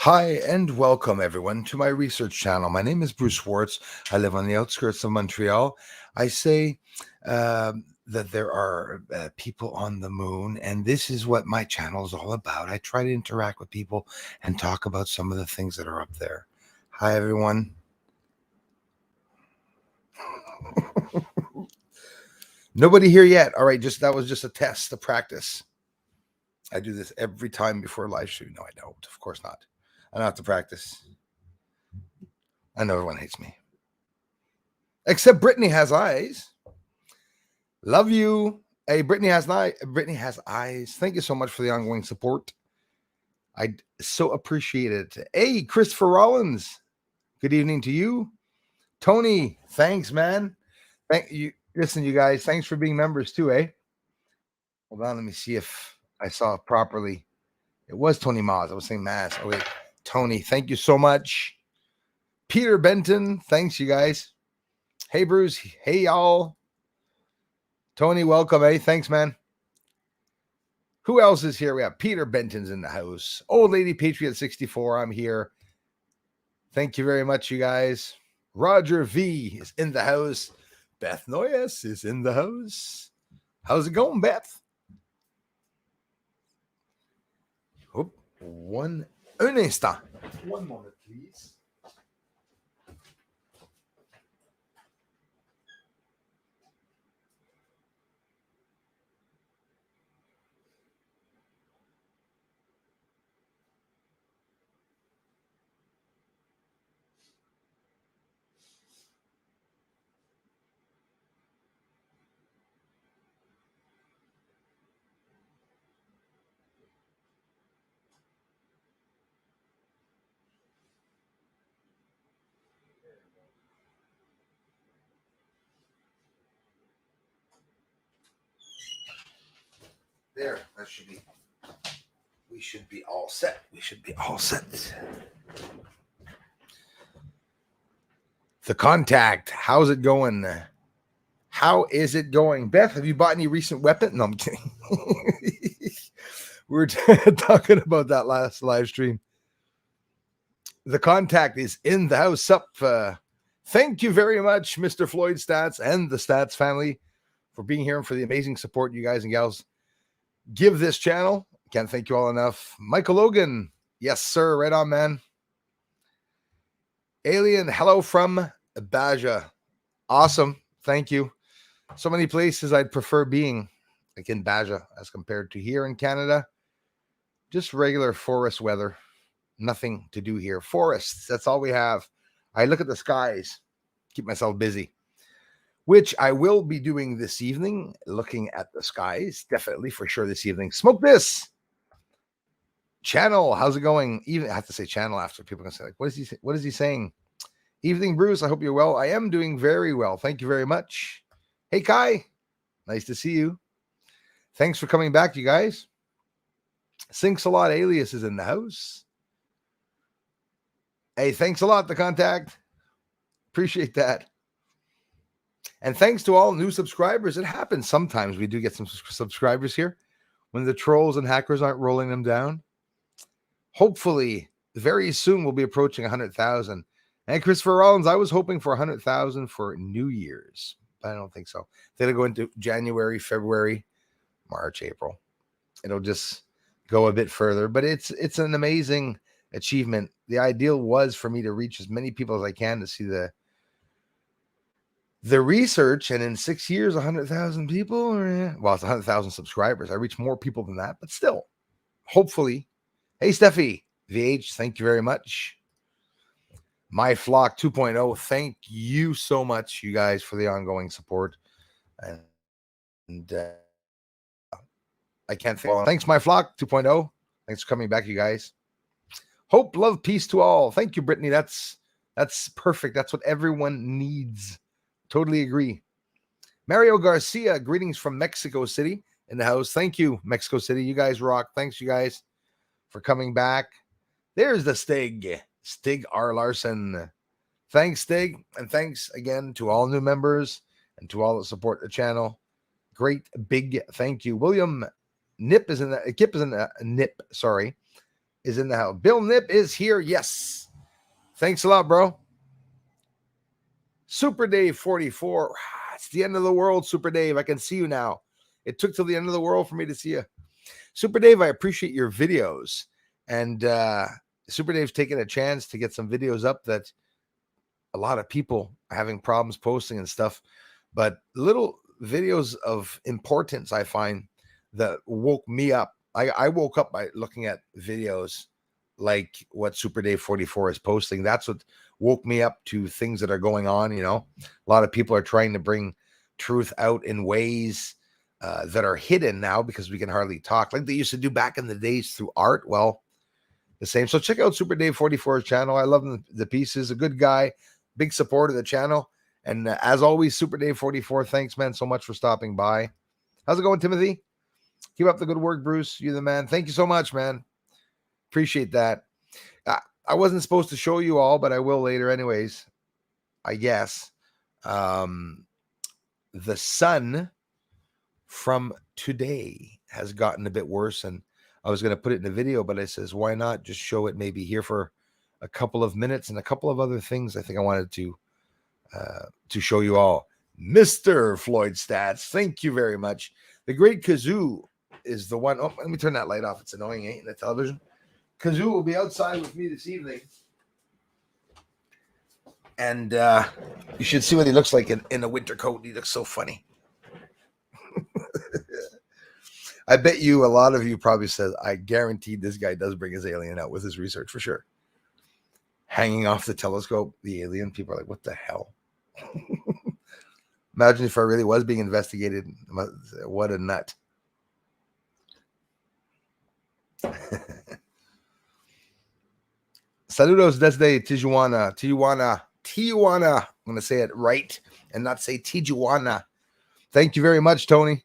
Hi and welcome everyone to my research channel. My name is Bruce Schwartz. I live on the outskirts of Montreal. I say that there are people on the moon, and this is what my channel is all about. I try to interact with people and talk about some of the things that are up there. Hi everyone. Nobody here yet. All right, that was just a test, a practice. I do this every time before a live stream. No, I don't. Of course not. I don't have to practice. I know everyone hates me. Except Brittany has eyes. Love you. Hey, Brittany has eyes. Thank you so much for the ongoing support. I so appreciate it. Hey, Christopher Rollins. Good evening to you. Tony, thanks, man. Thank you. Listen, you guys, thanks for being members too, eh? Hold on, let me see if I saw it properly. It was Tony Maz. I was saying Maz. Oh, wait. Tony, thank you so much. Peter Benton, thanks, you guys. Hey, Bruce. Hey, y'all. Tony, welcome, eh? Thanks, man. Who else is here? We have Peter Benton's in the house. Old Lady Patriot 64, I'm here. Thank you very much, you guys. Roger V is in the house. Beth Noyes is in the house. How's it going, Beth? Oh, un instant. One moment, please. There, that should be. We should be all set. We should be all set. The Contact. How's it going? How is it going? Beth, have you bought any recent weapon? No, I'm kidding. We were talking about that last live stream. The Contact is in the house. Up. Thank you very much, Mr. Floyd Stats and the Stats family, for being here and for the amazing support you guys and gals give this channel. Can't thank you all enough. Michael Logan. Yes, sir. Right on, man. Alien. Hello from Baja. Awesome. Thank you. So many places I'd prefer being, like in Baja, as compared to here in Canada. Just regular forest weather. Nothing to do here. Forests. That's all we have. I look at the skies. Keep myself busy. Which I will be doing this evening, looking at the skies, definitely for sure this evening. Smoke this channel. How's it going? Even I have to say channel after people are gonna say, like, what is he saying? Evening, Bruce. I hope you're well. I am doing very well. Thank you very much. Hey, Kai. Nice to see you. Thanks for coming back, you guys. Sinks a lot. Alias is in the house. Hey, thanks a lot, The Contact. Appreciate that. And thanks to all new subscribers. It happens sometimes. We do get some subscribers here when the trolls and hackers aren't rolling them down. Hopefully, very soon we'll be approaching 100,000. And Christopher Rollins, I was hoping for 100,000 for New Year's, but I don't think so. They'll go into January, February, March, April. It'll just go a bit further, but it's an amazing achievement. The ideal was for me to reach as many people as I can to see the research, and in 6 years, 100,000 people, well, it's 100,000 subscribers. I reach more people than that, but still, hopefully. Hey, Steffi, VH, thank you very much. My Flock 2.0, thank you so much, you guys, for the ongoing support. And I can't thank. Thanks, My Flock 2.0. Thanks for coming back, you guys. Hope, love, peace to all. Thank you, Brittany. That's perfect. That's what everyone needs. Totally agree. Mario Garcia, greetings from Mexico City in the house. Thank you, Mexico City. You guys rock. Thanks, you guys, for coming back. There's the Stig R. Larson. Thanks, Stig. And thanks again to all new members and to all that support the channel. Great big thank you. William Nip is in the Nip, sorry, is in the house. Bill Nip is here. Yes. Thanks a lot, bro. Super Dave 44. It's the end of the world, Super Dave. I can see you now. It took till the end of the world for me to see you. Super Dave, I appreciate your videos. And Super Dave's taking a chance to get some videos up that a lot of people are having problems posting and stuff. But little videos of importance, I find, that woke me up. I woke up by looking at videos like what Super Dave 44 is posting. That's what woke me up to things that are going on. You know, a lot of people are trying to bring truth out in ways that are hidden now because we can hardly talk like they used to do back in the days through art. Well, the same. So check out Super Dave 44's channel. I love the pieces. A good guy, big supporter of the channel. And as always, Super Dave 44, thanks, man, so much for stopping by. How's it going, Timothy? Keep up the good work, Bruce. You're the man. Thank you so much, man. Appreciate that. I wasn't supposed to show you all, but I will later anyways, I guess. The sun from today has gotten a bit worse, and I was going to put it in a video, but I says, why not just show it maybe here for a couple of minutes and a couple of other things I think I wanted to show you all. Mr. Floyd Stats, thank you very much. The Great Kazoo is the one. Oh, let me turn that light off. It's annoying, ain't it, the television? Kazoo will be outside with me this evening. And you should see what he looks like in a winter coat. He looks so funny. I bet you a lot of you probably said, I guaranteed this guy does bring his alien out with his research for sure. Hanging off the telescope, the alien. People are like, what the hell? Imagine if I really was being investigated. What a nut. Saludos desde Tijuana. I'm going to say it right and not say Tijuana. Thank you very much, Tony.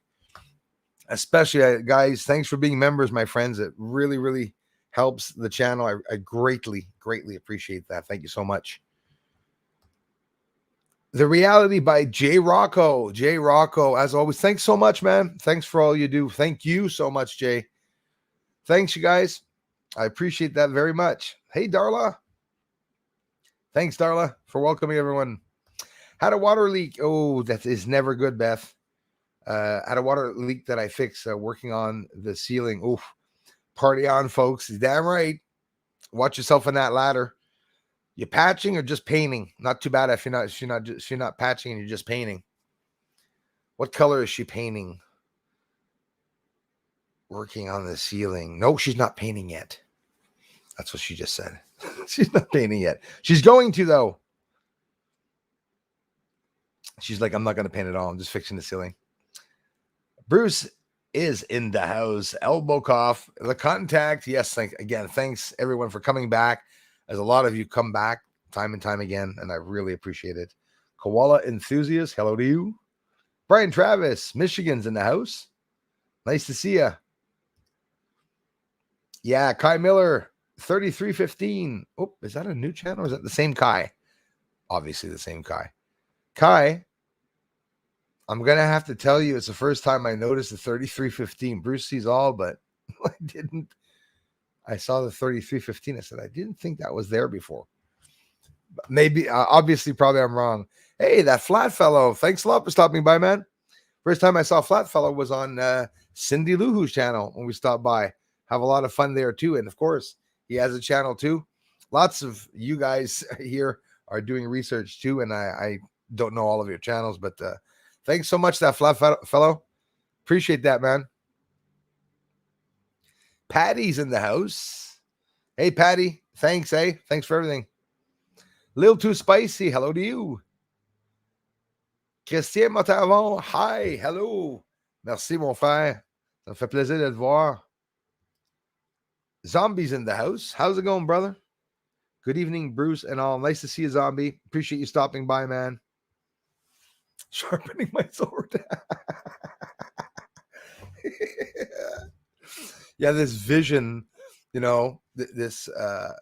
Especially, guys, thanks for being members, my friends. It really, really helps the channel. I greatly, greatly appreciate that. Thank you so much. The Reality by Jay Rocco. Jay Rocco, as always, thanks so much, man. Thanks for all you do. Thank you so much, Jay. Thanks, you guys. I appreciate that very much. Hey, Darla. Thanks, Darla, for welcoming everyone. Had a water leak. Oh, that is never good, Beth. Had a water leak that I fixed working on the ceiling. Oof. Party on, folks. Damn right. Watch yourself on that ladder. You patching or just painting? Not too bad if you're not patching and you're just painting. What color is she painting? Working on the ceiling. No, she's not painting yet. That's what she just said. She's not painting yet. She's going to, though. She's like, I'm not going to paint at all. I'm just fixing the ceiling. Bruce is in the house. Elbow cough. The contact. Yes, thanks everyone for coming back. As a lot of you come back time and time again, and I really appreciate it. Koala enthusiast, hello to you. Brian Travis, Michigan's in the house. Nice to see you. Yeah, Kai Miller, 3315. Oh, is that a new channel or is that the same Kai? Obviously the same Kai. Kai, I'm going to have to tell you, it's the first time I noticed the 3315. Bruce sees all, but I didn't. I saw the 3315. I said, I didn't think that was there before. Maybe, obviously, probably I'm wrong. Hey, that Flat Fellow. Thanks a lot for stopping by, man. First time I saw Flat Fellow was on Cindy Luhu's channel when we stopped by. Have a lot of fun there, too. And, of course, he has a channel, too. Lots of you guys here are doing research, too, and I don't know all of your channels, but thanks so much, that Flat Fellow. Appreciate that, man. Patty's in the house. Hey, Patty. Thanks, eh? Thanks for everything. Little too spicy. Hello to you. Christian Montavon. Hi. Hello. Merci, mon frère. Ça me fait plaisir de te voir. Zombies in the house. How's it going, brother? Good evening, Bruce and all. Nice to see you, Zombie. Appreciate you stopping by, man. Sharpening my sword. Yeah, this vision, this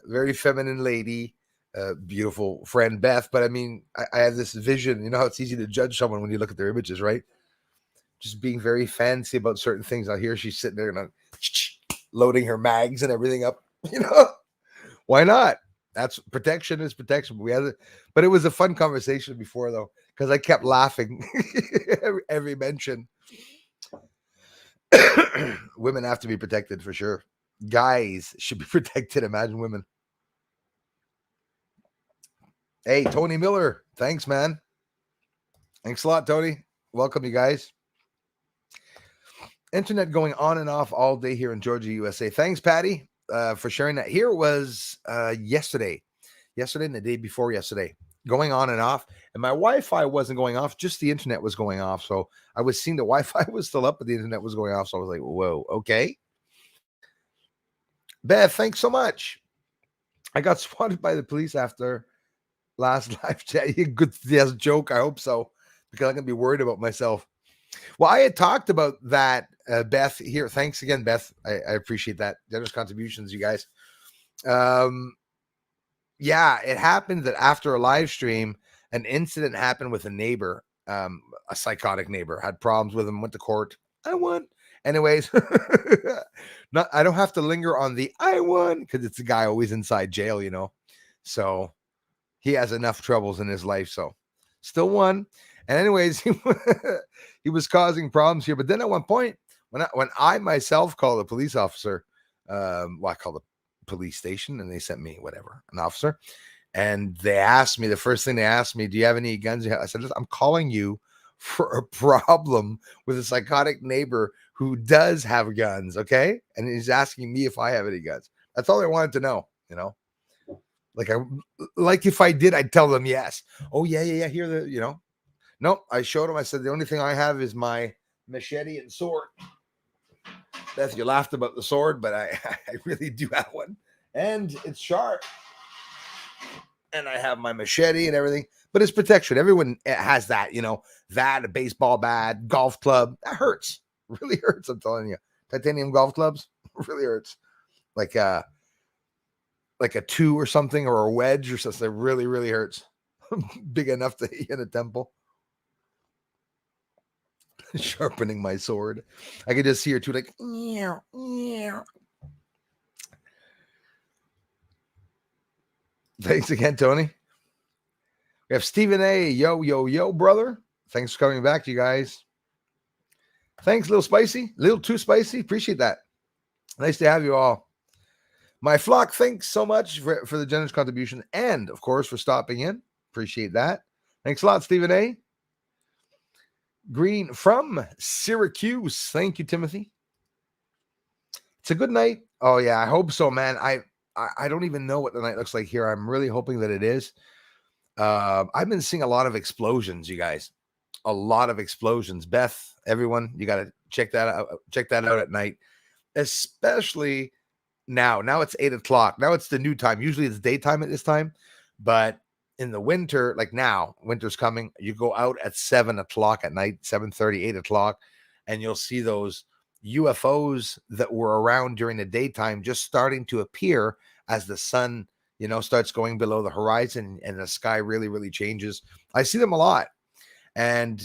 very feminine lady, beautiful friend Beth. But I mean, I have this vision. You know how it's easy to judge someone when you look at their images, right? Just being very fancy about certain things. Out here, she's sitting there and loading her mags and everything up You know, why not? That's protection is protection. We had it, but it was a fun conversation before though, because I kept laughing every mention. Women have to be protected for sure. Guys should be protected. Imagine women. Hey, Tony Miller. Thanks, man. Thanks a lot, Tony. Welcome, you guys. Internet going on and off all day here in Georgia, USA. Thanks, Patty, for sharing that. Here was yesterday and the day before yesterday, going on and off. And my Wi-Fi wasn't going off, just the internet was going off. So I was seeing the Wi-Fi was still up, but the internet was going off. So I was like, whoa, okay. Beth, thanks so much. I got swatted by the police after last live chat. Good yes, joke. I hope so, because I'm gonna be worried about myself. Well, I had talked about that, Beth. Here, thanks again, Beth. I appreciate that. Generous contributions, you guys. Yeah, it happened that after a live stream, an incident happened with a neighbor, a psychotic neighbor, had problems with him, went to court. I won. Anyways, I don't have to linger on the I won because it's a guy always inside jail, you know. So he has enough troubles in his life. So still won. And anyways, he was causing problems here. But then at one point, when I myself called a police officer, I called the police station and they sent me an officer. And they asked me, the first thing they asked me, do you have any guns? I said, listen, I'm calling you for a problem with a psychotic neighbor who does have guns. Okay. And he's asking me if I have any guns. That's all they wanted to know, you know. Like if I did, I'd tell them yes. Oh, yeah. Here, you know. Nope. I showed him. I said, the only thing I have is my machete and sword. Beth, you laughed about the sword, but I really do have one. And it's sharp. And I have my machete and everything. But it's protection. Everyone has that, you know, that, a baseball bat, golf club. That hurts. Really hurts, I'm telling you. Titanium golf clubs really hurts. Like a 2 or something, or a wedge or something. That really, really hurts. Big enough to hit in a temple. Sharpening my sword. I could just hear too, like, yeah. Thanks again, Tony. We have Stephen A. Yo, brother. Thanks for coming back, you guys. Thanks, little spicy. Little too spicy. Appreciate that. Nice to have you all. My flock, thanks so much for the generous contribution and, of course, for stopping in. Appreciate that. Thanks a lot, Stephen A. Green from Syracuse. Thank you, Timothy. It's a good night. Oh, yeah, I hope so, man. I don't even know what the night looks like here. I'm really hoping that it is. I've been seeing a lot of explosions, you guys. A lot of explosions. Beth, everyone, you got to check that out. Check that out at night, especially now. Now it's 8 o'clock. Now it's the new time. Usually it's daytime at this time, but in the winter, like now, winter's coming. You go out at 7 o'clock at night, 7:30, 8 o'clock, and you'll see those UFOs that were around during the daytime just starting to appear as the sun, you know, starts going below the horizon and the sky really, really changes. I see them a lot. And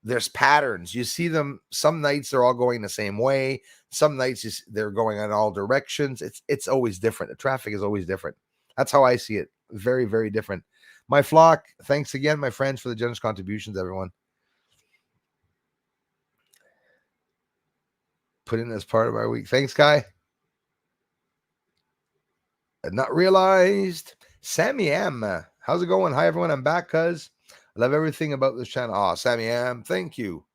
there's patterns. You see them. Some nights they're all going the same way. Some nights they're going in all directions. It's always different. The traffic is always different. That's how I see it. Very, very different. My flock, thanks again, my friends, for the generous contributions, everyone. Put in as part of our week. Thanks, Guy. Had not realized. Sammy M. How's it going? Hi, everyone. I'm back, cuz I love everything about this channel. Oh, Sammy M. Thank you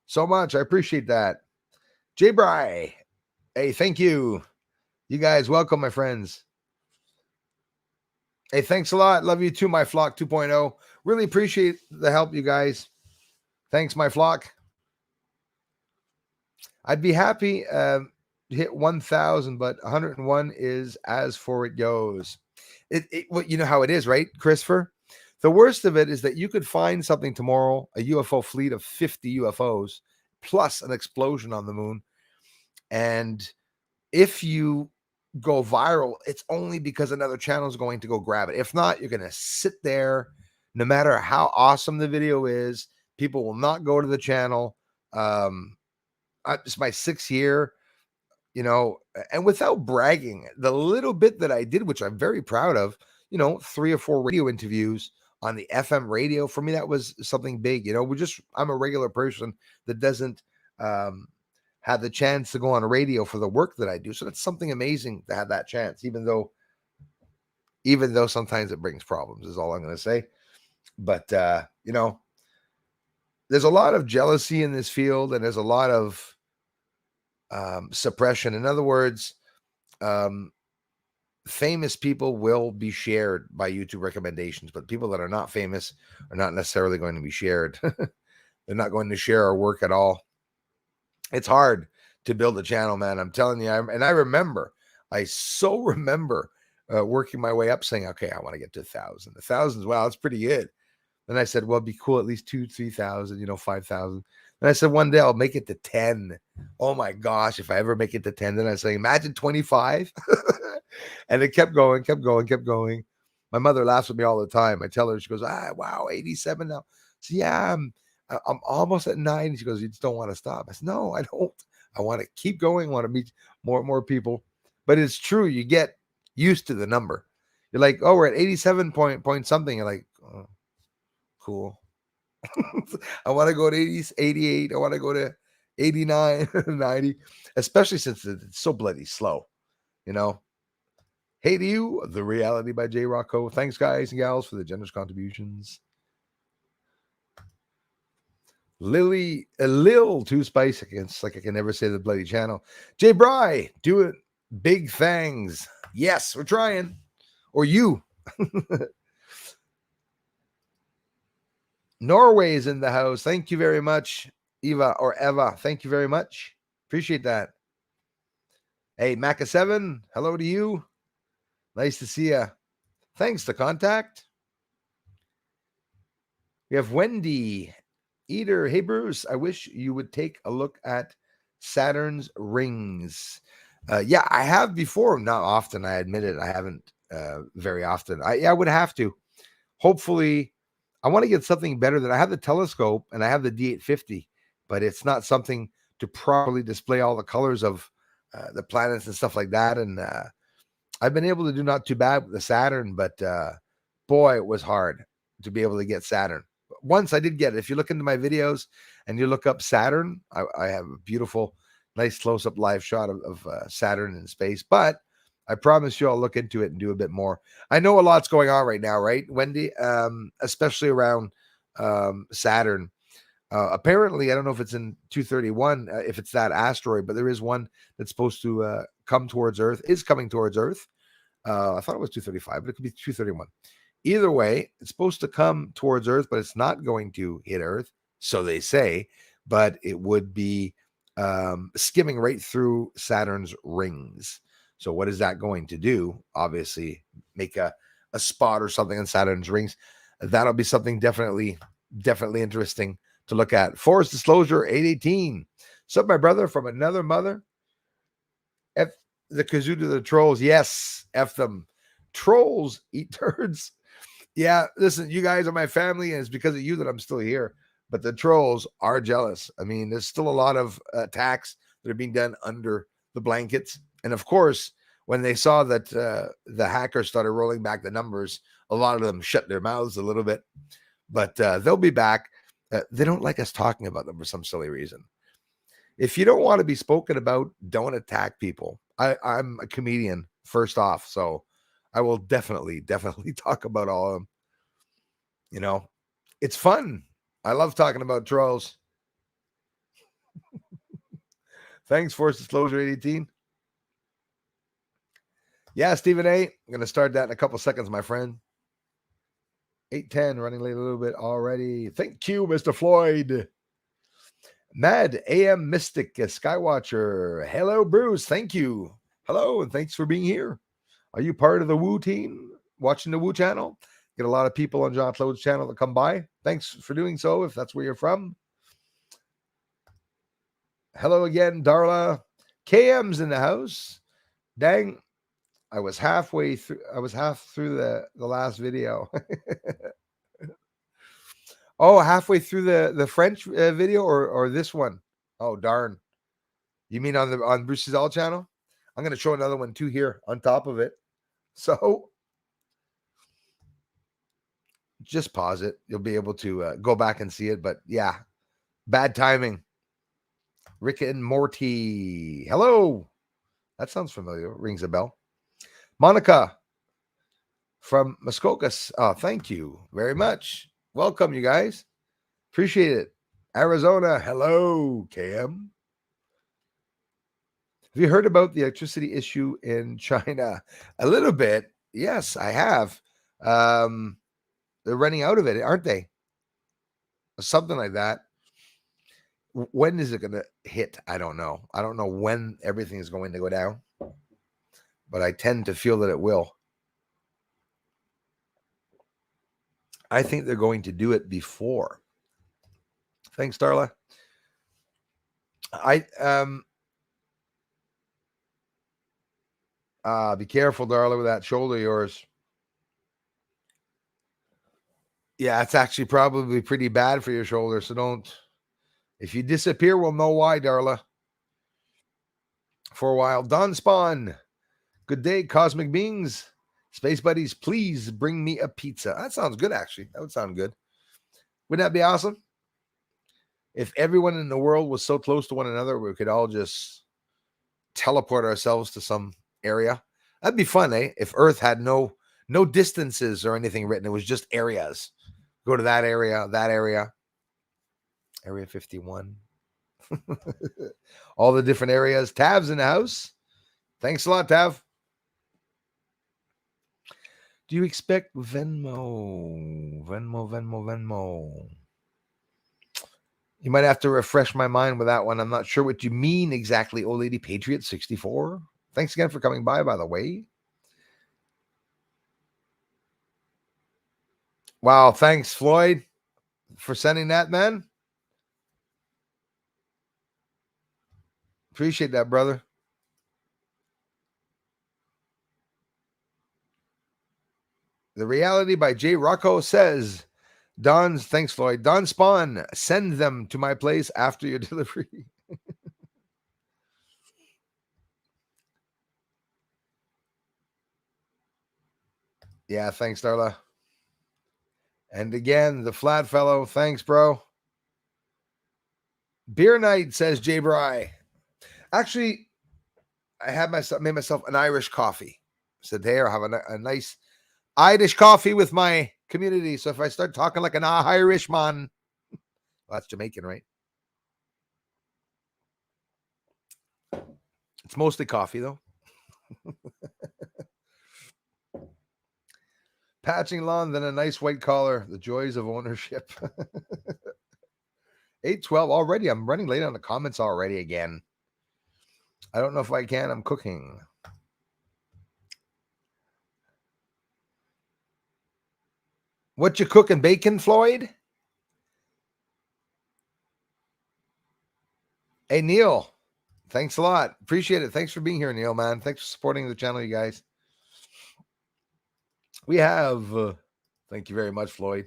so much. I appreciate that. J. Bry. Hey, thank you. You guys, welcome, my friends. Hey, thanks a lot. Love you too, my flock 2.0. Really appreciate the help, you guys. Thanks, my flock. I'd be happy to hit 1,000, but 101 is as for it goes. Well, you know how it is, right, Christopher? The worst of it is that you could find something tomorrow, a UFO fleet of 50 UFOs, plus an explosion on the moon. And if you go viral, it's only because another channel is going to go grab it. If not, you're going to sit there, no matter how awesome the video is. People will not go to the channel. It's my 6th year. you know, and without bragging, the little bit that I did, which I'm very proud of, you know, 3 or 4 radio interviews on the FM radio, for me, that was something big. You know, I'm a regular person that doesn't um, have the chance to go on a radio for the work that I do. So that's something amazing to have that chance, even though sometimes it brings problems, is all I'm going to say. But, you know, there's a lot of jealousy in this field, and there's a lot of suppression. In other words, um, famous people will be shared by YouTube recommendations, but people that are not famous are not necessarily going to be shared. They're not going to share our work at all. It's hard to build a channel, man. I'm telling you. I so remember working my way up saying, okay, I want to get to 1,000. 1,000, wow, that's pretty good. Then I said, well, it'd be cool, at least 2,000, 3,000, you know, 5,000. And I said, one day I'll make it to 10. Oh my gosh, if I ever make it to 10, then I say, imagine 25. And it kept going, kept going, kept going. My mother laughs at me all the time. I tell her, she goes, wow, 87 now. So yeah, I'm almost at 9. She goes, you just don't want to stop. I said, no, I don't. I want to keep going. I want to meet more and more people. But it's true. You get used to the number. You're like, oh, we're at 87 point something. You're like, oh, cool. I want to go to 80, 88. I want to go to 89, 90, especially since it's so bloody slow, you know. Hey to you, The Reality by J. Rocco. Thanks, guys and gals, for the generous contributions. Lil Too Spice, it's like I can never say the bloody channel. Jay Bry, do it. Big thanks. Yes, we're trying. Or you. Norway is in the house. Thank you very much, Eva or Eva. Thank you very much. Appreciate that. Hey, Maca7, hello to you. Nice to see you. Thanks to contact. We have Wendy Eater. Hey, Bruce, I wish you would take a look at Saturn's rings. Yeah, I have before. Not often, I admit it. I haven't very often. I would have to. Hopefully, I want to get something better. That I have the telescope and I have the D850, but it's not something to properly display all the colors of the planets and stuff like that. And I've been able to do not too bad with the Saturn, but boy, it was hard to be able to get Saturn. Once I did get it. If you look into my videos and you look up Saturn, I have a beautiful, nice close-up live shot of Saturn in space. But I promise you I'll look into it and do a bit more. I know a lot's going on right now, right, Wendy? Especially around Saturn. Apparently, I don't know if it's in 231, if it's that asteroid, but there is one that's supposed to come towards Earth, is coming towards Earth. I thought it was 235, but it could be 231. Either way, it's supposed to come towards Earth, but it's not going to hit Earth, so they say, but it would be skimming right through Saturn's rings. So what is that going to do? Obviously, make a spot or something on Saturn's rings. That'll be something definitely interesting to look at. Forest Disclosure 818. Sup, my brother from another mother? F the kazoo to the trolls. Yes, F them. Trolls eat turds. Yeah, listen, you guys are my family, and it's because of you that I'm still here. But the trolls are jealous. I mean, there's still a lot of attacks that are being done under the blankets. And of course, when they saw that the hackers started rolling back the numbers, a lot of them shut their mouths a little bit. But they'll be back. They don't like us talking about them for some silly reason. If you don't want to be spoken about, don't attack people. I'm a comedian, first off, so I will definitely talk about all of them. You know, it's fun. I love talking about trolls. Thanks, Force Disclosure 818. Yeah, Stephen A. I'm going to start that in a couple seconds, my friend. 8:10, running late a little bit already. Thank you, Mr. Floyd. Mad AM Mystic Skywatcher. Hello, Bruce. Thank you. Hello, and thanks for being here. Are you part of the Woo team watching the Woo channel? Get a lot of people on John Claude's channel to come by. Thanks for doing so if that's where you're from. Hello again, Darla. KM's in the house. Dang, I was half through the last video. Oh, halfway through the French video or this one? Oh, darn. You mean on Bruce's All channel? I'm going to show another one too here on top of it. So just pause it. You'll be able to go back and see it. But yeah, bad timing. Rick and Morty. Hello. That sounds familiar. Rings a bell. Monica from Muskokas. Oh, thank you very much. Welcome, you guys. Appreciate it. Arizona. Hello, KM. Have you heard about the electricity issue in China? A little bit. Yes, I have. They're running out of it, aren't they? Something like that. When is it going to hit? I don't know. I don't know when everything is going to go down, but I tend to feel that it will. I think they're going to do it before. Thanks, Darla. Be careful, Darla, with that shoulder of yours. Yeah, it's actually probably pretty bad for your shoulder, so don't. If you disappear, we'll know why, Darla. For a while. Don Spawn. Good day, cosmic beings. Space buddies, please bring me a pizza. That sounds good, actually. That would sound good. Wouldn't that be awesome? If everyone in the world was so close to one another, we could all just teleport ourselves to some area. That'd be fun, eh? If Earth had no distances or anything written, it was just areas. Go to that area, Area 51. All the different areas. Tav's in the house. Thanks a lot, Tav. Do you expect Venmo? Venmo. You might have to refresh my mind with that one. I'm not sure what you mean exactly, old lady Patriot 64. Thanks again for coming by the way. Wow, thanks, Floyd, for sending that, man. Appreciate that, brother. The Reality by Jay Rocco says, thanks, Floyd. Don Spawn, send them to my place after your delivery. Yeah, thanks, Darla. And again, the Flat Fellow, thanks, bro. Beer Night, says Jay Bry. Actually, I made myself an Irish coffee. Said, hey, I'll have a nice Irish coffee with my community. So if I start talking like an Irishman, well, that's Jamaican, right? It's mostly coffee, though. Patching lawn, then a nice white collar. The joys of ownership. 8:12 already. I'm running late on the comments already again. I don't know if I can. I'm cooking. What you cooking? Bacon, Floyd? Hey, Neil. Thanks a lot. Appreciate it. Thanks for being here, Neil, man. Thanks for supporting the channel, you guys. We have, thank you very much, Floyd,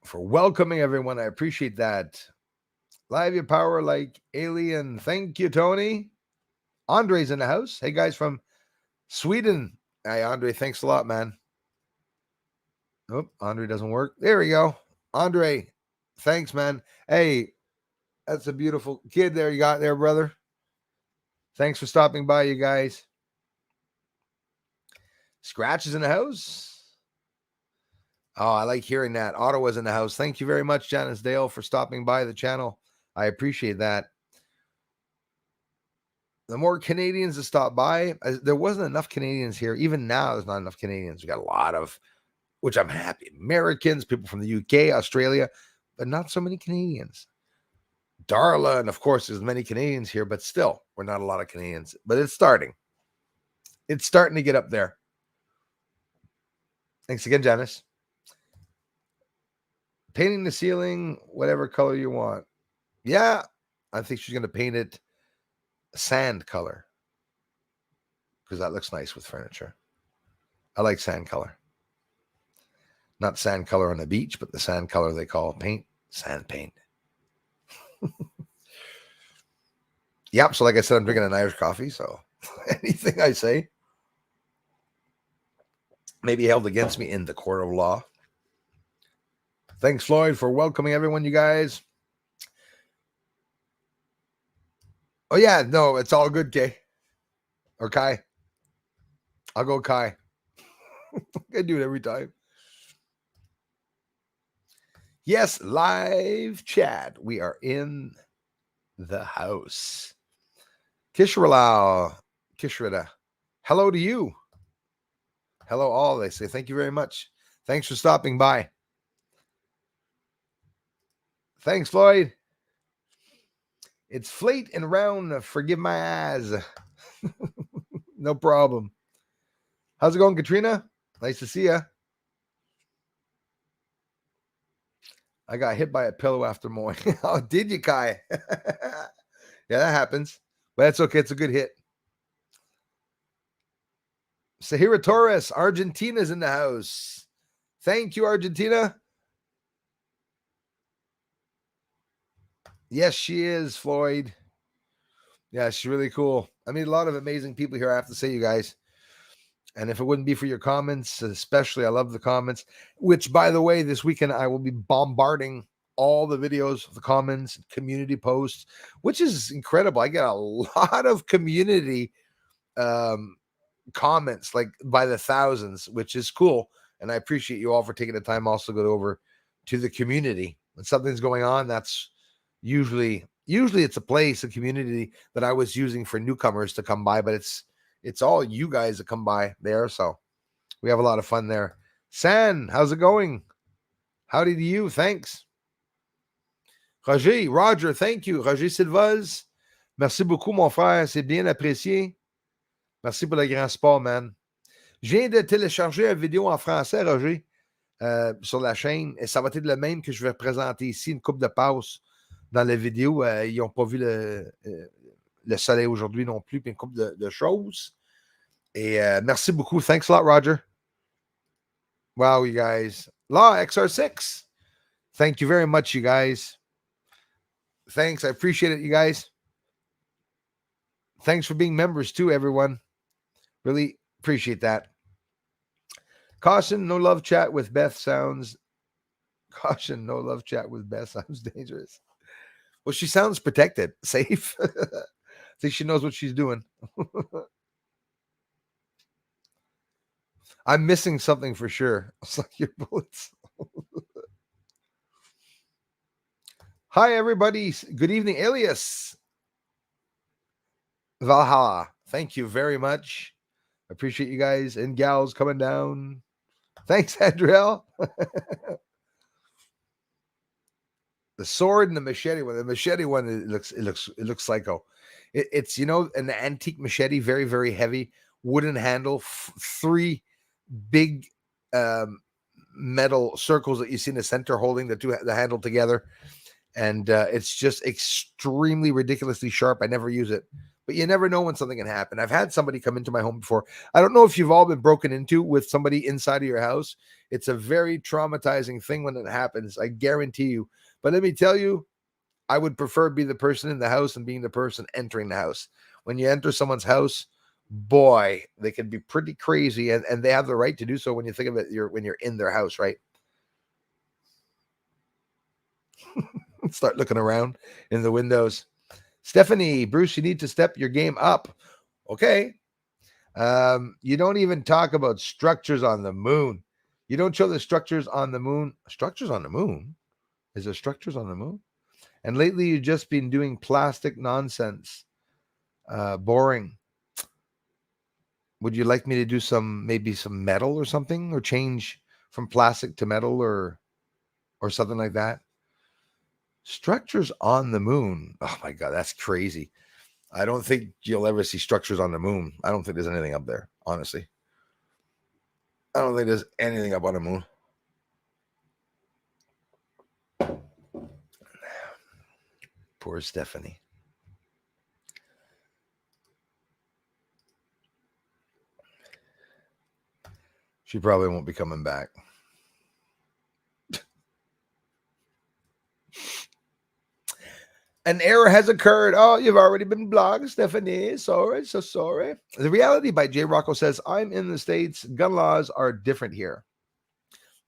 for welcoming everyone. I appreciate that. Live your power like alien. Thank you, Tony. Andre's in the house. Hey, guys from Sweden. Hey, Andre, thanks a lot, man. Oh, Andre doesn't work. There we go. Andre, thanks, man. Hey, that's a beautiful kid there you got there, brother. Thanks for stopping by, you guys. Scratch is in the house. Oh, I like hearing that. Ottawa's in the house. Thank you very much, Janice Dale, for stopping by the channel. I appreciate that. The more Canadians that stop by, there wasn't enough Canadians here. Even now, there's not enough Canadians. We got a lot of, which I'm happy. Americans, people from the UK, Australia, but not so many Canadians. Darla, and of course, there's many Canadians here, but still, we're not a lot of Canadians. But it's starting. It's starting to get up there. Thanks again, Janice. Painting the ceiling, whatever color you want. Yeah, I think she's going to paint it sand color because that looks nice with furniture. I like sand color. Not sand color on the beach, but the sand color they call paint, sand paint. Yep. So like I said, I'm drinking an Irish coffee. So anything I say may be held against me in the court of law. Thanks, Floyd, for welcoming everyone, you guys. Oh, yeah. No, it's all good, Kay. Or Kai. I'll go Kai. I do it every time. Yes, live chat. We are in the house. Kishrala. Hello to you. Hello, all. They say thank you very much. Thanks for stopping by. Thanks, Floyd. It's flat and round. Forgive my eyes. No problem. How's it going, Katrina? Nice to see you. I got hit by a pillow after mowing. Oh, did you, Kai? Yeah, that happens. But that's okay. It's a good hit. Sahira Torres, Argentina's in the house. Thank you, Argentina. Yes, she is, Floyd. Yeah, she's really cool. I mean, a lot of amazing people here, I have to say, you guys. And if it wouldn't be for your comments, especially, I love the comments, which, by the way, this weekend I will be bombarding all the videos, the comments, community posts, which is incredible. I get a lot of community comments, like by the thousands, which is cool. And I appreciate you all for taking the time also to go over to the community. When something's going on, that's usually it's a place, a community that I was using for newcomers to come by, but it's all you guys that come by there. So we have a lot of fun there. San, how's it going? Howdy to you. Thanks. Roger, thank you. Roger Silvaz. Merci beaucoup, mon frère. C'est bien apprécié. Merci pour le grand sport, man. Je viens de télécharger une vidéo en français, Roger, sur la chaîne. Et ça va être le même que je vais présenter ici, une coupe de passe dans la vidéo. Ils n'ont pas vu le soleil aujourd'hui non plus, puis une coupe de choses. Et merci beaucoup. Thanks a lot, Roger. Wow, you guys. Law XR6. Thank you very much, you guys. Thanks. I appreciate it, you guys. Thanks for being members too, everyone. Really appreciate that. Caution, no love chat with Beth sounds. Caution, no love chat with Beth sounds dangerous. Well, she sounds protected, safe. I think she knows what she's doing. I'm missing something for sure. It's like your bullets. Hi, everybody. Good evening, Alias. Valhalla. Thank you very much. Appreciate you guys and gals coming down. Thanks, Adriel. The sword and the machete one. The machete one, it looks psycho. It's an antique machete, very, very heavy, wooden handle, three big metal circles that you see in the center holding the handle together. And it's just extremely ridiculously sharp. I never use it, but you never know when something can happen. I've had somebody come into my home before. I don't know if you've all been broken into with somebody inside of your house. It's a very traumatizing thing when it happens. I guarantee you. But let me tell you, I would prefer be the person in the house and being the person entering the house. When you enter someone's house, boy, they can be pretty crazy, and they have the right to do so when you think of it. When you're in their house, right? Start looking around in the windows. Stephanie, Bruce, you need to step your game up. Okay. You don't even talk about structures on the moon. You don't show the structures on the moon. Structures on the moon? Is there structures on the moon? And lately you've just been doing plastic nonsense. Boring. Would you like me to do maybe some metal or something, or change from plastic to metal or something like that? Structures on the moon. Oh my God, that's crazy. I don't think you'll ever see structures on the moon. I don't think there's anything up there, honestly. I don't think there's anything up on the moon. Poor Stephanie. She probably won't be coming back. An error has occurred. Oh, you've already been blocked, Stephanie. Sorry, so sorry. The Reality by J. Rocco says, I'm in the States. Gun laws are different here.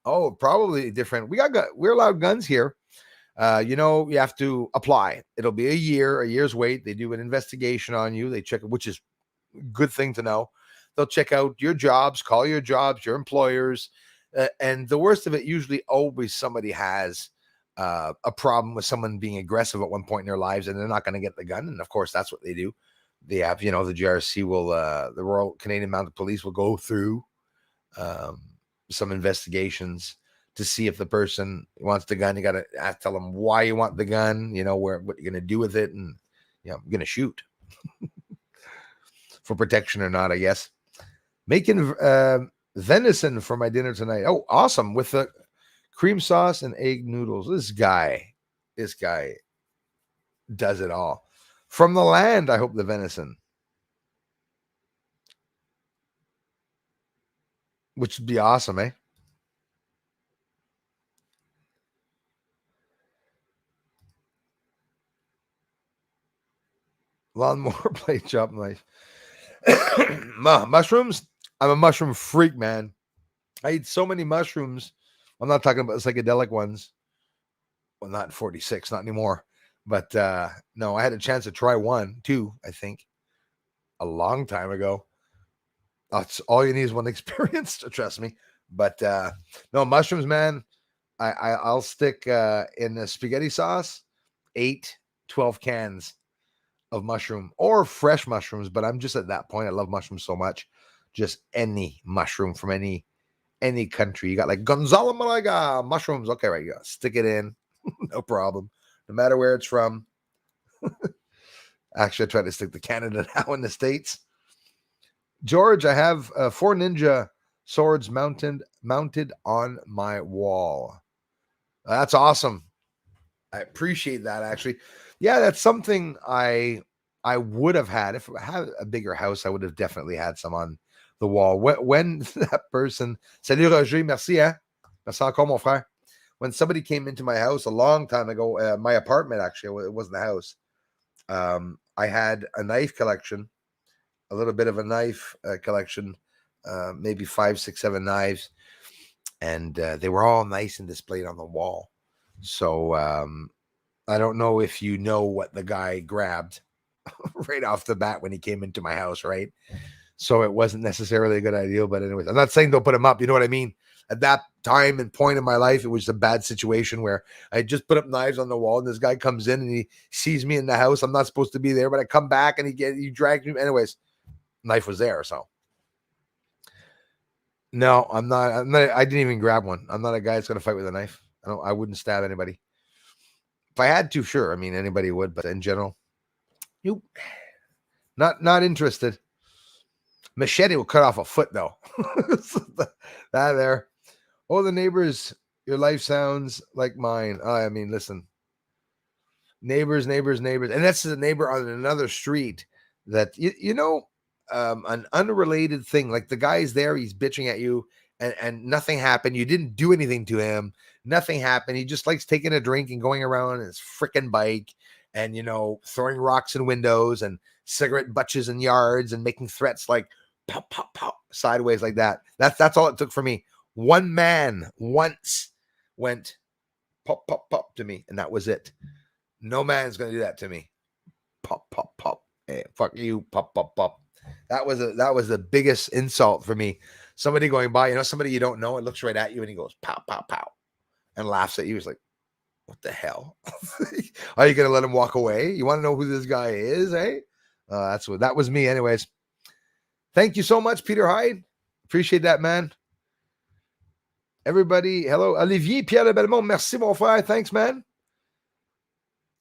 Oh, probably different. We're allowed guns here. You have to apply. It'll be a year's wait. They do an investigation on you. They check, which is a good thing to know. They'll check out your jobs, call your jobs, your employers. And the worst of it, usually always somebody has a problem with someone being aggressive at one point in their lives, and they're not going to get the gun. And of course, that's what they do. They have, the GRC will, the Royal Canadian Mounted Police will go through some investigations to see if the person wants the gun. You got to tell them why you want the gun, what you're going to do with it. And, I'm going to shoot for protection or not, I guess. Making venison for my dinner tonight. Oh, awesome. With the cream sauce and egg noodles. This guy does it all. From the land, I hope the venison. Which would be awesome, eh? Lawnmower plate chop knife. Mushrooms. I'm a mushroom freak, man. I eat so many mushrooms. I'm not talking about psychedelic ones. Well, not 46, not anymore. But no, I had a chance to try two, I think, a long time ago. That's all you need is one experience, to trust me. But no, mushrooms, man. I'll stick in the spaghetti sauce 12 cans of mushroom or fresh mushrooms. But I'm just at that point. I love mushrooms so much. Just any mushroom from any country. You got like Gonzalo Malaga mushrooms. Okay, right, you go. Stick it in. No problem. No matter where it's from. Actually, I try to stick to Canada now in the States. George, I have 4 ninja swords mounted on my wall. That's awesome. I appreciate that, actually. Yeah, that's something I would have had. If I had a bigger house, I would have definitely had some on the wall. When that person, salut Roger, merci, hein? Merci encore, mon frère. When somebody came into my house a long time ago, my apartment, actually, it wasn't the house. I had a knife collection, a little bit of a knife collection, maybe 5, 6, 7 knives. And they were all nice and displayed on the wall. So I don't know if you know what the guy grabbed right off the bat when he came into my house, right? So it wasn't necessarily a good idea. But anyways, I'm not saying don't put him up. You know what I mean? At that time and point in my life, it was a bad situation where I just put up knives on the wall, and this guy comes in and he sees me in the house. I'm not supposed to be there, but I come back and he dragged me. Anyways, knife was there, so. No, I'm not. I didn't even grab one. I'm not a guy that's going to fight with a knife. I wouldn't stab anybody. If I had to, sure. I mean, anybody would, but in general, you not interested. Machete will cut off a foot, though. That there. Oh, the neighbors. Your life sounds like mine. I mean, listen. Neighbors, and that's the neighbor on another street. That an unrelated thing. Like the guy's there, he's bitching at you, and nothing happened. You didn't do anything to him. Nothing happened. He just likes taking a drink and going around on his freaking bike and, throwing rocks in windows and cigarette butches in yards and making threats like pop, pop, pop, sideways like that. That's all it took for me. One man once went pop, pop, pop to me, and that was it. No man's going to do that to me. Pop, pop, pop. Hey, fuck you, pop, pop, pop. That was the biggest insult for me. Somebody going by, somebody you don't know, and looks right at you and he goes, pow, pow, pow, and laughs at you. He's like, what the hell? Are you going to let him walk away? You want to know who this guy is, eh? That was me anyways. Thank you so much, Peter Hyde. Appreciate that, man. Everybody, hello. Olivier Pierre de Belmont, merci, mon frère. Thanks, man.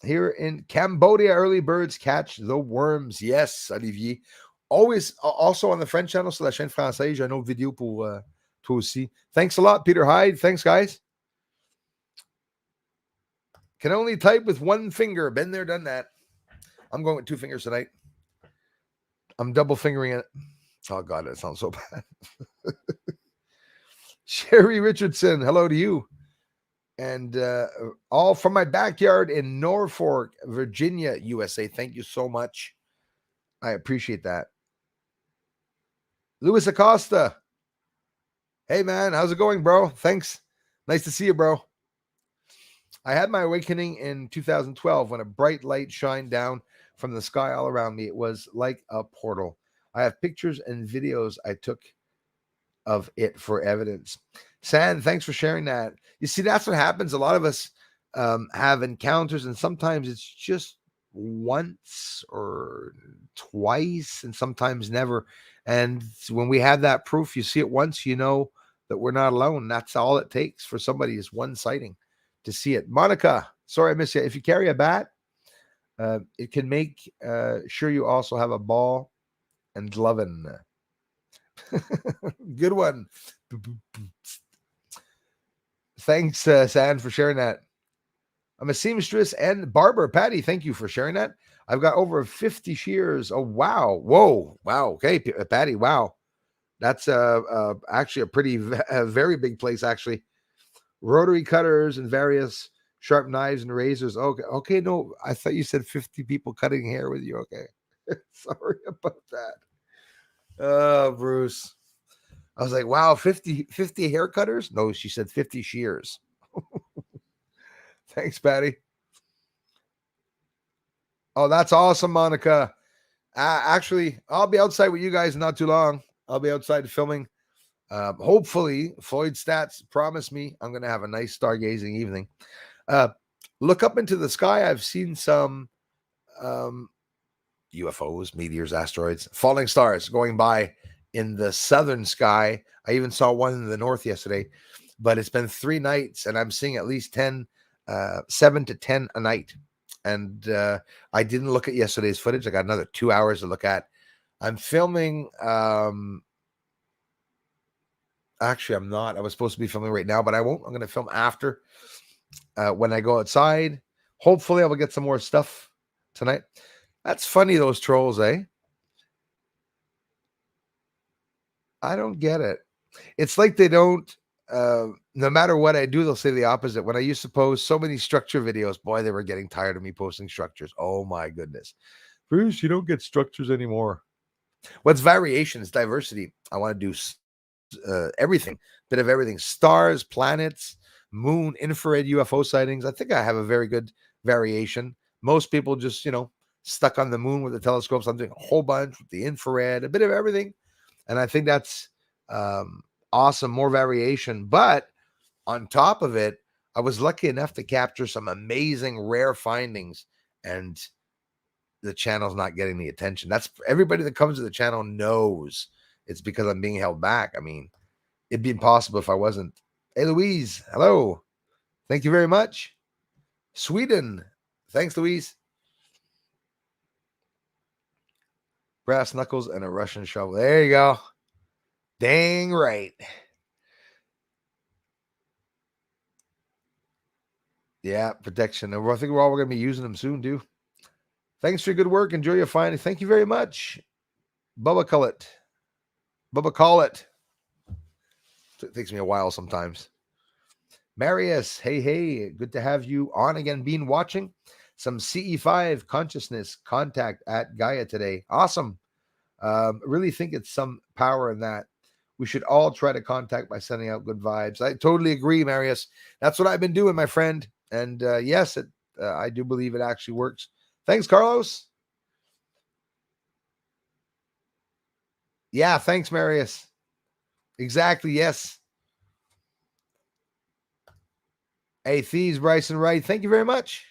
Here in Cambodia, early birds catch the worms. Yes, Olivier. Always, also on the French channel, sur la chaîne française, j'ai un autre vidéo pour toi aussi. Thanks a lot, Peter Hyde. Thanks, guys. Can only type with one finger. Been there, done that. I'm going with 2 fingers tonight. I'm double fingering it. Oh, God, that sounds so bad. Sherry Richardson, hello to you. And all from my backyard in Norfolk, Virginia, USA. Thank you so much. I appreciate that. Luis Acosta. Hey, man. How's it going, bro? Thanks. Nice to see you, bro. I had my awakening in 2012 when a bright light shined down from the sky all around me. It was like a portal. I have pictures and videos I took of it for evidence. San, thanks for sharing that. You see, that's what happens. A lot of us have encounters, and sometimes it's just once or twice, and sometimes never. And when we have that proof, you see it once, you know that we're not alone. That's all it takes for somebody is one sighting to see it. Monica, sorry I missed you. If you carry a bat, it can make sure you also have a ball and lovin'. Good one. Thanks, San, for sharing that. I'm a seamstress and barber. Patty, thank you for sharing that. I've got over 50 shears. Oh, wow. Whoa. Wow. Okay, Patty, wow. That's actually a pretty, very big place, actually. Rotary cutters and various sharp knives and razors. Okay. Okay. No, I thought you said 50 people cutting hair with you. Okay. Sorry about that. Oh, Bruce. I was like, wow, 50 hair cutters? No, she said 50 shears. Thanks, Patty. Oh, that's awesome, Monica. Actually, I'll be outside with you guys not too long. I'll be outside filming. Hopefully, Floyd Stats promised me I'm going to have a nice stargazing evening. Look up into the sky. I've seen some UFOs, meteors, asteroids, falling stars going by in the southern sky. I even saw one in the north yesterday, but it's been 3 nights and I'm seeing at least 7 to 10 a night. And I didn't look at yesterday's footage. I got another 2 hours to look at. I'm filming. Actually, I'm not. I was supposed to be filming right now, but I won't. I'm going to film after when I go outside. Hopefully, I will get some more stuff tonight. That's funny, those trolls, eh? I don't get it. It's like they don't, no matter what I do, they'll say the opposite. When I used to post so many structure videos, boy, they were getting tired of me posting structures. Oh my goodness. Bruce, you don't get structures anymore. What's variation? It's diversity. I want to do everything, bit of everything. Stars, planets, moon, infrared UFO sightings. I think I have a very good variation. Most people just, stuck on the moon with the telescopes. I'm doing a whole bunch with the infrared, a bit of everything. And I think that's awesome, more variation. But on top of it, I was lucky enough to capture some amazing rare findings, and the channel's not getting the attention. That's everybody that comes to the channel knows it's because I'm being held back. I mean, it'd be impossible if I wasn't. Hey, Louise, hello. Thank you very much. Sweden. Thanks, Louise. Brass knuckles and a Russian shovel. There you go. Dang right. Yeah, protection. And I think we're all going to be using them soon, too. Thanks for your good work. Enjoy your finding. Thank you very much. Bubba Cullet. Bubba Call It. It takes me a while sometimes. Marius, hey, good to have you on again. Been watching some CE5 consciousness contact at Gaia today. Awesome. Really think it's some power in that. We should all try to contact by sending out good vibes. I totally agree, Marius. That's what I've been doing, my friend. And yes, I do believe it actually works. Thanks, Carlos. Yeah, thanks, Marius. Exactly, yes. Hey, Thieves, Bryson Wright, thank you very much.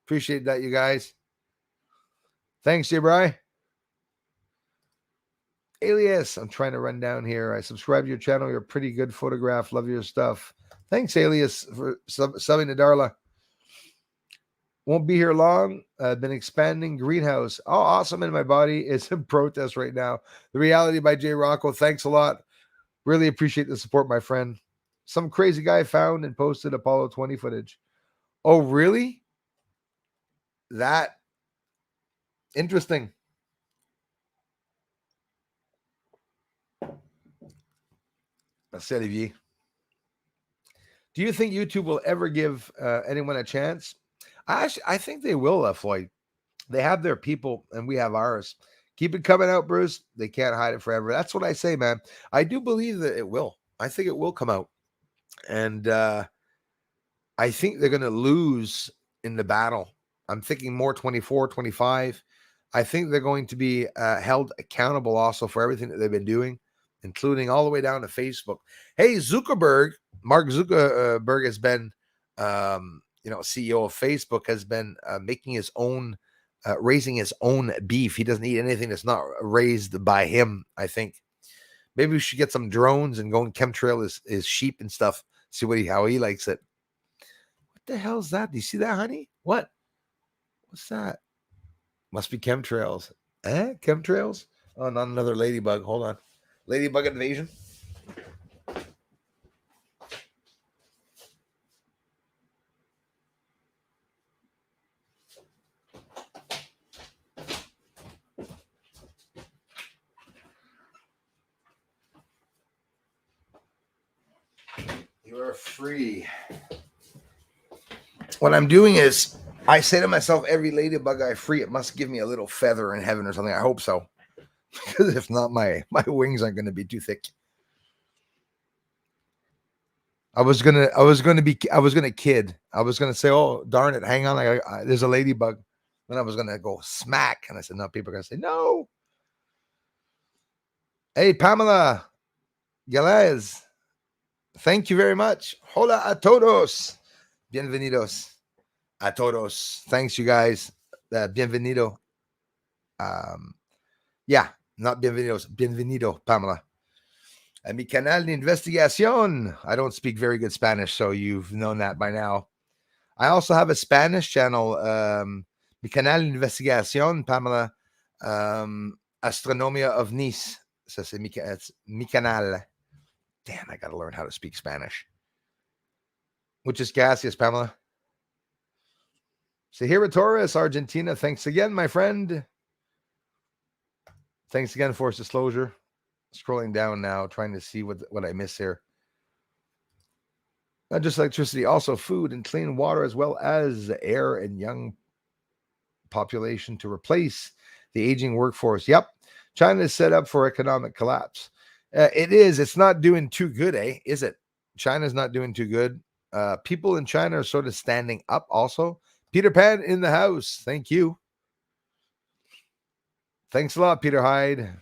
Appreciate that, you guys. Thanks, Jay Bry. Alias, I'm trying to run down here. I subscribe to your channel. You're a pretty good photograph. Love your stuff. Thanks, Alias, for subbing to Darla. Won't be here long. I've been expanding greenhouse. Oh, awesome. And my body is in protest right now. The Reality by Jay Rocco. Thanks a lot. Really appreciate the support, my friend. Some crazy guy found and posted Apollo 20 footage. Oh, really? That interesting. Merci, Olivier. Do you think YouTube will ever give anyone a chance? I think they will, Floyd. They have their people and we have ours. Keep it coming out, Bruce. They can't hide it forever. That's what I say, man. I do believe that it will. I think it will come out. And I think they're going to lose in the battle. I'm thinking more 24, 25. I think they're going to be held accountable also for everything that they've been doing, including all the way down to Facebook. Hey, Mark Zuckerberg has been, CEO of Facebook, has been making his own, raising his own beef. He doesn't eat anything that's not raised by him, I think. Maybe we should get some drones and go and chemtrail his sheep and stuff. See how he likes it. What the hell is that? Do you see that, honey? What's that? Must be chemtrails. Chemtrails? Oh, not another ladybug. Hold on. Ladybug invasion. You are free. What I'm doing is I say to myself, every ladybug I free, it must give me a little feather in heaven or something. I hope so. Because if not, my wings aren't going to be too thick. I was gonna kid. I was gonna say, "Oh, darn it, hang on, there's a ladybug." Then I was gonna go smack, and I said, "No." People are gonna say, "No." Hey, Pamela Galez, thank you very much. Hola a todos, bienvenidos a todos. Thanks, you guys. Bienvenido. Yeah, not bienvenidos. Bienvenido, Pamela. Mi canal de investigación. I don't speak very good Spanish, so you've known that by now. I also have a Spanish channel, mi canal de investigación, Pamela, Astronomia of Nice. So it's mi canal. Damn, I got to learn how to speak Spanish. Muchas gracias, Pamela. Sahira Torres, Argentina. Thanks again, my friend. Thanks again, Force Disclosure. Scrolling down now, trying to see what I miss here. Not just electricity, also food and clean water, as well as air and young population to replace the aging workforce. Yep. China is set up for economic collapse. It is. It's not doing too good, is it? China's not doing too good. People in China are sort of standing up also. Peter Pan in the house. Thank you. Thanks a lot, Peter Hyde.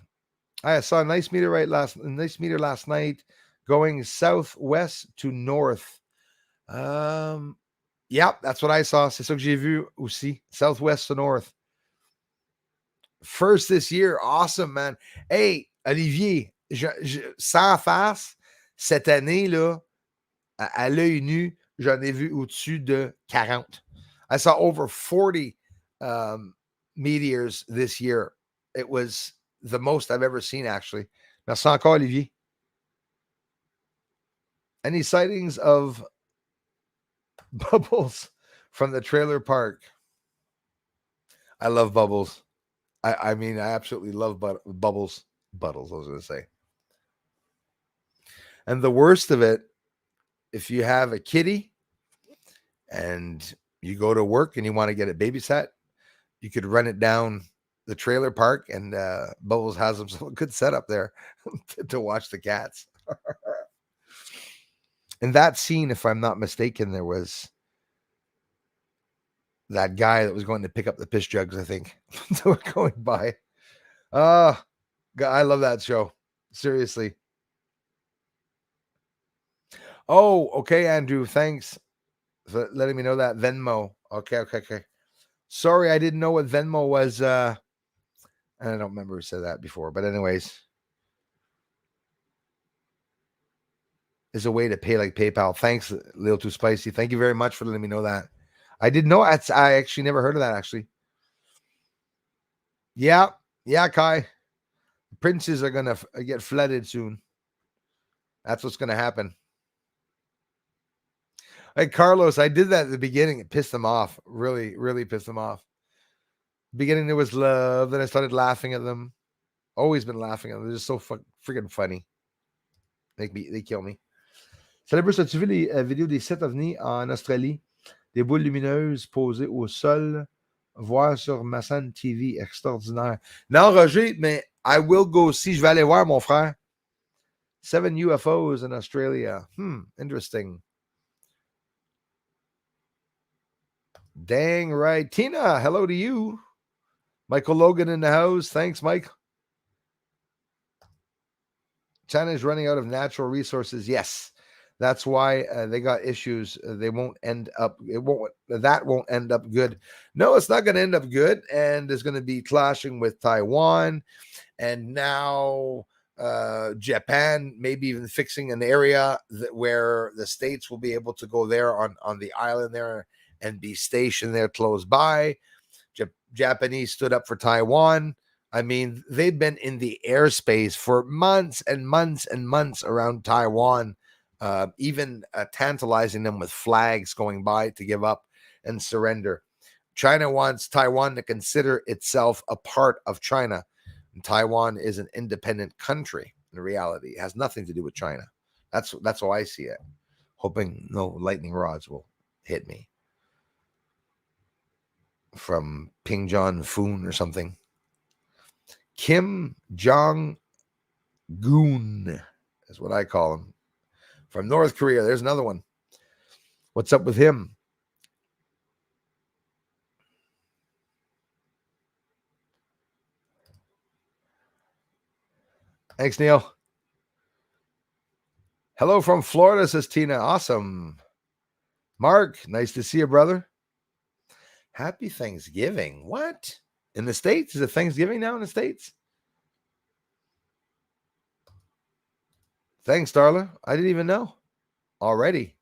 I saw a nice meteor last night going southwest to north. Yeah, that's what I saw. C'est ça que j'ai vu aussi. Southwest to north. First this year. Awesome, man. Hey, Olivier, sans face, cette année, là, à l'œil nu, j'en ai vu au-dessus de 40. I saw over 40 meteors this year. It was the most I've ever seen, actually. Merci encore, Olivier. Any sightings of Bubbles from the trailer park? I love Bubbles. I mean, I absolutely love Bubbles. Buttles, I was going to say. And the worst of it, if you have a kitty and you go to work and you want to get it babysat, you could run it down the trailer park, and Bubbles has himself a good setup there to watch the cats. In that scene, if I'm not mistaken, there was that guy that was going to pick up the piss jugs, I think. They were going by. God, I love that show. Seriously. Oh, okay, Andrew. Thanks for letting me know that. Venmo. Okay. Sorry, I didn't know what Venmo was. And I don't remember who said that before. But anyways, is a way to pay like PayPal. Thanks, Little Too Spicy. Thank you very much for letting me know that. I didn't know. I actually never heard of that, actually. Yeah, Kai. Princes are going to get flooded soon. That's what's going to happen. Hey, Carlos, I did that at the beginning. It pissed them off. Really, really pissed them off. Beginning, there was love. Then I started laughing at them. Always been laughing at them. They're just so freaking funny. They kill me. Salut Bruce, as-tu vu les vidéos des 7 ovnis en Australie? Des boules lumineuses posées au sol, voir sur Massan TV, extraordinaire. Non, Roger, mais I will go see. Je vais aller voir, mon frère. 7 UFOs in Australia. Interesting. Dang right. Tina, hello to you. Michael Logan in the house. Thanks, Mike. China is running out of natural resources. Yes. That's why they got issues. They won't end up. That won't end up good. No, it's not going to end up good. And there's going to be clashing with Taiwan, and now Japan, maybe even fixing an area where the states will be able to go there on the island there and be stationed there close by. Japanese stood up for Taiwan. I mean, they've been in the airspace for months and months and months around Taiwan, even tantalizing them with flags going by to give up and surrender. China wants Taiwan to consider itself a part of China. And Taiwan is an independent country. In reality, it has nothing to do with China. That's how I see it. Hoping no lightning rods will hit me from Ping John Foon or something. Kim Jong Goon is what I call him. From North Korea. There's another one. What's up with him? Thanks, Neil. Hello from Florida, says Tina. Awesome. Mark, nice to see you, brother. Happy Thanksgiving. What? In the States? Is it Thanksgiving now in the States? Thanks, Darla. I didn't even know. Already.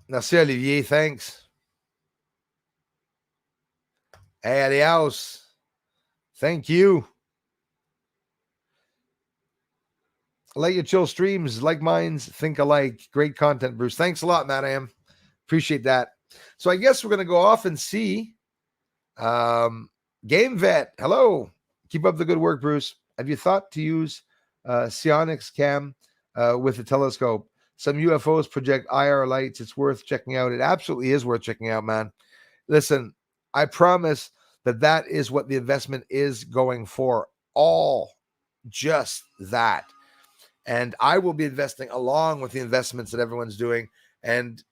Merci, Olivier. Thanks. Hey, adios. Thank you. Like your chill streams, like minds, think alike. Great content, Bruce. Thanks a lot, Madam. Appreciate that. So I guess we're going to go off and see Game Vet. Hello. Keep up the good work, Bruce. Have you thought to use psionics cam with a telescope? Some UFOs project IR lights. It's worth checking out. It absolutely is worth checking out, man. Listen, I promise that is what the investment is going for. All just that. And I will be investing along with the investments that everyone's doing. And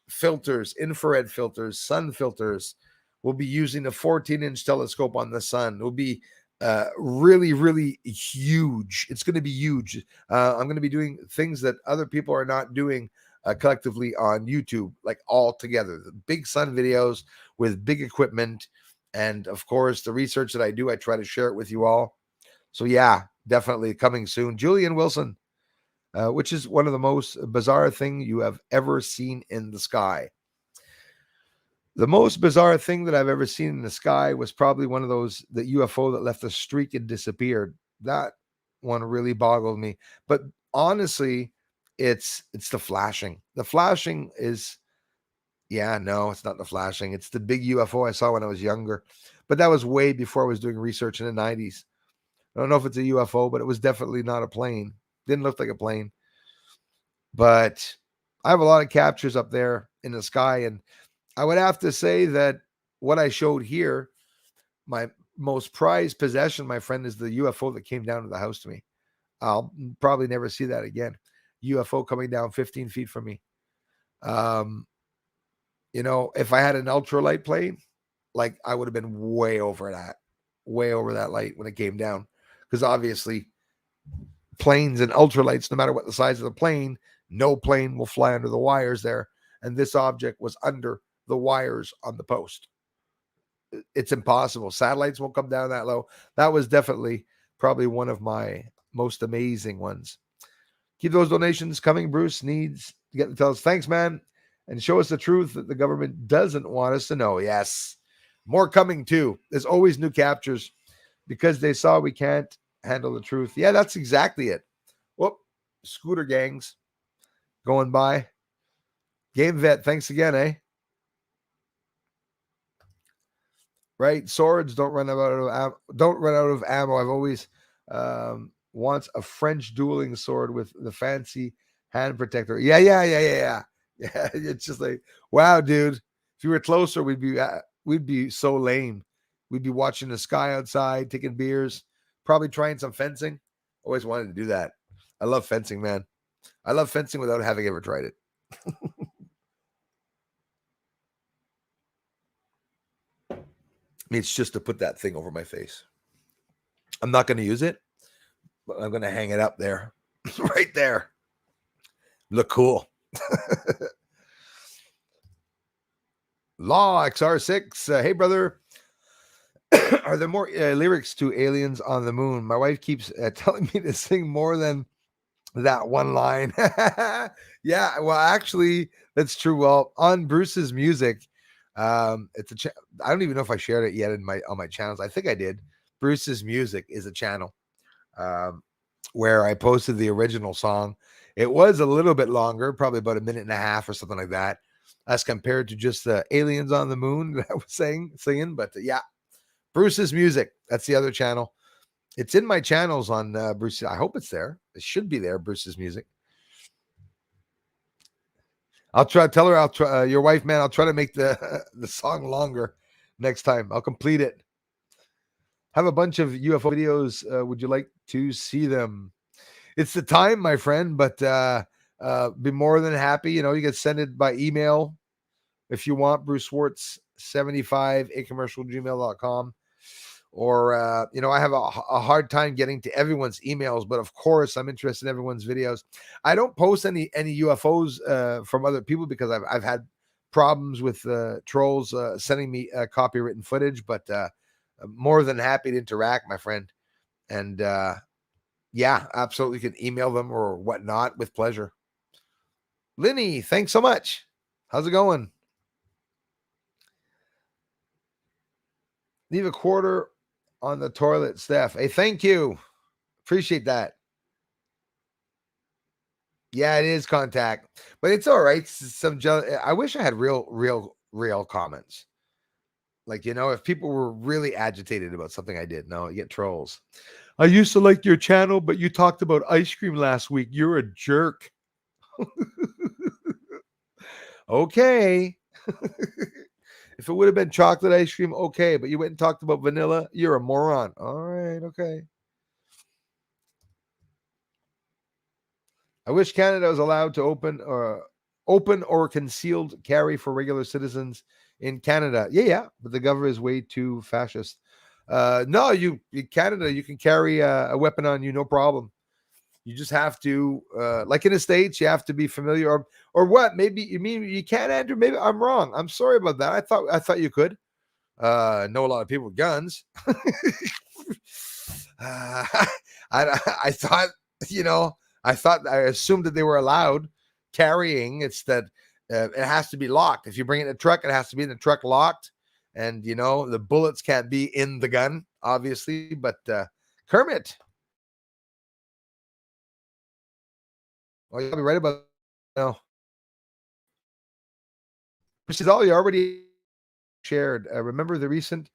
filters, infrared filters, sun filters. We'll be using a 14-inch telescope on the sun. It will be really, really huge. It's going to be huge. I'm going to be doing things that other people are not doing collectively on YouTube, like all together. The big sun videos with big equipment. And of course, the research that I do, I try to share it with you all. So yeah, definitely coming soon. Julian Wilson, which is one of the most bizarre things you have ever seen in the sky. The most bizarre thing that I've ever seen in the sky was probably one of those, the UFO that left a streak and disappeared. That one really boggled me. But honestly, it's the flashing. The flashing is, no, it's not the flashing. It's the big UFO I saw when I was younger. But that was way before I was doing research in the 90s. I don't know if it's a UFO, but it was definitely not a plane. Didn't look like a plane. But I have a lot of captures up there in the sky, and I would have to say that what I showed here, my most prized possession, my friend, is the UFO that came down to the house to me. I'll probably never see that again. UFO coming down 15 feet from me. If I had an ultralight plane, like I would have been way over that light when it came down. Because obviously planes and ultralights, no matter what the size of the plane, no plane will fly under the wires there. And this object was under the wires on the post. It's impossible. Satellites won't come down that low. That was definitely probably one of my most amazing ones. Keep those donations coming. Bruce needs to get to tell us, thanks, man, and show us the truth that the government doesn't want us to know. Yes. More coming too. There's always new captures because they saw we can't handle the truth. Yeah, that's exactly it. Whoop. Scooter gangs going by. Game Vet, thanks again, eh? Right? Swords don't run out of ammo. I've always wants a French dueling sword with the fancy hand protector. Yeah. It's just like, wow, dude. If you were closer, we'd be so lame. We'd be watching the sky outside, taking beers, probably trying some fencing. Always wanted to do that. I love fencing, man. I love fencing without having ever tried it. It's just to put that thing over my face. I'm not going to use it, but I'm going to hang it up there, right there. Look cool. Law XR6. Hey, brother. Are there more lyrics to Aliens on the Moon? My wife keeps telling me to sing more than that one line. Yeah, well, actually, that's true. Well, on Bruce's music, it's I don't even know if I shared it yet on my channels. I think I did. Bruce's music is a channel where I posted the original song. It was a little bit longer, probably about a minute and a half or something like that, as compared to just the Aliens on the Moon that I was singing. But yeah, Bruce's music. That's the other channel. It's in my channels on Bruce. I hope it's there. It should be there. Bruce's music. I'll try. Tell her I'll try. Your wife, man. I'll try to make the the song longer next time. I'll complete it. Have a bunch of UFO videos. Would you like to see them? It's the time, my friend. But be more than happy. You know, you can send it by email if you want. Bruce Swartz 75 acommercial@gmail.com. Or you know, I have a hard time getting to everyone's emails, but of course I'm interested in everyone's videos. I don't post any UFOs from other people because I've had problems with trolls sending me copywritten footage, but I'm more than happy to interact, my friend. And yeah, absolutely, you can email them or whatnot with pleasure. Linny, thanks so much. How's it going? Leave a quarter on the toilet, Steph. Hey, thank you. Appreciate that. Yeah, it is contact, but it's all right. I wish I had real comments. Like, you know, if people were really agitated about something I did, no, you get trolls. I used to like your channel, but you talked about ice cream last week. You're a jerk. Okay. If it would have been chocolate ice cream, okay, but you went and talked about vanilla, you're a moron. All right, okay. I wish Canada was allowed to open or concealed carry for regular citizens in Canada. Yeah, but the government is way too fascist. No, Canada, you can carry a weapon on you, no problem. You just have to, like in the States, you have to be familiar, or what? Maybe you mean you can't, Andrew? Maybe I'm wrong. I'm sorry about that. I thought you could. Know a lot of people with guns. I thought, you know, I assumed that they were allowed carrying. It's that it has to be locked. If you bring it in a truck, it has to be in the truck locked. And, you know, the bullets can't be in the gun, obviously. But Kermit. Oh, you'll be right about now. Which is all you already shared. Remember the recent.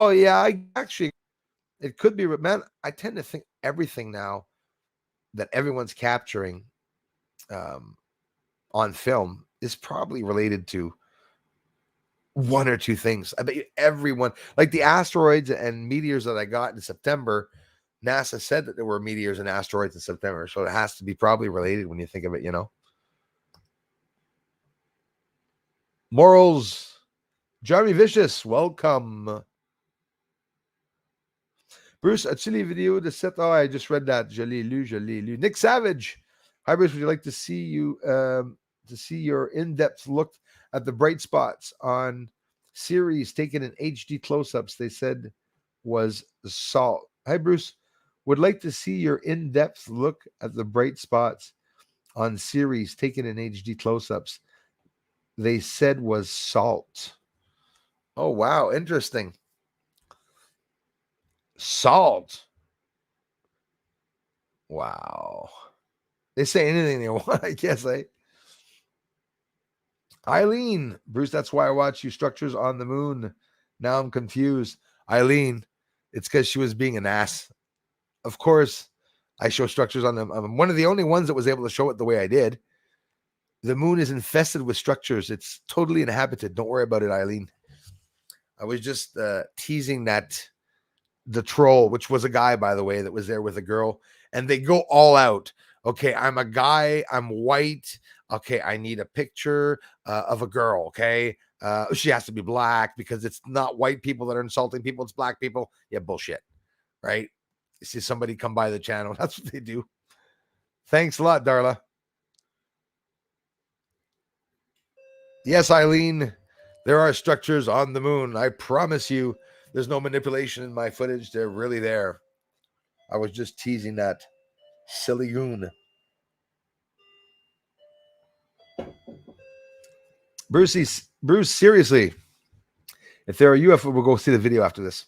Oh, yeah, it could be, man. I tend to think everything now that everyone's capturing on film is probably related to one or two things. I bet you everyone, like the asteroids and meteors that I got in September, NASA said that there were meteors and asteroids in September. So it has to be probably related when you think of it, you know. Morals. Jeremy Vicious, welcome. Bruce, as-tu les vidéos de cette? Oh, I just read that. Je l'ai lu. Nick Savage. Hi, Bruce. Would you like to see your in-depth look at the bright spots on series taken in HD close-ups? They said was salt. Hi, Bruce. Would like to see your in-depth look at the bright spots on series taken in HD close-ups. They said was salt. Oh, wow. Interesting. Salt. Wow. They say anything they want, I guess. Eileen, Bruce, that's why I watch you. Structures on the Moon. Now I'm confused. Eileen, it's because she was being an ass. Of course, I show structures on them. I'm one of the only ones that was able to show it the way I did. The moon is infested with structures. It's totally inhabited. Don't worry about it, Eileen. I was just teasing that the troll, which was a guy, by the way, that was there with a girl, and they go all out. Okay, I'm a guy. I'm white. Okay, I need a picture of a girl. Okay, she has to be black because it's not white people that are insulting people. It's black people. Yeah, bullshit. Right? You see somebody come by the channel. That's what they do. Thanks a lot, Darla. Yes, Eileen, there are structures on the moon. I promise you, there's no manipulation in my footage. They're really there. I was just teasing that silly goon. Bruce, seriously, if there are UFO, we'll go see the video after this.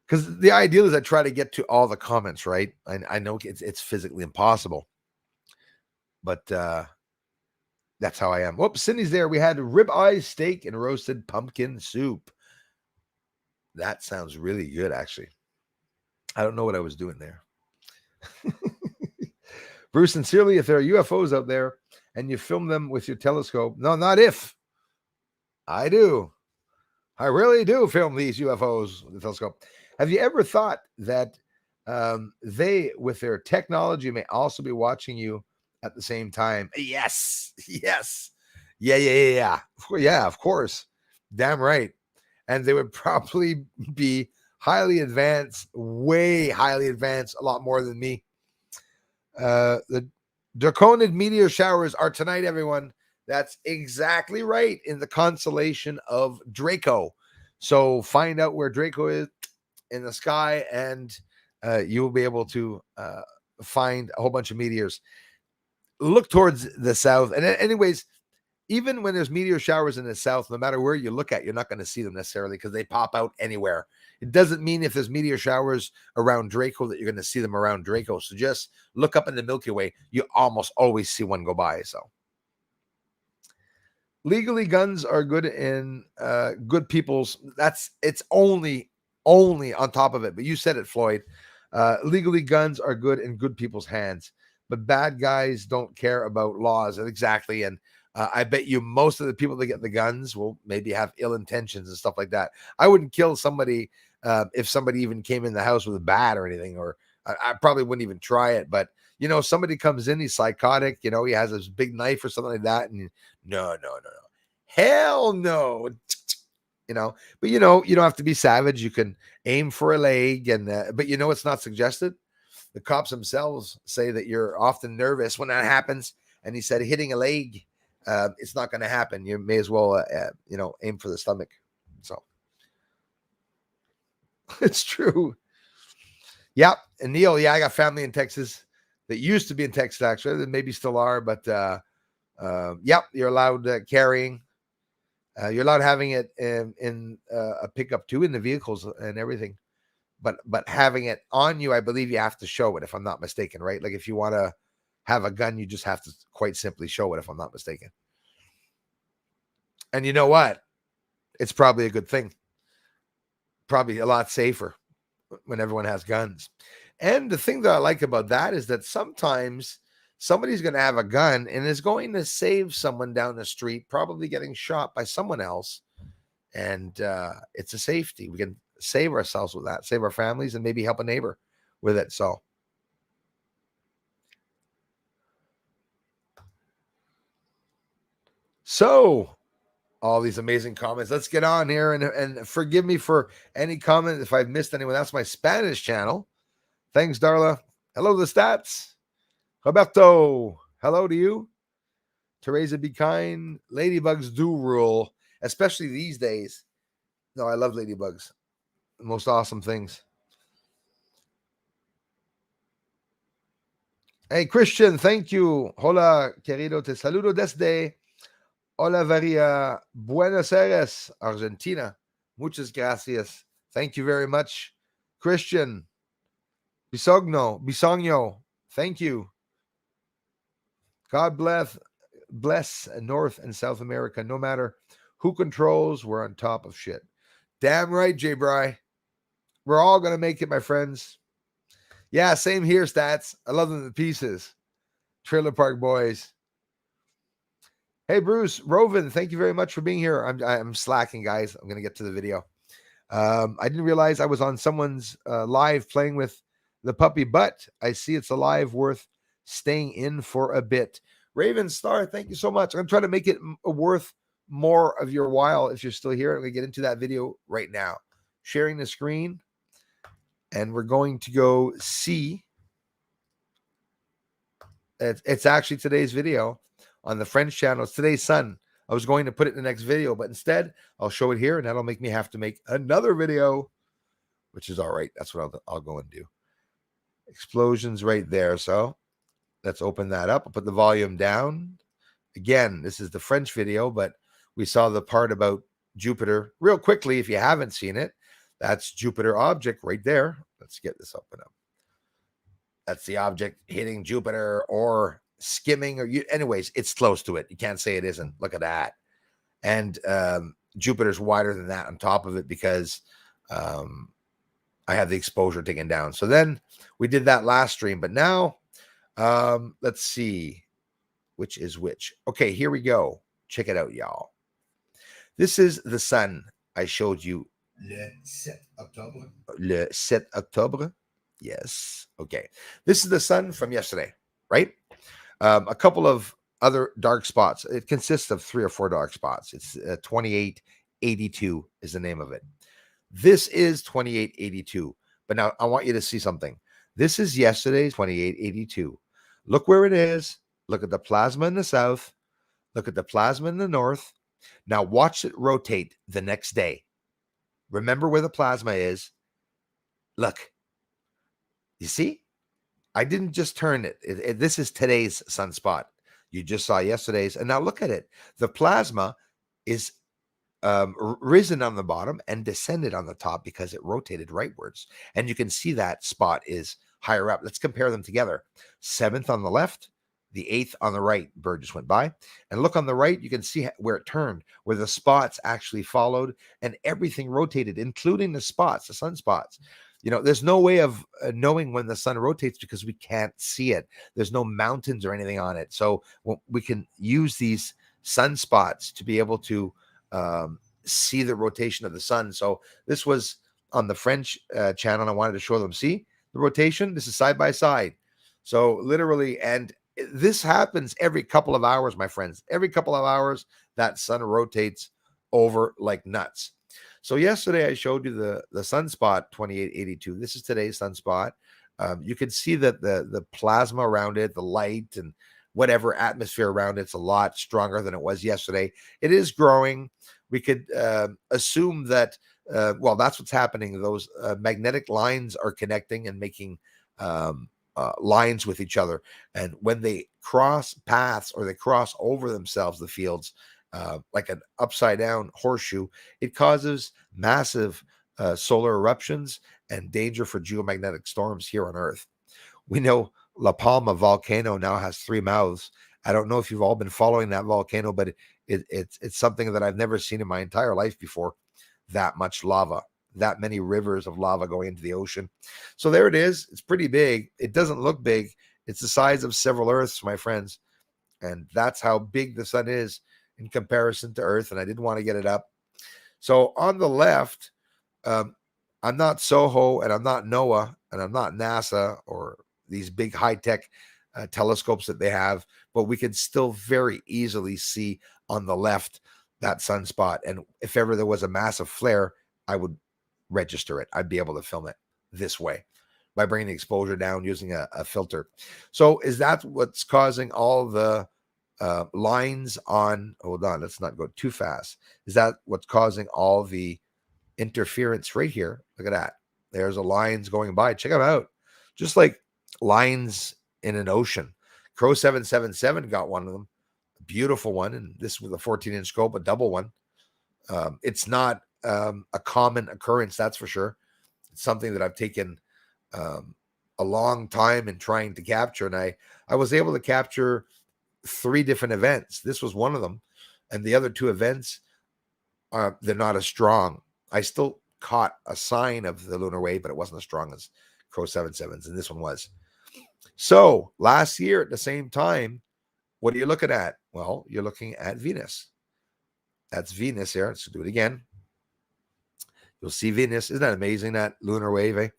Because the ideal is I try to get to all the comments, right? I know it's physically impossible, but that's how I am. Whoops, Cindy's there. We had ribeye steak and roasted pumpkin soup. That sounds really good, actually. I don't know what I was doing there. Bruce, sincerely, if there are UFOs out there and you film them with your telescope, no, not if. I do. I really do film these UFOs with the telescope. Have you ever thought that they, with their technology, may also be watching you at the same time? Yes. Yes. Yeah. Yeah, of course. Damn right. And they would probably be highly advanced, way highly advanced, a lot more than me. The Draconid meteor showers are tonight, everyone. That's exactly right, in the constellation of Draco. So find out where Draco is in the sky, and you will be able to find a whole bunch of meteors. Look towards the south. And anyways, even when there's meteor showers in the south, no matter where you look at, you're not going to see them necessarily because they pop out anywhere. It doesn't mean if there's meteor showers around Draco that you're going to see them around Draco. So just look up in the Milky Way. You almost always see one go by. So legally, guns are good in good people's. It's only on top of it. But you said it, Floyd. Legally, guns are good in good people's hands, but bad guys don't care about laws. Exactly. And I bet you most of the people that get the guns will maybe have ill intentions and stuff like that. I wouldn't kill somebody if somebody even came in the house with a bat or anything, or I probably wouldn't even try it. But somebody comes in, he's psychotic, he has this big knife or something like that, and no, hell no. But you don't have to be savage. You can aim for a leg, and but it's not suggested. The cops themselves say that you're often nervous when that happens, and he said hitting a leg, it's not going to happen. You may as well aim for the stomach. So it's true. Yeah. And Neil, I got family in Texas that used to be in Texas, actually. They maybe still are, but you're allowed carrying. You're allowed having it in a pickup too, in the vehicles and everything. But having it on you, I believe you have to show it, if I'm not mistaken, right? Like if you want to have a gun, you just have to quite simply show it, if I'm not mistaken. And you know what? It's probably a good thing. Probably a lot safer when everyone has guns. And the thing that I like about that is that sometimes somebody's going to have a gun and is going to save someone down the street, probably getting shot by someone else. And it's a safety. We can save ourselves with that, save our families, and maybe help a neighbor with it. So all these amazing comments. Let's get on here, and forgive me for any comment if I've missed anyone. That's my Spanish channel. Thanks, Darla. Hello, the stats. Roberto, hello to you. Teresa, be kind. Ladybugs do rule, especially these days. No, I love ladybugs. The most awesome things. Hey, Christian, thank you. Hola, querido, te saludo desde Olavarria, Buenos Aires, Argentina. Muchas gracias. Thank you very much. Christian, Bisogno, thank you. God bless North and South America. No matter who controls, we're on top of shit. Damn right, J. Bry. We're all going to make it, my friends. Yeah, same here, Stats. I love them to pieces. Trailer Park Boys. Hey, Bruce, Rovin, thank you very much for being here. I'm slacking, guys. I'm going to get to the video. I didn't realize I was on someone's live playing with the puppy, but I see it's a live worth staying in for a bit. Raven Star, thank you so much. I'm trying to make it worth more of your while if you're still here. I'm going to get into that video right now. Sharing the screen, and we're going to go see. It's actually today's video on the French channel. It's today's sun. I was going to put it in the next video, but instead I'll show it here, and that'll make me have to make another video, which is all right. That's what I'll go and do. Explosions right there. So let's open that up. I'll put the volume down. Again, this is the French video, but we saw the part about Jupiter real quickly. If you haven't seen it, that's Jupiter object right there. Let's get this open up. That's the object hitting Jupiter or skimming, or anyways, it's close to it. You can't say it isn't. Look at that. And Jupiter's wider than that on top of it because I have the exposure taken down. So then we did that last stream, but now let's see which is which. Okay, here we go. Check it out, y'all. This is the sun I showed you. Le 7 Octobre. Le 7 Octobre. Yes. Okay. This is the sun from yesterday, right? A couple of other dark spots. It consists of 3 or 4 dark spots. It's 2882 is the name of it. This is 2882. But now I want you to see something. This is yesterday's 2882. Look where it is. Look at the plasma in the south. Look at the plasma in the north. Now watch it rotate the next day. Remember where the plasma is. Look. You see? I didn't just turn it. This is today's sunspot. You just saw yesterday's. And now look at it. The plasma is risen on the bottom and descended on the top because it rotated rightwards. And you can see that spot is higher up. Let's compare them together. 7th on the left, the 8th on the right. Bird just went by. And look on the right, you can see where it turned, where the spots actually followed and everything rotated, including the spots, the sunspots. You know, there's no way of knowing when the sun rotates because we can't see it. There's no mountains or anything on it. So we can use these sunspots to be able to see the rotation of the sun. So this was on the French channel. I wanted to show them, see the rotation. This is side by side. So literally, and this happens every couple of hours, my friends. Every couple of hours, that sun rotates over like nuts. So yesterday I showed you the sunspot 2882. This is today's sunspot. You can see that the plasma around it, the light and whatever atmosphere around it's a lot stronger than it was yesterday. It is growing. We could assume that, well, that's what's happening. Those magnetic lines are connecting and making lines with each other. And when they cross paths or they cross over themselves, the fields, like an upside down horseshoe, it causes massive solar eruptions and danger for geomagnetic storms here on Earth. We know La Palma volcano now has 3 mouths. I don't know if you've all been following that volcano, but it's something that I've never seen in my entire life before. That much lava, that many rivers of lava going into the ocean. So there it is. It's pretty big. It doesn't look big. It's the size of several Earths, my friends. And that's how big the sun is in comparison to Earth, and I didn't want to get it up. So on the left, I'm not SOHO, and I'm not NOAA, and I'm not NASA, or these big high-tech telescopes that they have, but we can still very easily see on the left that sunspot. And if ever there was a massive flare, I would register it. I'd be able to film it this way by bringing the exposure down using a filter. So is that what's causing all the lines on, hold on, let's not go too fast. Is that what's causing all the interference right here? Look at that. There's a lines going by. Check them out. Just like lines in an ocean. Crow 777 got one of them. A beautiful one. And this with a 14-inch scope, a double one. It's not a common occurrence, that's for sure. It's something that I've taken a long time in trying to capture. And I was able to capture 3 different events. This was one of them, and the other 2 events they're not as strong. I still caught a sign of the lunar wave, but it wasn't as strong as Crow 77s, and this one was. So last year at the same time, what are you looking at? Well, you're looking at Venus. That's Venus here. Let's do it again. You'll see Venus. Isn't that amazing, that lunar wave, eh?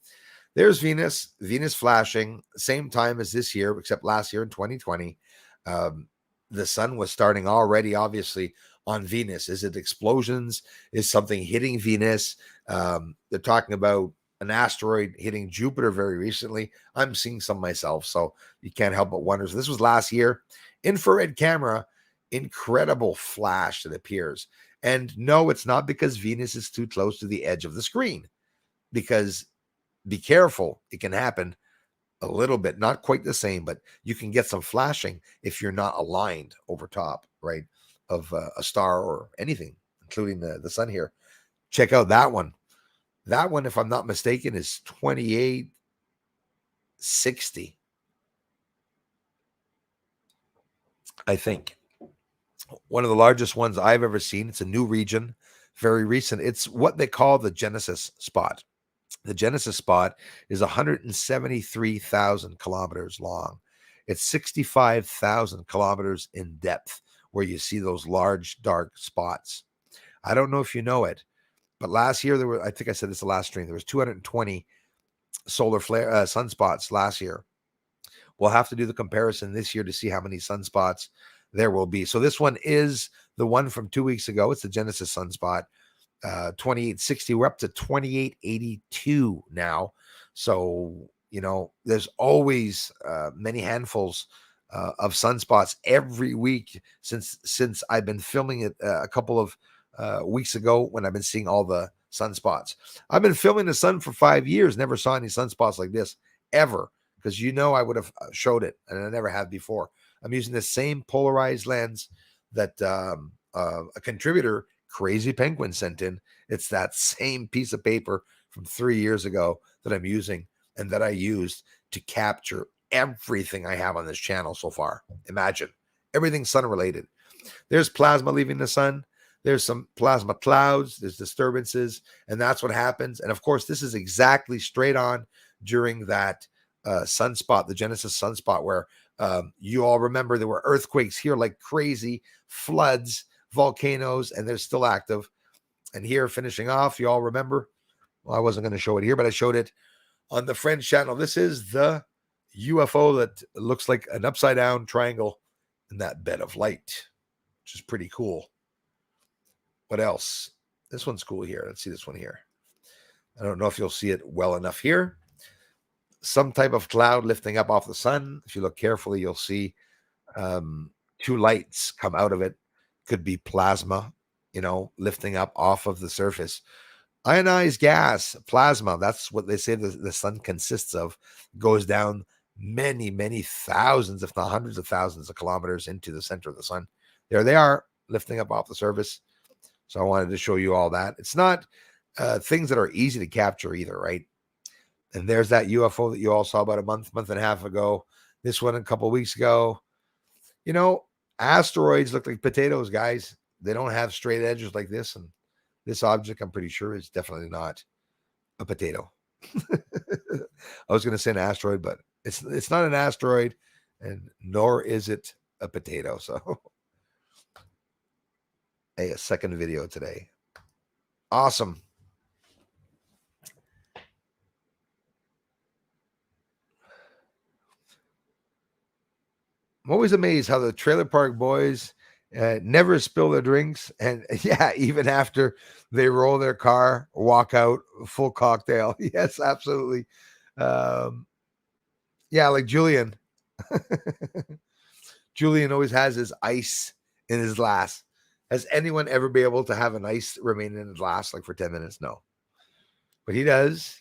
There's Venus, Venus flashing, same time as this year, except last year in 2020. The sun was starting already, obviously, on Venus. Is it explosions? Is something hitting Venus? They're talking about an asteroid hitting Jupiter very recently. I'm seeing some myself, so you can't help but wonder. So this was last year. Infrared camera, incredible flash that appears. And no, it's not because Venus is too close to the edge of the screen, because be careful, it can happen a little bit, not quite the same, but you can get some flashing if you're not aligned over top, right, of a star or anything, including the sun here. Check out that one. That one, if I'm not mistaken, is 2860, I think. One of the largest ones I've ever seen. It's a new region, very recent. It's what they call the Genesis spot. The Genesis spot is 173,000 kilometers long. It's 65,000 kilometers in depth, where you see those large dark spots. I don't know if you know it, but last year there were, I think I said this the last stream, there was 220 solar flare sunspots last year. We'll have to do the comparison this year to see how many sunspots there will be. So this one is the one from 2 weeks ago. It's the Genesis sunspot. 2860. We're up to 2882 now. So, there's always many handfuls of sunspots every week since I've been filming it a couple of weeks ago, when I've been seeing all the sunspots. I've been filming the sun for 5 years, never saw any sunspots like this ever, because I would have showed it, and I never have before. I'm using the same polarized lens that a contributor, Crazy Penguin, sent in. It's that same piece of paper from 3 years ago that I'm using and that I used to capture everything I have on this channel so far. Imagine everything sun related. There's plasma leaving the sun. There's some plasma clouds. There's disturbances, and that's what happens. And of course, this is exactly straight on during that sunspot, the Genesis sunspot, where you all remember there were earthquakes here like crazy, floods, volcanoes, and they're still active. And here, finishing off, you all remember, well, I wasn't going to show it here, but I showed it on the Friends channel. This is the UFO that looks like an upside down triangle in that bed of light, which is pretty cool. What else? This one's cool here. Let's see this one here. I don't know if you'll see it well enough here. Some type of cloud lifting up off the sun. If you look carefully, you'll see two lights come out of it. Could be plasma, lifting up off of the surface. Ionized gas, plasma, that's what they say the sun consists of, goes down many, many thousands, if not hundreds of thousands of kilometers into the center of the sun. There they are, lifting up off the surface. So I wanted to show you all that. It's not things that are easy to capture either, right? And there's that UFO that you all saw about a month and a half ago. This one a couple of weeks ago. Asteroids look like potatoes, guys. They don't have straight edges like this. And this object, I'm pretty sure, is definitely not a potato. I was going to say an asteroid, but it's not an asteroid, and nor is it a potato. So, hey, a second video today. Awesome. I'm always amazed how the Trailer Park Boys never spill their drinks. And yeah, even after they roll their car, walk out, full cocktail. Yes, absolutely. Yeah, like Julian. Julian always has his ice in his glass. Has anyone ever been able to have an ice remain in his glass like for 10 minutes? No. But he does.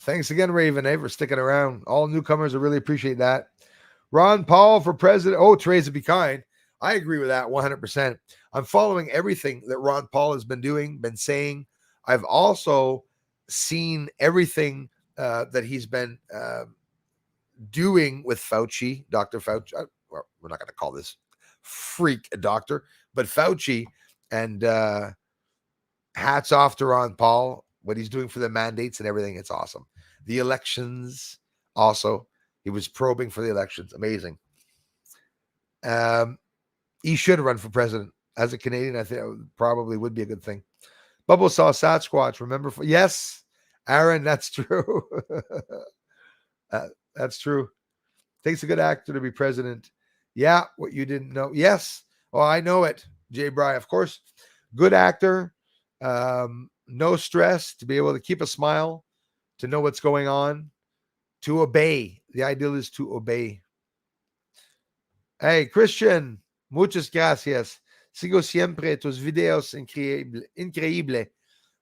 Thanks again, Raven, for sticking around. All newcomers, I really appreciate that. Ron Paul for president. Oh, Teresa, be kind. I agree with that 100%. I'm following everything that Ron Paul has been doing, been saying. I've also seen everything that he's been doing with Fauci, Dr. Fauci. Well, we're not going to call this freak doctor. But Fauci, and hats off to Ron Paul, what he's doing for the mandates and everything. It's awesome. The elections also, he was probing for the elections. Amazing. He should run for president. As a Canadian, I think it probably would be a good thing. Bubble saw Sasquatch. Remember? Yes, Aaron, that's true. That's true. Takes a good actor to be president. Yeah, what you didn't know. Yes. Oh, I know it. Jay Bry, of course. Good actor. No stress, to be able to keep a smile, to know what's going on, to obey. The ideal is to obey. Hey, Christian, muchas gracias. Sigo siempre tus videos increíble.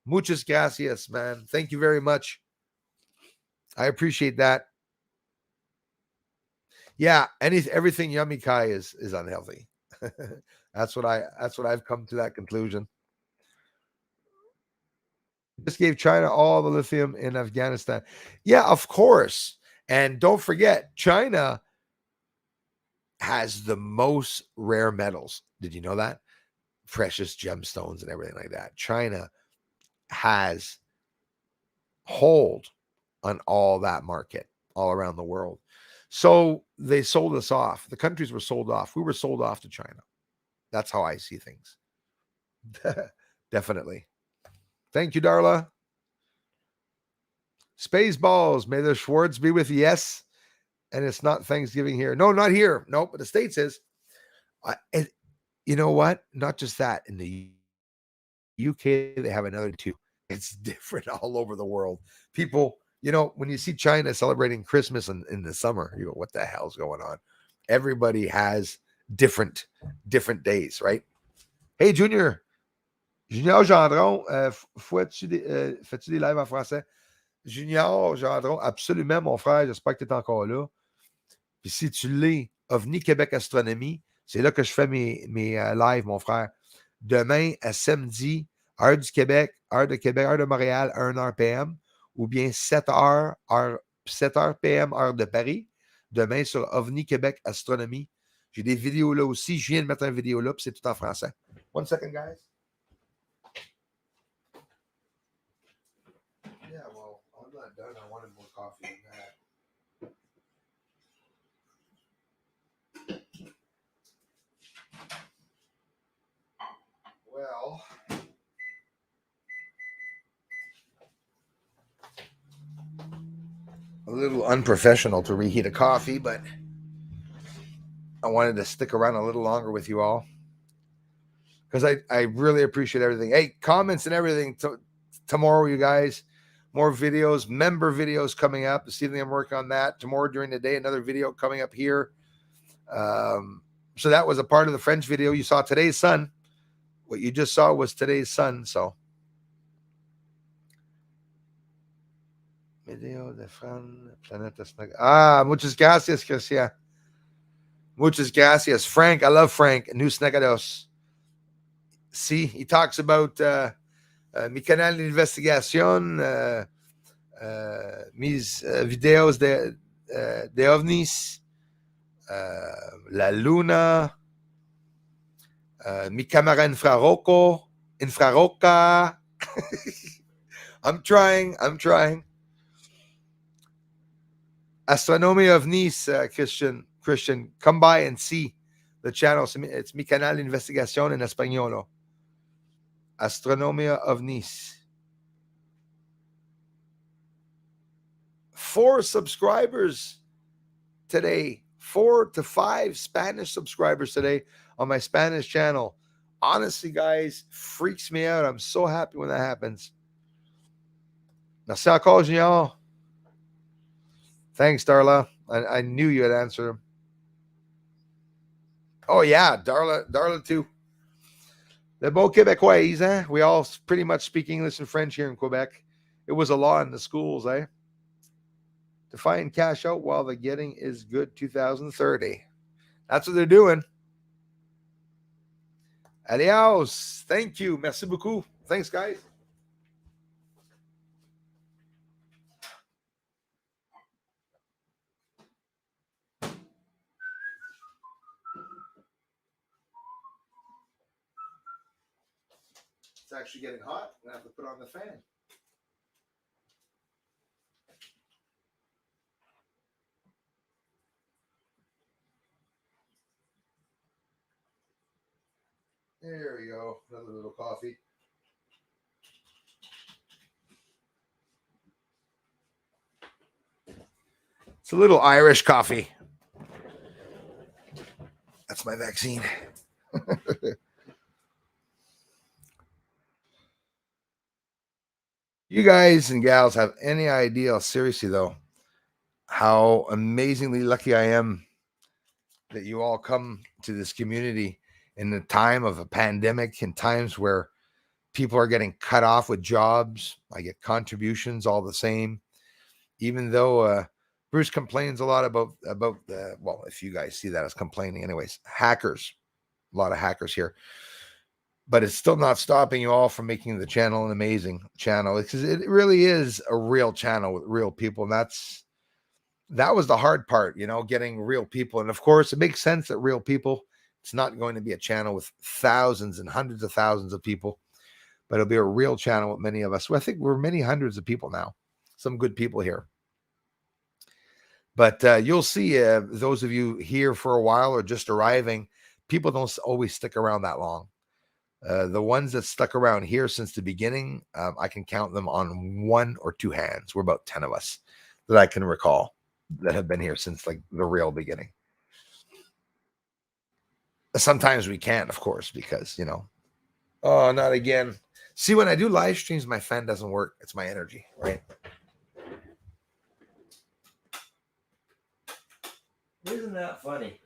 Muchas gracias, man. Thank you very much. I appreciate that. Yeah, everything yummy Kai is unhealthy. That's what I've come to that conclusion. Just gave China all the lithium in Afghanistan. Yeah, of course. And don't forget, China has the most rare metals. Did you know that? Precious gemstones and everything like that. China has hold on all that market all around the world. So they sold us off. The countries were sold off. We were sold off to China. That's how I see things. Definitely. Thank you, Darla. Spaceballs. May the Schwartz be with you. Yes. And it's not Thanksgiving here. No, not here. No, but the States is. You know what? Not just that. In the UK, they have another two. It's different all over the world. People, when you see China celebrating Christmas in the summer, you go, what the hell's going on? Everybody has different days, right? Hey, Junior Gendron, fais-tu des lives en français? Junior Gendron, absolument, mon frère, j'espère que tu es encore là. Puis si tu l'es, OVNI Québec Astronomie, c'est là que je fais mes lives, mon frère. Demain à samedi, heure du Québec, heure de Montréal, 1h PM, ou bien 7h PM, heure de Paris. Demain sur OVNI Québec Astronomie. J'ai des vidéos là aussi. Je viens de mettre une vidéo là, puis c'est tout en français. One second, guys. Yeah, well, I'm not done. I wanted more coffee than that. Well, a little unprofessional to reheat a coffee, but I wanted to stick around a little longer with you all because I really appreciate everything. Hey, comments and everything tomorrow, you guys. More videos, member videos coming up. This evening I'm working on that. Tomorrow during the day, another video coming up here. So that was a part of the French video. You saw today's sun. What you just saw was today's sun. So video de Fran Planeta. Muchas gracias, Christian. Muchas gracias. Frank, I love Frank. New Snegados. See, he talks about mi canal de investigación, mis videos de ovnis, la luna, mi cámara infrarroja. I'm trying. Astronomy of Nice, Christian, come by and see the channel. It's mi canal de investigación en español. Astronomia of Nice. 4 subscribers today. 4 to 5 Spanish subscribers today on my Spanish channel. Honestly, guys, freaks me out. I'm so happy when that happens. Merci encore, Junior. Thanks, Darla. I knew you had answered him. Oh, yeah, Darla too. They're both Quebecois, eh? We all pretty much speak English and French here in Quebec. It was a law in the schools, eh? To find cash out while the getting is good 2030. That's what they're doing. Adios. Thank you. Merci beaucoup. Thanks, guys. It's actually getting hot. I'm going to have to put on the fan. There we go. Another little coffee. It's a little Irish coffee. That's my vaccine. You guys and gals have any idea, seriously though, how amazingly lucky I am that you all come to this community in the time of a pandemic, in times where people are getting cut off with jobs. I get contributions all the same, even though Bruce complains a lot about the, well, if you guys see that as complaining, anyways, hackers, a lot of hackers here, but it's still not stopping you all from making the channel an amazing channel, because it really is a real channel with real people, and that was the hard part, getting real people. And of course, it makes sense that real people. It's not going to be a channel with thousands and hundreds of thousands of people, but it'll be a real channel with many of us. Well, I think we're many hundreds of people now, some good people here. But you'll see those of you here for a while or just arriving, people don't always stick around that long. The ones that stuck around here since the beginning, I can count them on one or two hands. We're about 10 of us that I can recall that have been here since like the real beginning. Sometimes we can't, of course, because, oh, not again. See, when I do live streams, my fan doesn't work. It's my energy, right? Isn't that funny?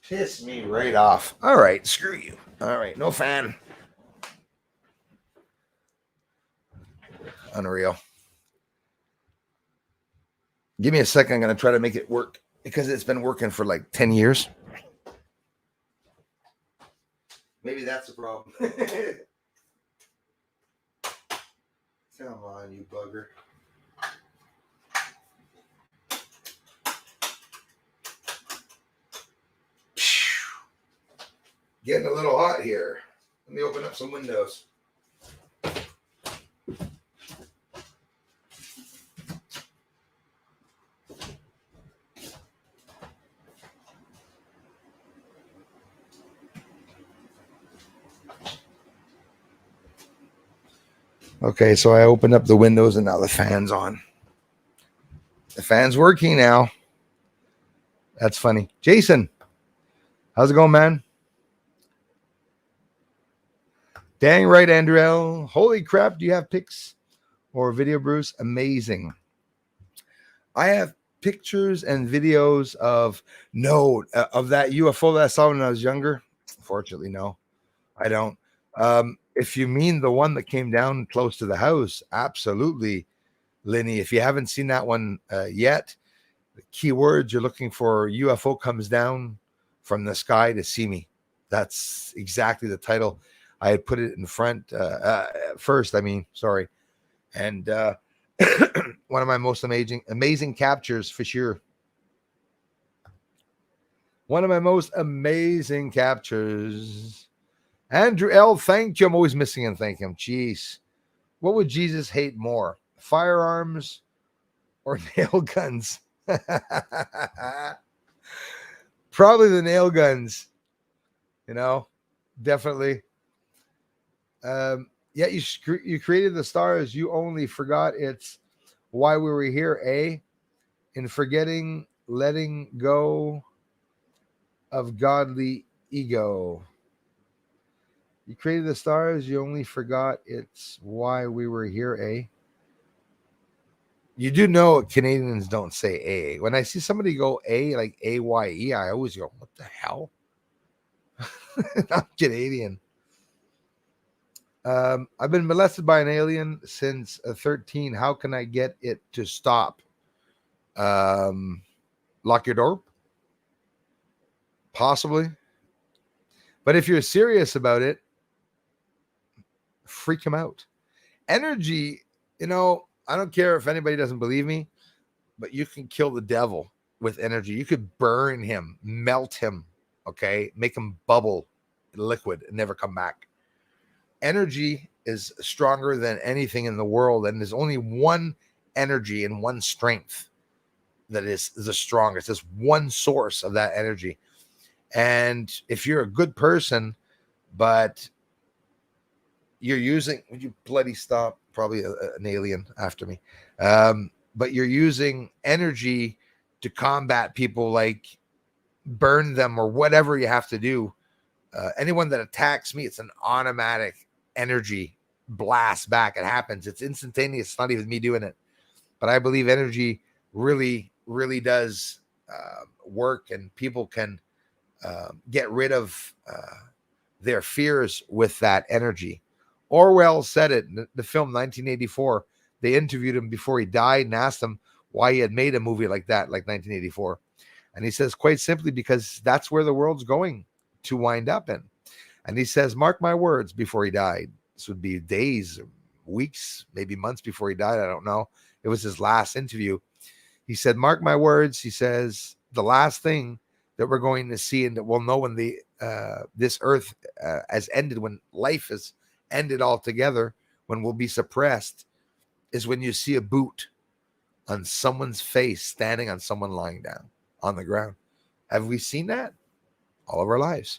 Piss me right off. All right, screw you. All right, no fan. Unreal. Give me a second. I'm going to try to make it work because it's been working for like 10 years. Maybe that's the problem. Come on, you bugger. Getting a little hot here. Let me open up some windows. Okay, so I opened up the windows and now the fan's on. The fan's working now. That's funny. Jason, how's it going, man? Dang right, Andrew L. Holy crap, do you have pics or video, Bruce? Amazing. I have pictures and videos of that UFO that I saw when I was younger. Fortunately, no, I don't. If you mean the one that came down close to the house, absolutely, Lenny. If you haven't seen that one yet, the keywords you're looking for: UFO comes down from the sky to see me. That's exactly the title. I had put it in front first. Sorry, and one of my most amazing captures for sure. One of my most amazing captures. Andrew L, thank you. I'm always missing and thank him. Jeez. What would Jesus hate more? Firearms or nail guns? Probably the nail guns. Definitely. Yeah, you created the stars. You only forgot it's why we were here, eh? In forgetting, letting go of godly ego. You created the stars. You only forgot it's why we were here, eh? You do know Canadians don't say A. When I see somebody go A, like AYE, I always go, what the hell? I'm Canadian. I've been molested by an alien since 13. How can I get it to stop? Lock your door? Possibly. But if you're serious about it, freak him out. Energy, I don't care if anybody doesn't believe me, but you can kill the devil with energy. You could burn him, melt him. Okay, make them bubble liquid and never come back. Energy is stronger than anything in the world, and there's only one energy and one strength that is the strongest. There's one source of that energy. And if you're a good person, but you're using, would you bloody stop? Probably an alien after me. But you're using energy to combat people, like burn them or whatever you have to do. Anyone that attacks me, it's an automatic energy blast back. It happens. It's instantaneous. It's not even me doing it. But I believe energy really, really does work, and people can get rid of their fears with that energy. Orwell said it in the film 1984. They interviewed him before he died and asked him why he had made a movie like that, like 1984. And he says, quite simply, because that's where the world's going to wind up in. And he says, mark my words, before he died. This would be days, weeks, maybe months before he died. I don't know. It was his last interview. He said, mark my words. He says, the last thing that we're going to see, and that we'll know when this earth has ended, when life has ended altogether, when we'll be suppressed, is when you see a boot on someone's face standing on someone lying down on the ground. Have we seen that? All of our lives.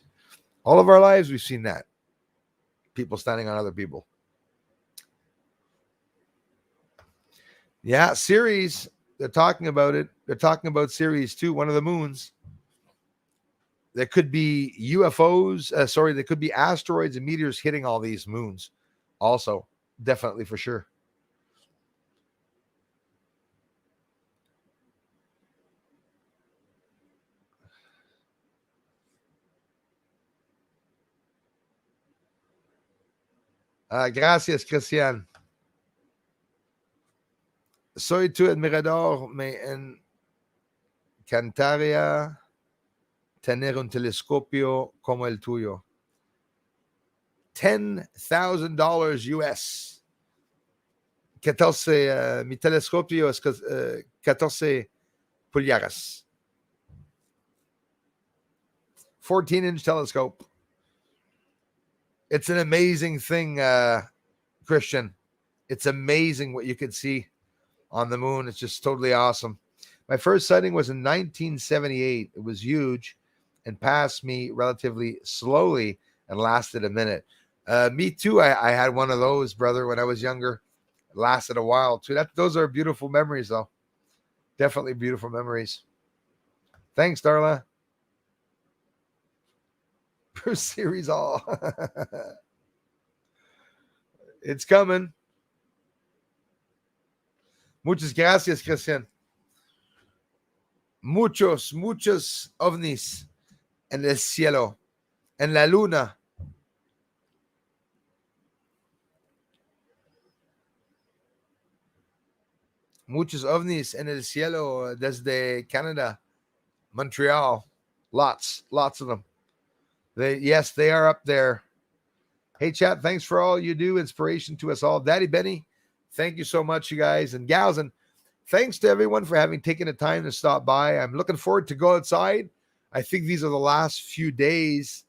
All of our lives we've seen that. People standing on other people. Yeah, Ceres, they're talking about it. They're talking about Ceres too, one of the moons. There could be UFOs, there could be asteroids and meteors hitting all these moons also, definitely, for sure. Gracias, Christian. Soy tu admirador, me encantaría tener un telescopio como el tuyo. $10,000 US. 14, mi telescopio es 14 pulgadas. 14-inch telescope. It's an amazing thing, Christian. It's amazing what you could see on the moon. It's just totally awesome. My first sighting was in 1978. It was huge and passed me relatively slowly and lasted a minute. Me too. I had one of those, brother, when I was younger. It lasted a while too. Those are beautiful memories, though. Definitely beautiful memories. Thanks, Darla. Bruce Series all. It's coming. Muchas gracias, Christian. Muchos ovnis en el cielo, en la luna. Muchos ovnis en el cielo desde Canada, Montreal. Lots of them. Yes, they are up there. Hey, chat, thanks for all you do. Inspiration to us all. Daddy Benny, thank you so much, you guys and gals. And thanks to everyone for having taken the time to stop by. I'm looking forward to go outside. I think these are the last few days,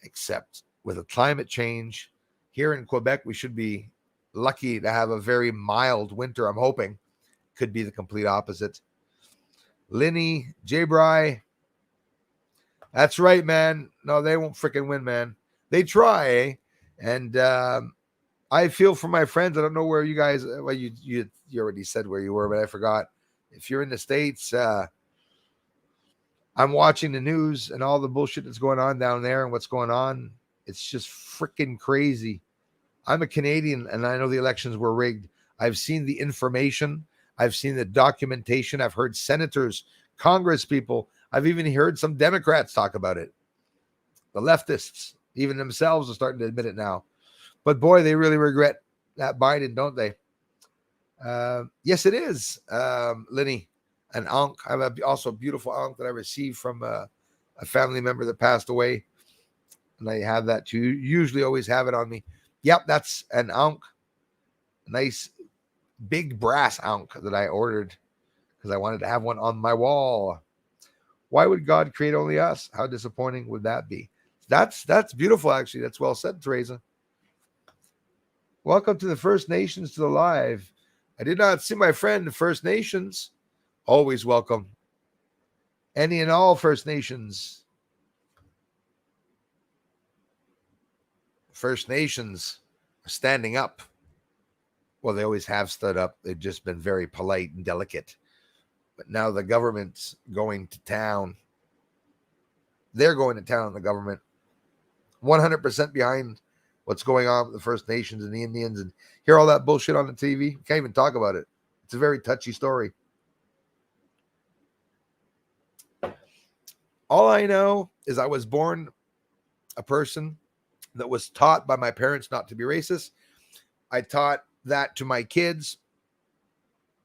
except with a climate change. Here in Quebec, we should be lucky to have a very mild winter, I'm hoping. Could be the complete opposite. Linny, J. Bry. That's right, man. No, they won't freaking win, man. They try, eh? And I feel for my friends. I don't know where you guys, well, you already said where you were, but I forgot. If you're in the States, I'm watching the news and all the bullshit that's going on down there and what's going on. It's just freaking crazy. I'm a Canadian and I know the elections were rigged. I've seen the information. I've seen the documentation. I've heard senators, Congress people. I've even heard some Democrats talk about it. The leftists, even themselves, are starting to admit it now. But boy, they really regret that Biden, don't they? Yes, it is, Linny, an ankh. I have also a beautiful ankh that I received from a family member that passed away. And I have that too. Usually always have it on me. Yep, that's an ankh. Nice big brass ankh that I ordered because I wanted to have one on my wall. Why would God create only us? How disappointing would that be? That's beautiful, actually. That's well said, Teresa. Welcome to the First Nations to the live. I did not see my friend, the First Nations. Always welcome. Any and all First Nations. First Nations are standing up. Well, they always have stood up. They've just been very polite and delicate. But now the government's going to town. They're going to town, the government. 100% behind what's going on with the First Nations and the Indians, and hear all that bullshit on the TV. Can't even talk about it. It's a very touchy story. All I know is I was born a person that was taught by my parents not to be racist. I taught that to my kids.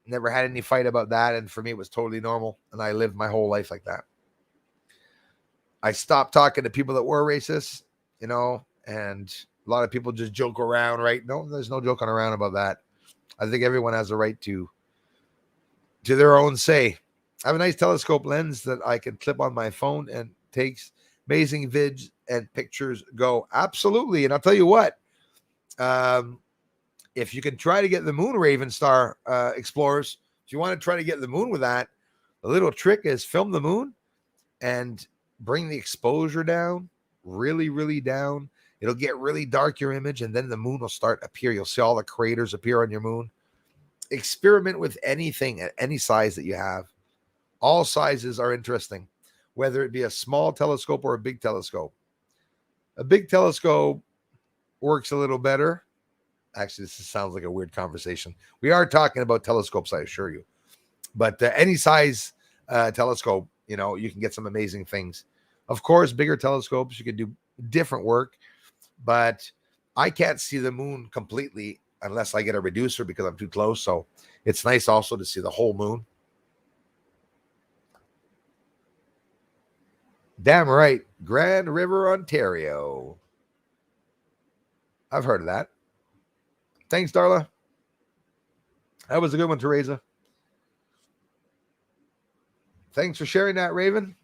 Never had any fight about that, and for me it was totally normal, and I lived my whole life like that. I stopped talking to people that were racist, and a lot of people just joke around, right? No, there's no joking around about that. I think everyone has a right to their own say. I have a nice telescope lens that I can clip on my phone and takes amazing vids and pictures go. Absolutely. And I'll tell you what, if you can try to get the moon, Raven Star Explorers, if you want to try to get the moon with that, the little trick is film the moon and bring the exposure down, really, really down. It'll get really dark, your image, and then the moon will start appear. You'll see all the craters appear on your moon. Experiment with anything at any size that you have. All sizes are interesting, whether it be a small telescope or a big telescope. A big telescope works a little better. Actually, this sounds like a weird conversation. We are talking about telescopes, I assure you. But any size telescope, you can get some amazing things. Of course, bigger telescopes, you can do different work. But I can't see the moon completely unless I get a reducer because I'm too close. So it's nice also to see the whole moon. Damn right. Grand River, Ontario. I've heard of that. Thanks, Darla. That was a good one, Teresa. Thanks for sharing that, Raven.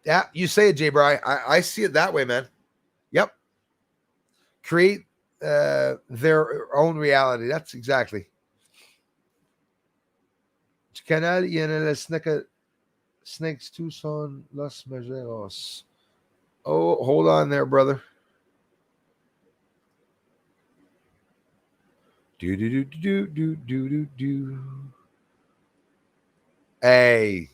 Yeah, you say it, Jay Bry. I see it that way, man. Yep. Create their own reality. That's exactly. Canal y en el Snakes Tucson Los Meteors. Oh, hold on there, brother. Do. Hey.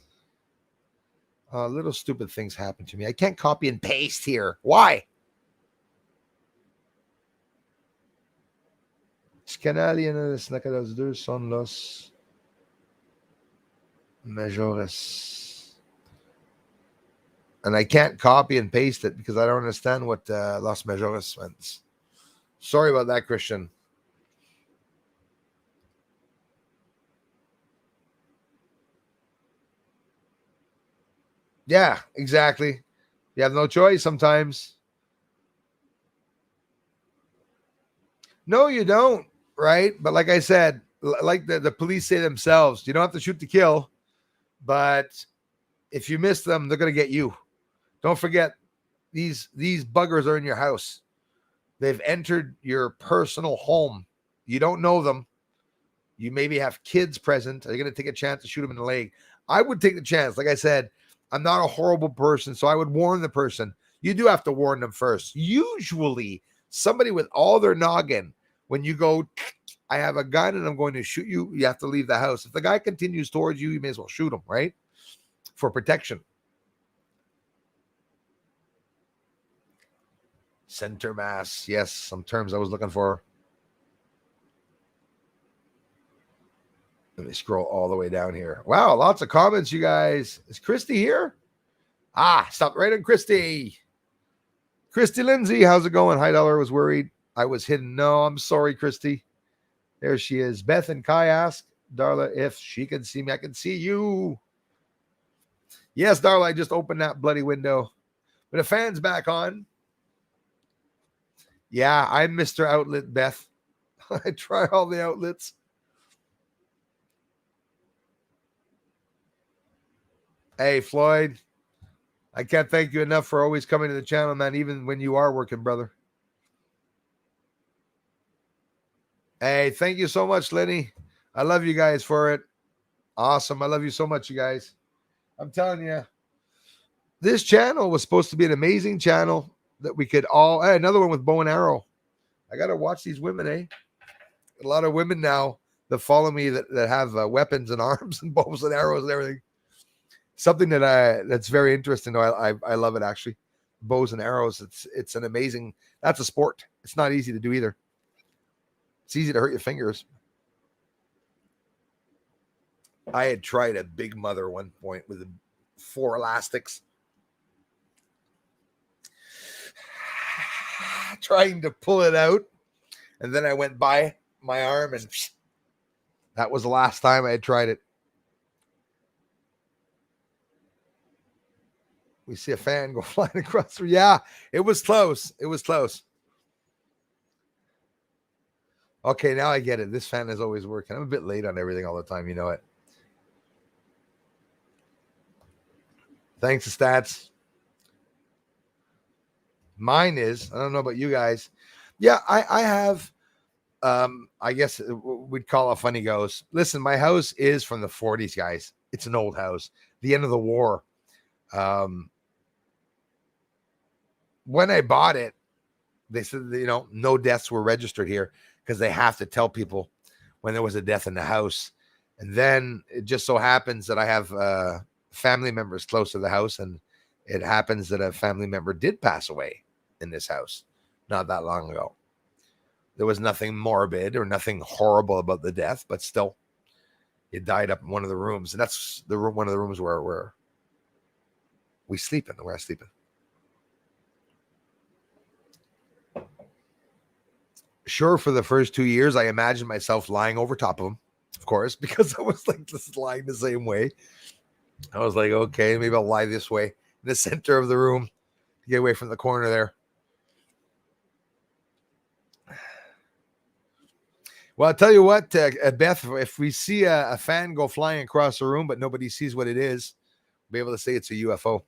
Little stupid things happen to me. I can't copy and paste here. Why? Canal y en el Snakes son los Meteors. And I can't copy and paste it because I don't understand what Los Meteors means. Sorry about that, Christian. Yeah, exactly. You have no choice sometimes. No, you don't, right? But like I said, like the police say themselves, you don't have to shoot to kill, but if you miss them, they're going to get you. Don't forget, these buggers are in your house. They've entered your personal home. You don't know them. You maybe have kids present. Are you going to take a chance to shoot them in the leg? I would take the chance. Like I said, I'm not a horrible person, so I would warn the person. You do have to warn them first. Usually, somebody with all their noggin, when you go, I have a gun and I'm going to shoot you, you have to leave the house. If the guy continues towards you, you may as well shoot him, right? For protection. Center mass. Yes, some terms I was looking for. Let me scroll all the way down here. Wow, lots of comments, you guys. Is Christy here? Stop right on Christy. Christy Lindsay, how's it going? High Dollar was worried I was hidden. No, I'm sorry, Christy. There she is. Beth and Kai ask Darla if she can see me. I can see you. Yes, Darla, I just opened that bloody window. But the fan's back on. Yeah, I'm Mr. Outlet, Beth. I try all the outlets. Hey, Floyd, I can't thank you enough for always coming to the channel, man, even when you are working, brother. Hey, thank you so much, Lenny. I love you guys for it. Awesome. I love you so much, you guys. I'm telling you, this channel was supposed to be an amazing channel that we could all. Hey, another one with bow and arrow. I got to watch these women, eh? A lot of women now that follow me that have weapons and arms and bows and arrows and everything. Something that's very interesting. I love it, actually. Bows and arrows. It's an amazing. That's a sport. It's not easy to do either. It's easy to hurt your fingers. I had tried a big mother one point with 4 elastics, trying to pull it out, and then I went by my arm, and that was the last time I had tried it. We see a fan go flying across the. Yeah, it was close. It was close. Okay, now I get it. This fan is always working. I'm a bit late on everything all the time. You know it. Thanks to stats. Mine is. I don't know about you guys. Yeah, I have. I guess we'd call a funny ghost. Listen, my house is from the 40s, guys. It's an old house. The end of the war. When I bought it, they said, no deaths were registered here because they have to tell people when there was a death in the house. And then it just so happens that I have family members close to the house, and it happens that a family member did pass away in this house not that long ago. There was nothing morbid or nothing horrible about the death, but still, it died up in one of the rooms, and that's the room, one of the rooms where we sleep in, where I sleep in. Sure, for the first 2 years, I imagined myself lying over top of him, of course, because I was like just lying the same way. I was like, okay, maybe I'll lie this way in the center of the room to get away from the corner there. Well, I'll tell you what, Beth, if we see a fan go flying across the room, but nobody sees what it is, we'll be able to say it's a UFO.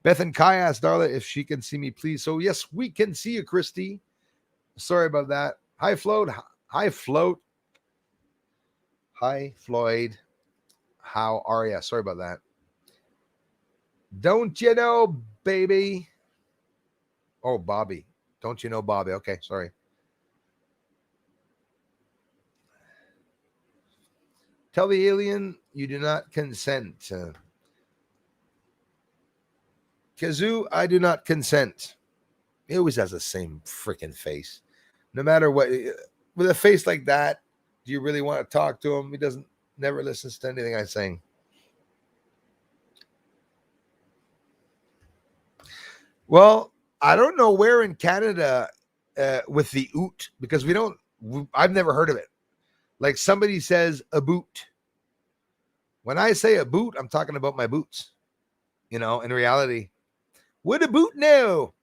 Beth and Kai asked Darla if she can see me, please. So, yes, we can see you, Christy. Sorry about that. Hi, Float. Hi, Float. Hi, Floyd. How are you? Sorry about that. Don't you know, baby? Oh, Bobby. Don't you know, Bobby? Okay, sorry. Tell the alien you do not consent. Kazoo, I do not consent. He always has the same freaking face. No matter what, with a face like that, do you really want to talk to him? He never listens to anything I'm saying. Well, I don't know where in Canada with the oot, because I've never heard of it. Like somebody says a boot. When I say a boot, I'm talking about my boots. In reality, what a boot now?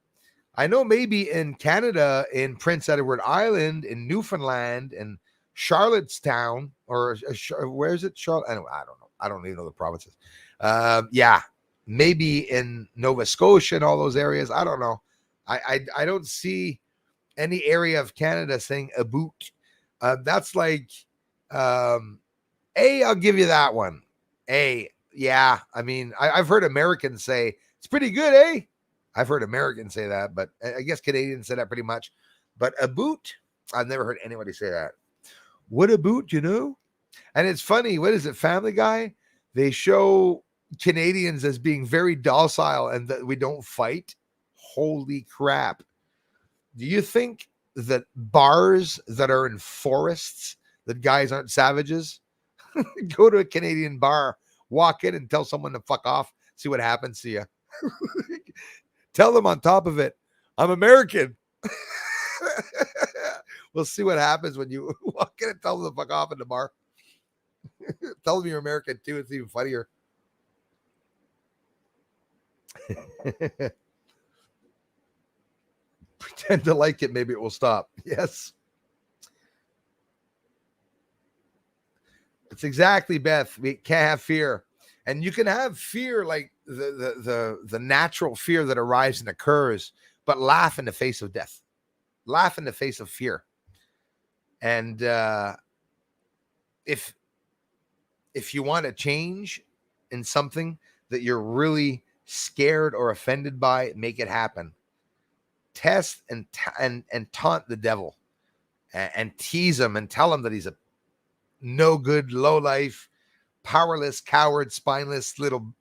I know maybe in Canada, in Prince Edward Island, in Newfoundland, and Charlottetown, or where is it? Charlotte? I don't know. I don't even know the provinces. Yeah, maybe in Nova Scotia and all those areas. I don't know. I don't see any area of Canada saying a boot. That's like, I'll give you that one. Yeah. I mean, I've heard Americans say it's pretty good, eh? I've heard Americans say that, but I guess Canadians say that pretty much. But a boot, I've never heard anybody say that. What a boot, And it's funny. What is it? Family Guy? They show Canadians as being very docile and that we don't fight. Holy crap. Do you think that bars that are in forests, that guys aren't savages? Go to a Canadian bar, walk in and tell someone to fuck off, see what happens to you. Tell them on top of it, I'm American. We'll see what happens when you walk in and tell them to fuck off in the bar. Tell them you're American too. It's even funnier. Pretend to like it. Maybe it will stop. Yes. It's exactly, Beth. We can't have fear. And you can have fear, like the natural fear that arrives and occurs, but laugh in the face of death, laugh in the face of fear. And if you want to change in something that you're really scared or offended by, make it happen. Test and taunt the devil, and tease him and tell him that he's a no good, low life, powerless, coward, spineless little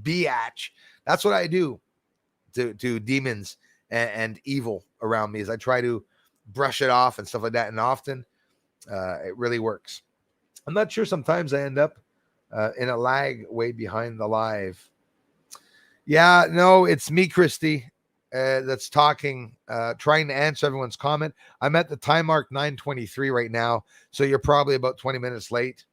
biatch. That's what I do to demons and evil around me, is I try to brush it off and stuff like that. And often it really works. I'm not sure. Sometimes I end up in a lag way behind the live. Yeah, no, it's me, Christy, that's talking, trying to answer everyone's comment. I'm at the time mark 9:23 right now, so you're probably about 20 minutes late.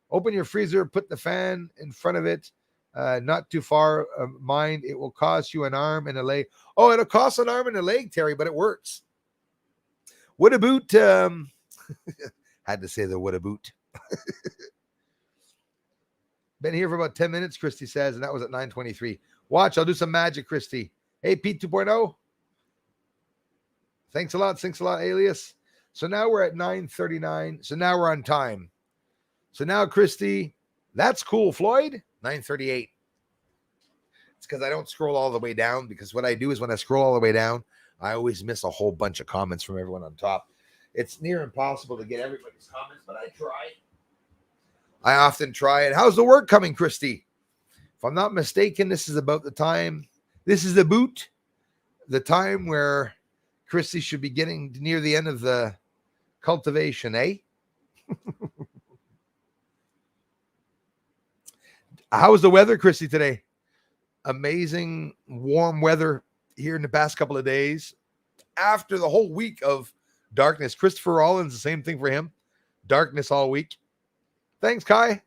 Open your freezer, put the fan in front of it, not too far. Mind, it will cost you an arm and a leg. Oh, it'll cost an arm and a leg, Terry, but it works. What about, had to say the what about. Been here for about 10 minutes, Christy says, and that was at 9:23. Watch, I'll do some magic, Christy. Hey, Pete 2.0. Thanks a lot, Alias. So now we're at 9:39. So now we're on time. So now, Christy, that's cool, Floyd. 9:38. It's because I don't scroll all the way down, because what I do is when I scroll all the way down, I always miss a whole bunch of comments from everyone on top. It's near impossible to get everybody's comments, but I try. I often try it. How's the work coming, Christy? If I'm not mistaken, this is about the time. This is the time where Christy should be getting near the end of the cultivation, eh? How was the weather, Christy, today? Amazing warm weather here in the past couple of days. After the whole week of darkness. Christopher Rollins, the same thing for him. Darkness all week. Thanks, Kai.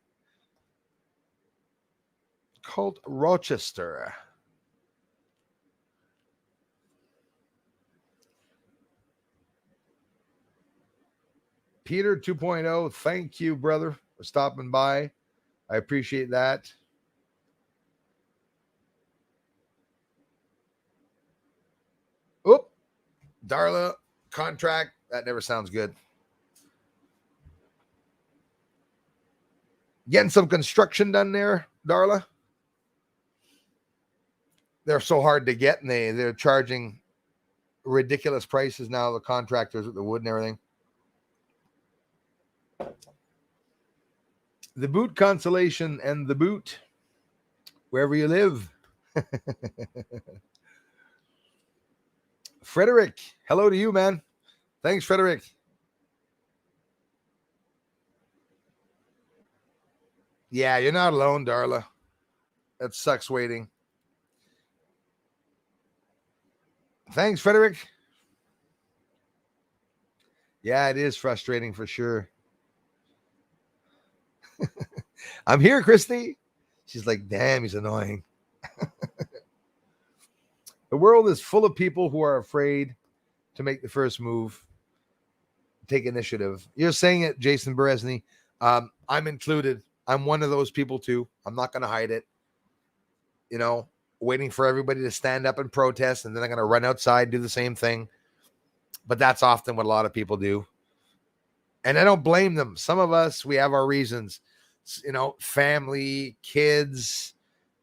Called Rochester. Peter 2.0, thank you, brother, for stopping by. I appreciate that. Oop, Darla, contract. That never sounds good. Getting some construction done there, Darla. They're so hard to get, and they're charging ridiculous prices now, the contractors with the wood and everything. The boot consolation and the boot, wherever you live. Frederick, hello to you, man. Thanks, Frederick. Yeah, you're not alone, Darla. That sucks waiting. Thanks, Frederick. Yeah, it is frustrating for sure. I'm here, Christy. She's like, damn, he's annoying. The world is full of people who are afraid to make the first move, take initiative. You're saying it, Jason Beresny. I'm included. I'm one of those people too. I'm not going to hide it. You know, waiting for everybody to stand up and protest, and then I'm going to run outside, do the same thing. But that's often what a lot of people do. And I don't blame them. Some of us, we have our reasons, you know, family, kids,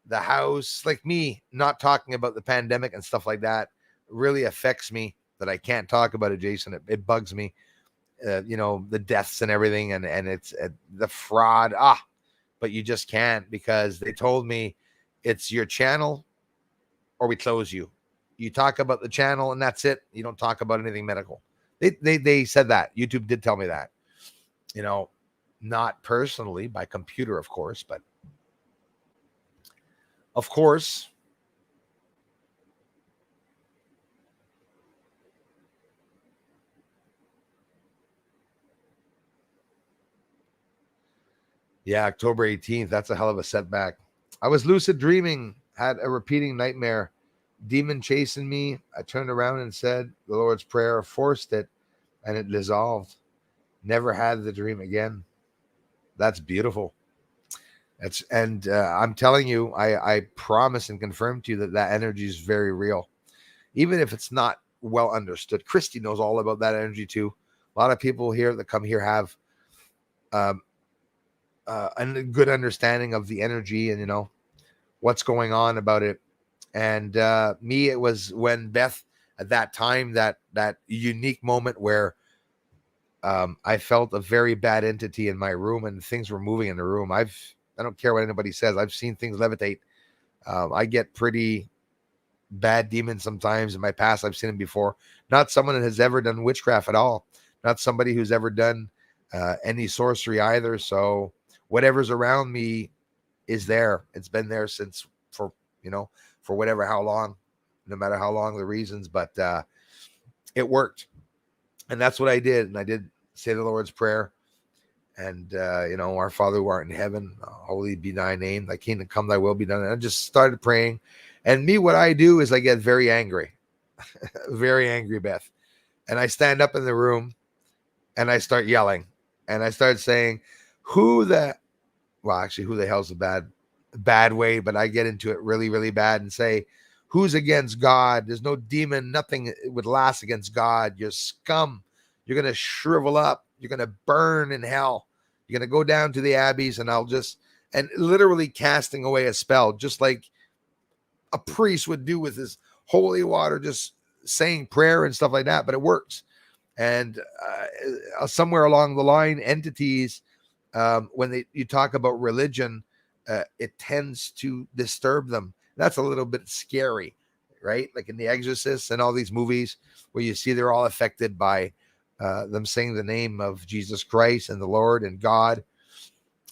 the house. Like me, not talking about the pandemic and stuff like that really affects me, that I can't talk about it, Jason. It bugs me. You know, the deaths and everything, and it's the fraud. But you just can't, because they told me it's your channel or we close you. You talk about the channel and that's it. You don't talk about anything medical. They said that. YouTube did tell me that. You know, not personally, by computer, of course, but of course. Yeah, October 18th. That's a hell of a setback. I was lucid dreaming, had a repeating nightmare, demon chasing me. I turned around and said the Lord's Prayer, forced it, and it dissolved. Never had the dream again. That's beautiful. I'm telling you, I promise and confirm to you that energy is very real, even if it's not well understood. Christy knows all about that energy too. A lot of people here that come here have um, a good understanding of the energy and what's going on about it. And me, it was when Beth at that time, that unique moment where I felt a very bad entity in my room and things were moving in the room. I don't care what anybody says. I've seen things levitate. I get pretty bad demons sometimes in my past. I've seen them before. Not someone that has ever done witchcraft at all. Not somebody who's ever done any sorcery either. So whatever's around me is there. It's been there since for whatever, how long, no matter how long the reasons, but it worked. And that's what I did. And I did say the Lord's Prayer. And, our Father who art in heaven, holy be thy name, thy kingdom come, thy will be done. And I just started praying. And me, what I do is I get very angry, very angry, Beth. And I stand up in the room and I start yelling. And I start saying, who the hell's a bad way, but I get into it really, really bad and say, who's against God? There's no demon, nothing would last against God. You're scum. You're going to shrivel up. You're going to burn in hell. You're going to go down to the abbeys, and and literally casting away a spell, just like a priest would do with his holy water, just saying prayer and stuff like that, but it works. And somewhere along the line, entities, when you talk about religion, it tends to disturb them. That's a little bit scary, right? Like in The Exorcist and all these movies where you see they're all affected by them saying the name of Jesus Christ and the Lord and God.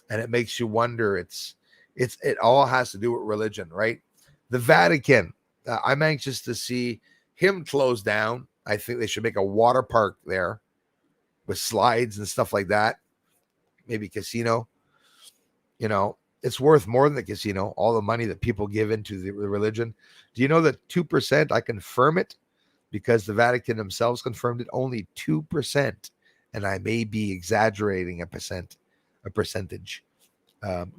And it makes you wonder, it all has to do with religion, right? The Vatican, I'm anxious to see him close down. I think they should make a water park there with slides and stuff like that. Maybe casino. It's worth more than the casino, all the money that people give into the religion. Do you know that 2%, I confirm it because the Vatican themselves confirmed it, only 2%, and I may be exaggerating a percentage,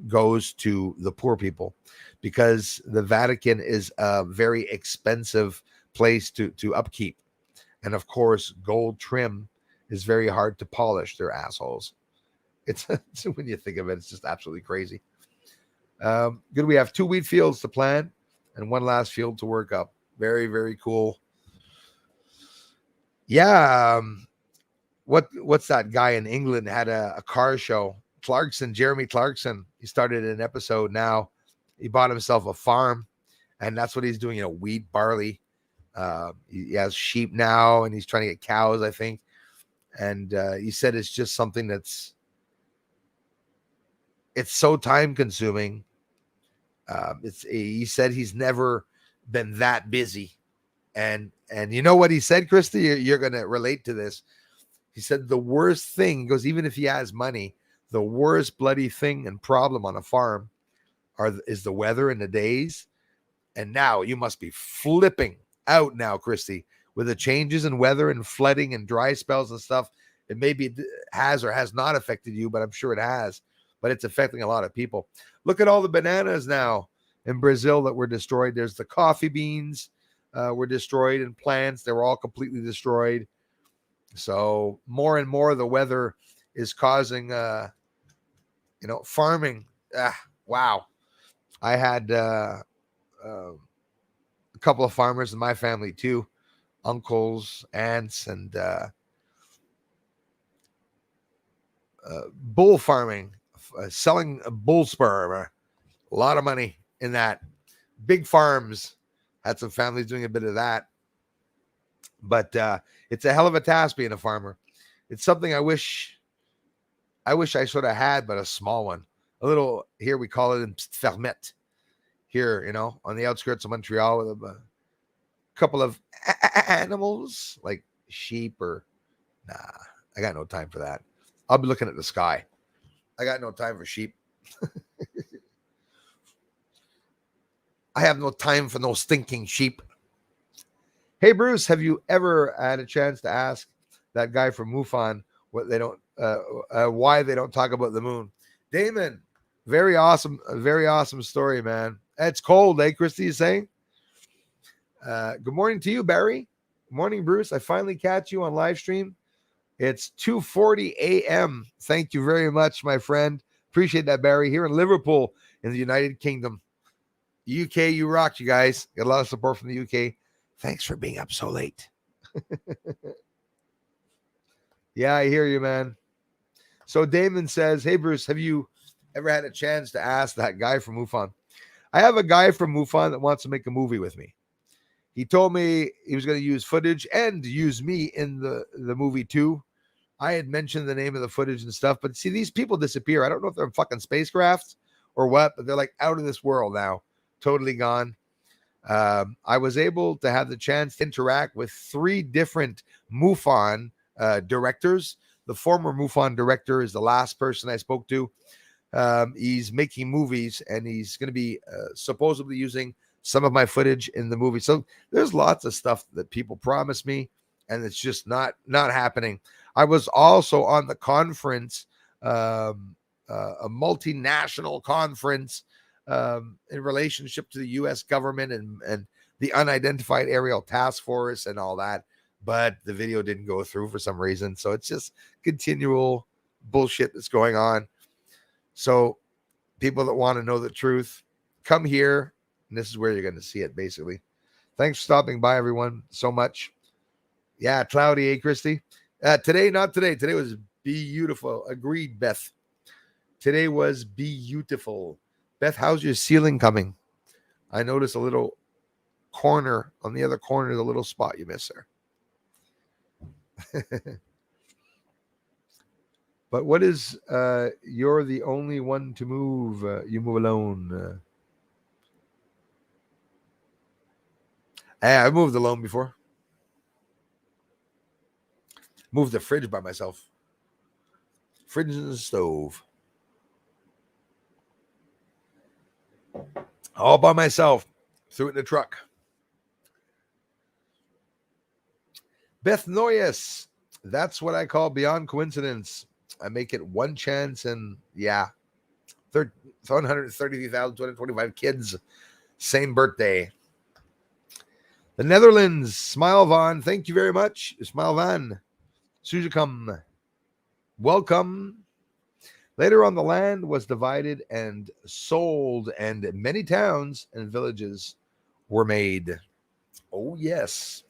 goes to the poor people, because the Vatican is a very expensive place to upkeep. And of course, gold trim is very hard to polish. They're assholes. It's when you think of it, it's just absolutely crazy. Good. We have 2 wheat fields to plant and 1 last field to work up. Very, very cool. Yeah. What's that guy in England had a car show? Jeremy Clarkson. He started an episode now. He bought himself a farm, and that's what he's doing. Wheat, barley. He has sheep now, and he's trying to get cows, I think. And he said it's just something it's so time consuming. He said he's never been that busy. And you know what he said, Christy? You're going to relate to this. He said the worst thing, goes, even if he has money, the worst bloody thing and problem on a farm is the weather and the days. And now you must be flipping out now, Christy, with the changes in weather and flooding and dry spells and stuff. It maybe has or has not affected you, but I'm sure it has. But it's affecting a lot of people. Look at all the bananas now in Brazil that were destroyed. There's the coffee beans were destroyed, and plants. They were all completely destroyed. So more and more the weather is causing, farming. Wow. I had a couple of farmers in my family too, uncles, aunts, and bull farming, selling bull sperm. A lot of money in that. Big farms. Had some families doing a bit of that. But it's a hell of a task being a farmer. It's something I wish I sort of had, but a small one. A little, here we call it in fermette. Here, on the outskirts of Montreal, with a couple of animals like sheep or I got no time for that. I'll be looking at the sky. I got no time for sheep. I have no time for no stinking sheep. Hey, Bruce, have you ever had a chance to ask that guy from MUFON why they don't talk about the moon? Damon, Very awesome. A very awesome story, man. It's cold, eh, Christy is saying? Good morning to you, Barry. Good morning, Bruce. I finally catch you on live stream. It's 2:40 a.m. Thank you very much, my friend. Appreciate that, Barry. Here in Liverpool, in the United Kingdom. UK, you rock, you guys. Got a lot of support from the UK. Thanks for being up so late. Yeah, I hear you, man. So Damon says, hey, Bruce, have you ever had a chance to ask that guy from MUFON? I have a guy from MUFON that wants to make a movie with me. He told me he was going to use footage and use me in the movie too. I had mentioned the name of the footage and stuff, but see, these people disappear. I don't know if they're fucking spacecrafts or what, but they're like out of this world now, totally gone. I was able to have the chance to interact with 3 different MUFON directors. The former MUFON director is the last person I spoke to. He's making movies, and he's going to be supposedly using some of my footage in the movie. So there's lots of stuff that people promise me, and it's just not happening. I was also on the conference, a multinational conference in relationship to the U.S. government and the Unidentified Aerial Task Force and all that. But the video didn't go through for some reason. So it's just continual bullshit that's going on. So people that want to know the truth, come here. And this is where you're going to see it, basically. Thanks for stopping by, everyone, so much. Yeah, cloudy, eh, Christy? Today, not today. Today was beautiful. Agreed, Beth. Today was beautiful. Beth, how's your ceiling coming? I noticed a little corner. On the other corner, the little spot you missed there. But what is, you're the only one to move. You move alone. I moved alone before. Moved the fridge by myself. Fridge and the stove. All by myself. Threw it in the truck. Beth Noyes. That's what I call beyond coincidence. I make it one chance, and yeah, 133,225 kids, same birthday. The Netherlands, Smile Van. Thank you very much, Smile Van. Sujakam, welcome. Later on, the land was divided and sold, and many towns and villages were made. Oh, yes.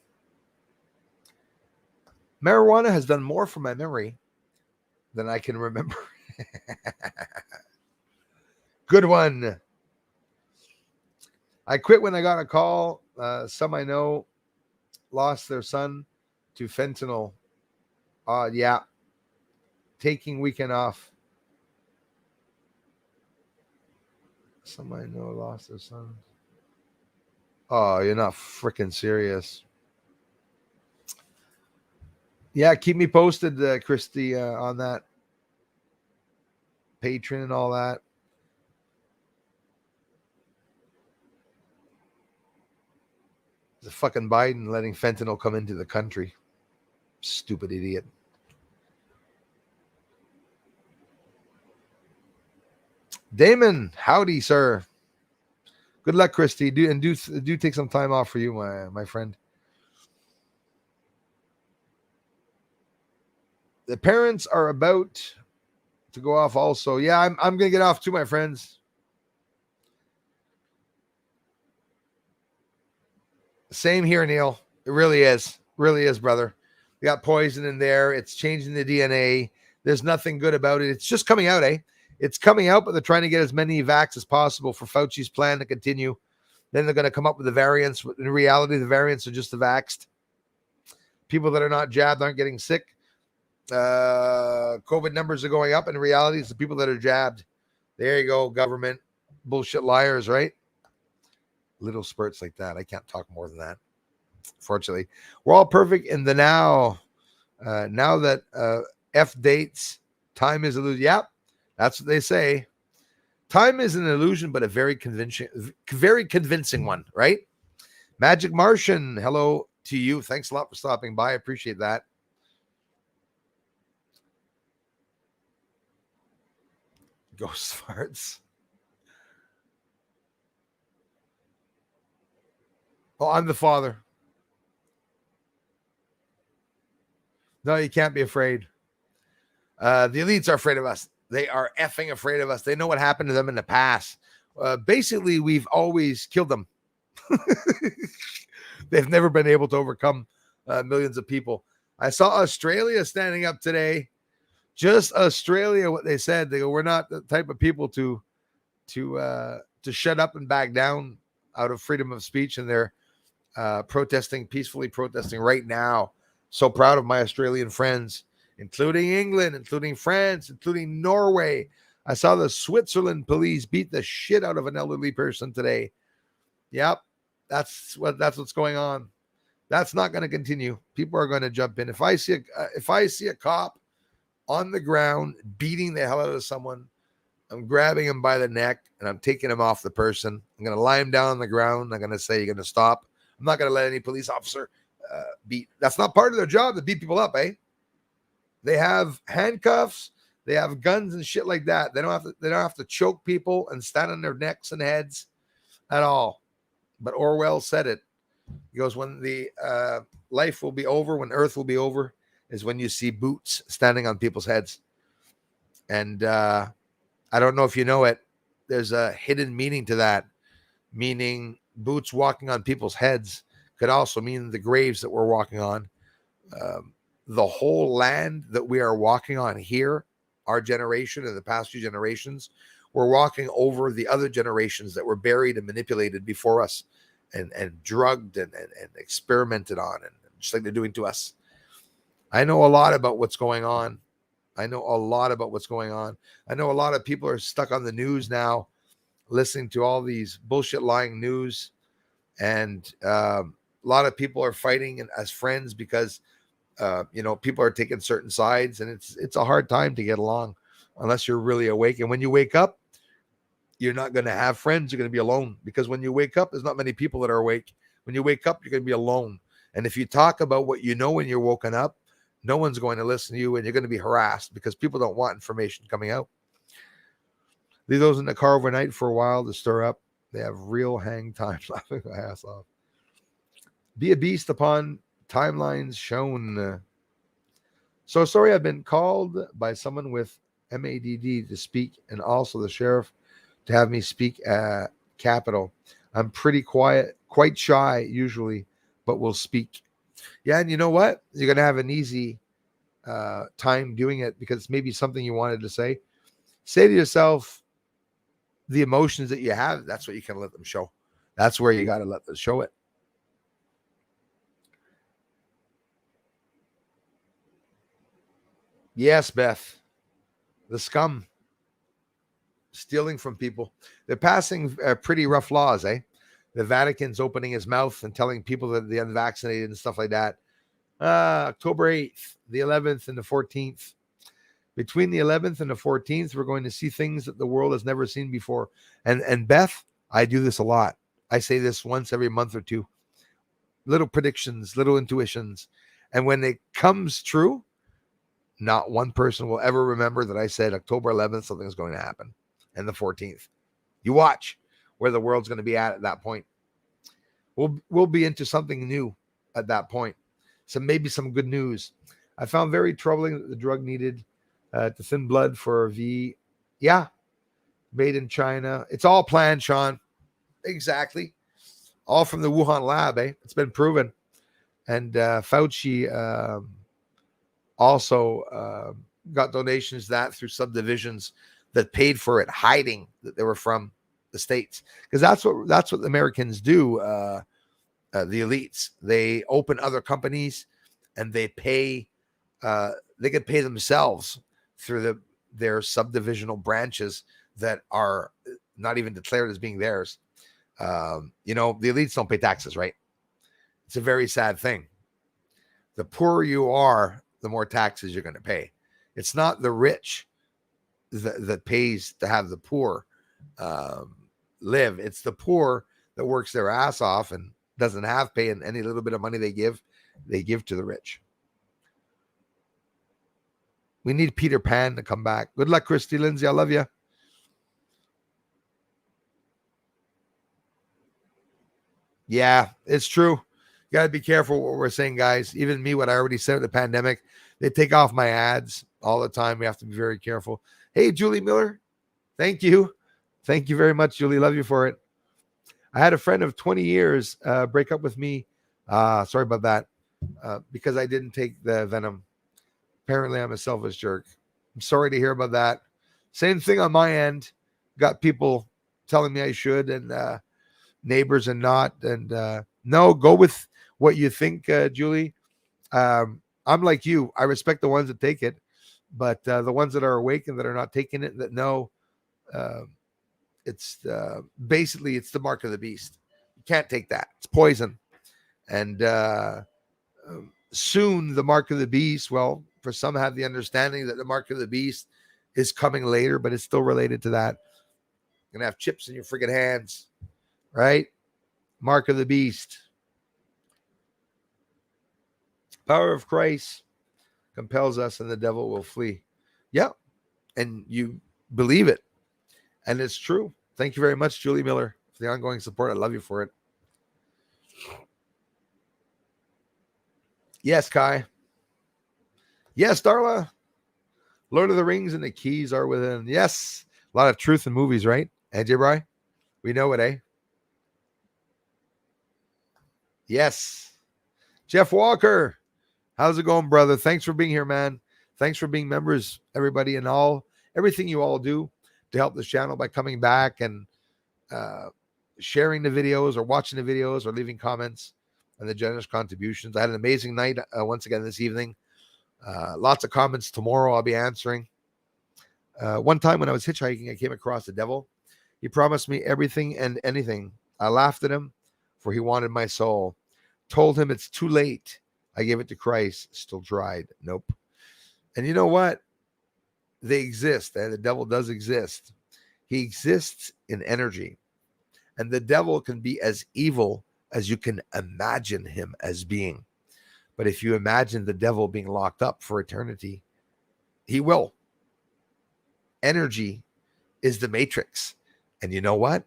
Marijuana has done more for my memory than I can remember. Good one. I quit when I got a call. Some I know lost their son to fentanyl. Yeah. Taking weekend off. Some I know lost their son. Oh, you're not freaking serious. Yeah, keep me posted, Christy, on that. Patron and all that. The fucking Biden letting fentanyl come into the country. Stupid idiot. Damon, howdy, sir. Good luck, Christy. Do take some time off for you, my friend. The parents are about to go off also. Yeah, I'm gonna get off too, my friends. Same here, Neil. It really is. Really is, brother. We got poison in there. It's changing the DNA. There's nothing good about it. It's just coming out, eh? It's coming out, but they're trying to get as many vax as possible for Fauci's plan to continue. Then they're going to come up with the variants. In reality, the variants are just the vaxxed. People that are not jabbed aren't getting sick. COVID numbers are going up. In reality, it's the people that are jabbed. There you go, government. Bullshit liars, right? Little spurts like that. I can't talk more than that. Fortunately, we're all perfect in the now. Now that F dates, time is illusion. Yep, that's what they say. Time is an illusion, but a very convincing one, right? Magic Martian, hello to you. Thanks a lot for stopping by. I appreciate that. Ghost farts. Oh, I'm the father. No, you can't be afraid. The elites are afraid of us. They are effing afraid of us. They know what happened to them in the past. Basically, we've always killed them. They've never been able to overcome millions of people. I saw Australia standing up today. Just Australia, what they said. They go, we're not the type of people to shut up and back down out of freedom of speech, and they're peacefully protesting right now. So proud of my Australian friends, including England, including France, including Norway. I saw the Switzerland police beat the shit out of an elderly person today. Yep, that's what's going on. That's not going to continue. People are going to jump in. If I see a cop on the ground beating the hell out of someone, I'm grabbing him by the neck and I'm taking him off the person. I'm going to lie him down on the ground. I'm going to say, you're going to stop. I'm not going to let any police officer beat. That's not part of their job to beat people up, eh? They have handcuffs. They have guns and shit like that. They don't have to choke people and stand on their necks and heads at all. But Orwell said it. He goes, when the life will be over, when Earth will be over, is when you see boots standing on people's heads. And I don't know if you know it. There's a hidden meaning to that, meaning boots walking on people's heads could also mean the graves that we're walking on. The whole land that we are walking on here, our generation and the past few generations, we're walking over the other generations that were buried and manipulated before us and drugged and experimented on, and just like they're doing to us. I know a lot about what's going on. I know a lot of people are stuck on the news now, listening to all these bullshit lying news. And a lot of people are fighting as friends because, people are taking certain sides, and it's a hard time to get along unless you're really awake. And when you wake up, you're not going to have friends. You're going to be alone, because when you wake up, there's not many people that are awake. When you wake up, you're going to be alone. And if you talk about what you know when you're woken up, no one's going to listen to you, and you're going to be harassed because people don't want information coming out. Leave those in the car overnight for a while to stir up. They have real hang times. Laughing my ass off. Be a beast upon timelines shown. So sorry, I've been called by someone with MADD to speak, and also the sheriff to have me speak at Capitol. I'm pretty quiet, quite shy usually, but will speak. Yeah, and you know what? You're going to have an easy time doing it, because it's maybe something you wanted to say. Say to yourself, the emotions that you have, that's what you can let them show. That's where you got to let them show it. Yes, Beth. The scum. Stealing from people. They're passing pretty rough laws, eh? The Vatican's opening his mouth and telling people that they're unvaccinated and stuff like that. October 8th, the 11th, and the 14th. Between the 11th and the 14th, we're going to see things that the world has never seen before. And Beth, I do this a lot. I say this once every month or two. Little predictions, little intuitions. And when it comes true, not one person will ever remember that I said October 11th, something's going to happen. And the 14th. You watch where the world's going to be at that point. We'll be into something new at that point. So maybe some good news. I found very troubling that the drug needed to thin blood for V. Yeah. Made in China. It's all planned, Sean. Exactly. All from the Wuhan lab, eh? It's been proven. And Fauci also got donations through subdivisions that paid for it, hiding that they were from the States. Because that's what the Americans do, the elites. They open other companies and they pay, they can pay themselves through their subdivisional branches that are not even declared as being theirs. The elites don't pay taxes, right? It's a very sad thing. The poorer you are, the more taxes you're going to pay. It's not the rich that pays to have the poor live. It's the poor that works their ass off and doesn't have pay, and any little bit of money they give to the rich. We need Peter Pan to come back. Good luck, Christy Lindsay. I love you. Yeah, it's true. You got to be careful what we're saying, guys. Even me, what I already said with the pandemic, they take off my ads all the time. We have to be very careful. Hey, Julie Miller, thank you. Thank you very much, Julie. Love you for it. I had a friend of 20 years break up with me. Sorry about that. Because I didn't take the venom. Apparently, I'm a selfish jerk. I'm sorry to hear about that. Same thing on my end. Got people telling me I should, and neighbors and not. And no, go with what you think, Julie. I'm like you. I respect the ones that take it, but the ones that are awake and that are not taking it, that know, uh, it's basically it's the mark of the beast. You can't take that. It's poison. And soon the mark of the beast, well, for some have the understanding that the mark of the beast is coming later, but it's still related to that. You're gonna have chips in your freaking hands, right? Mark of the beast. Power of Christ compels us and the devil will flee. Yeah. And you believe it. And it's true. Thank you very much, Julie Miller, for the ongoing support. I love you for it. Yes, Kai. Yes, Darla. Lord of the Rings and the keys are within. Yes. A lot of truth in movies, right? AJ Bry? We know it, eh? Yes. Jeff Walker. How's it going, brother? Thanks for being here, man. Thanks for being members, everybody, and everything you all do to help this channel by coming back and sharing the videos or watching the videos or leaving comments and the generous contributions. I had an amazing night once again this evening. Lots of comments tomorrow I'll be answering. One time when I was hitchhiking, I came across the devil. He promised me everything and anything. I laughed at him, for he wanted my soul. Told him it's too late. I gave it to Christ. Still tried. Nope. And you know what? They exist. And the devil does exist. He exists in energy. And the devil can be as evil as you can imagine him as being. But if you imagine the devil being locked up for eternity, he will. Energy is the matrix. And you know what?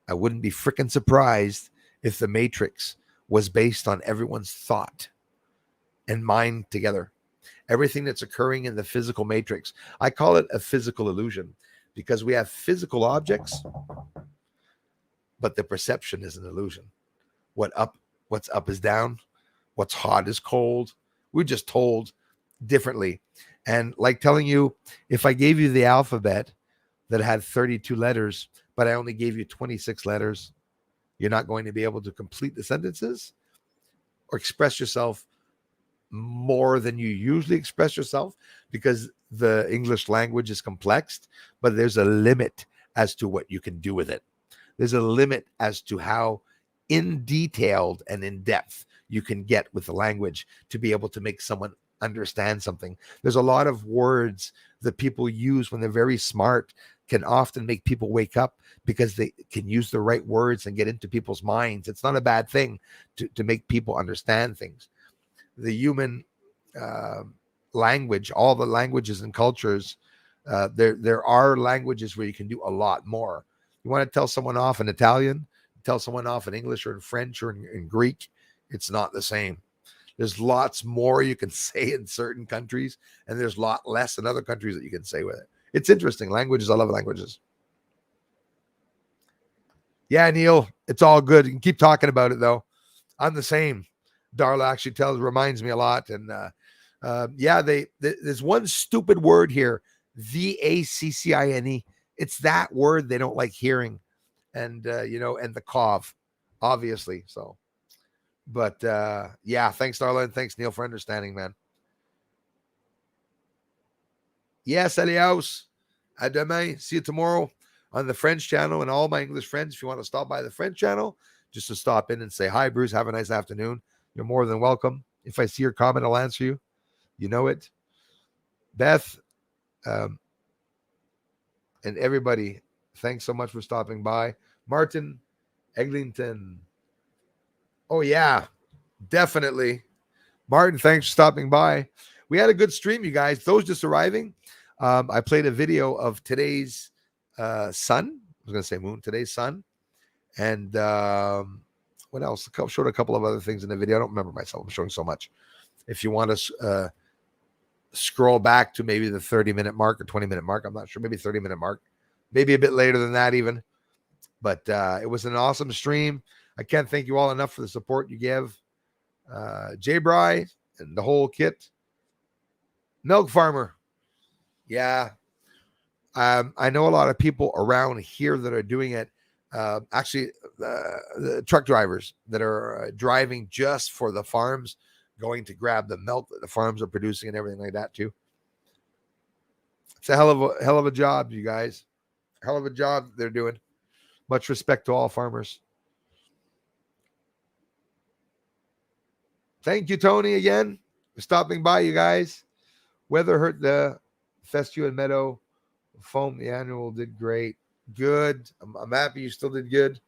I wouldn't be freaking surprised if the matrix was based on everyone's thought and mind together. Everything that's occurring in the physical matrix. I call it a physical illusion because we have physical objects, but the perception is an illusion. What's up is down. What's hot is cold. We're just told differently. And like telling you, if I gave you the alphabet that had 32 letters, but I only gave you 26 letters, you're not going to be able to complete the sentences or express yourself more than you usually express yourself, because the English language is complex, but there's a limit as to what you can do with it. There's a limit as to how in detailed and in depth you can get with the language to be able to make someone understand something. There's a lot of words that people use when they're very smart can often make people wake up because they can use the right words and get into people's minds. It's not a bad thing to make people understand things. The human language, all the languages and cultures, there are languages where you can do a lot more. You want to tell someone off in Italian, tell someone off in English or in French or in Greek, it's not the same. There's lots more you can say in certain countries, and there's a lot less in other countries that you can say with it. It's interesting. Languages, I love languages. Yeah, Neil, it's all good. You can keep talking about it, though. I'm the same. Darla actually reminds me a lot. And yeah, there's one stupid word here, VACCINE. It's that word they don't like hearing. And, and the cough, obviously. So, but yeah, thanks, Darla. And thanks, Neil, for understanding, man. Yes, Eliaus. À demain. See you tomorrow on the French channel, and all my English friends. If you want to stop by the French channel, just to stop in and say, hi, Bruce, have a nice afternoon. You're more than welcome. If I see your comment, I'll answer you. You know it. Beth, and everybody, thanks so much for stopping by. Martin Eglinton. Oh, yeah, definitely. Martin, thanks for stopping by. We had a good stream, you guys. Those just arriving, I played a video of today's sun. I was going to say moon, today's sun. And What else? I showed a couple of other things in the video. I don't remember myself. I'm showing so much. If you want to scroll back to maybe the 30-minute mark or 20-minute mark, I'm not sure, maybe 30-minute mark, maybe a bit later than that even. But it was an awesome stream. I can't thank you all enough for the support you give. Jay Bry and the whole kit. Milk Farmer. Yeah. I know a lot of people around here that are doing it. Actually, the truck drivers that are driving just for the farms, going to grab the milk that the farms are producing and everything like that too. It's a hell of a job, you guys. Hell of a job they're doing. Much respect to all farmers. Thank you, Tony, again for stopping by, you guys. Weather hurt the Festu and Meadow Foam. The annual did great. Good. I'm happy you still did good.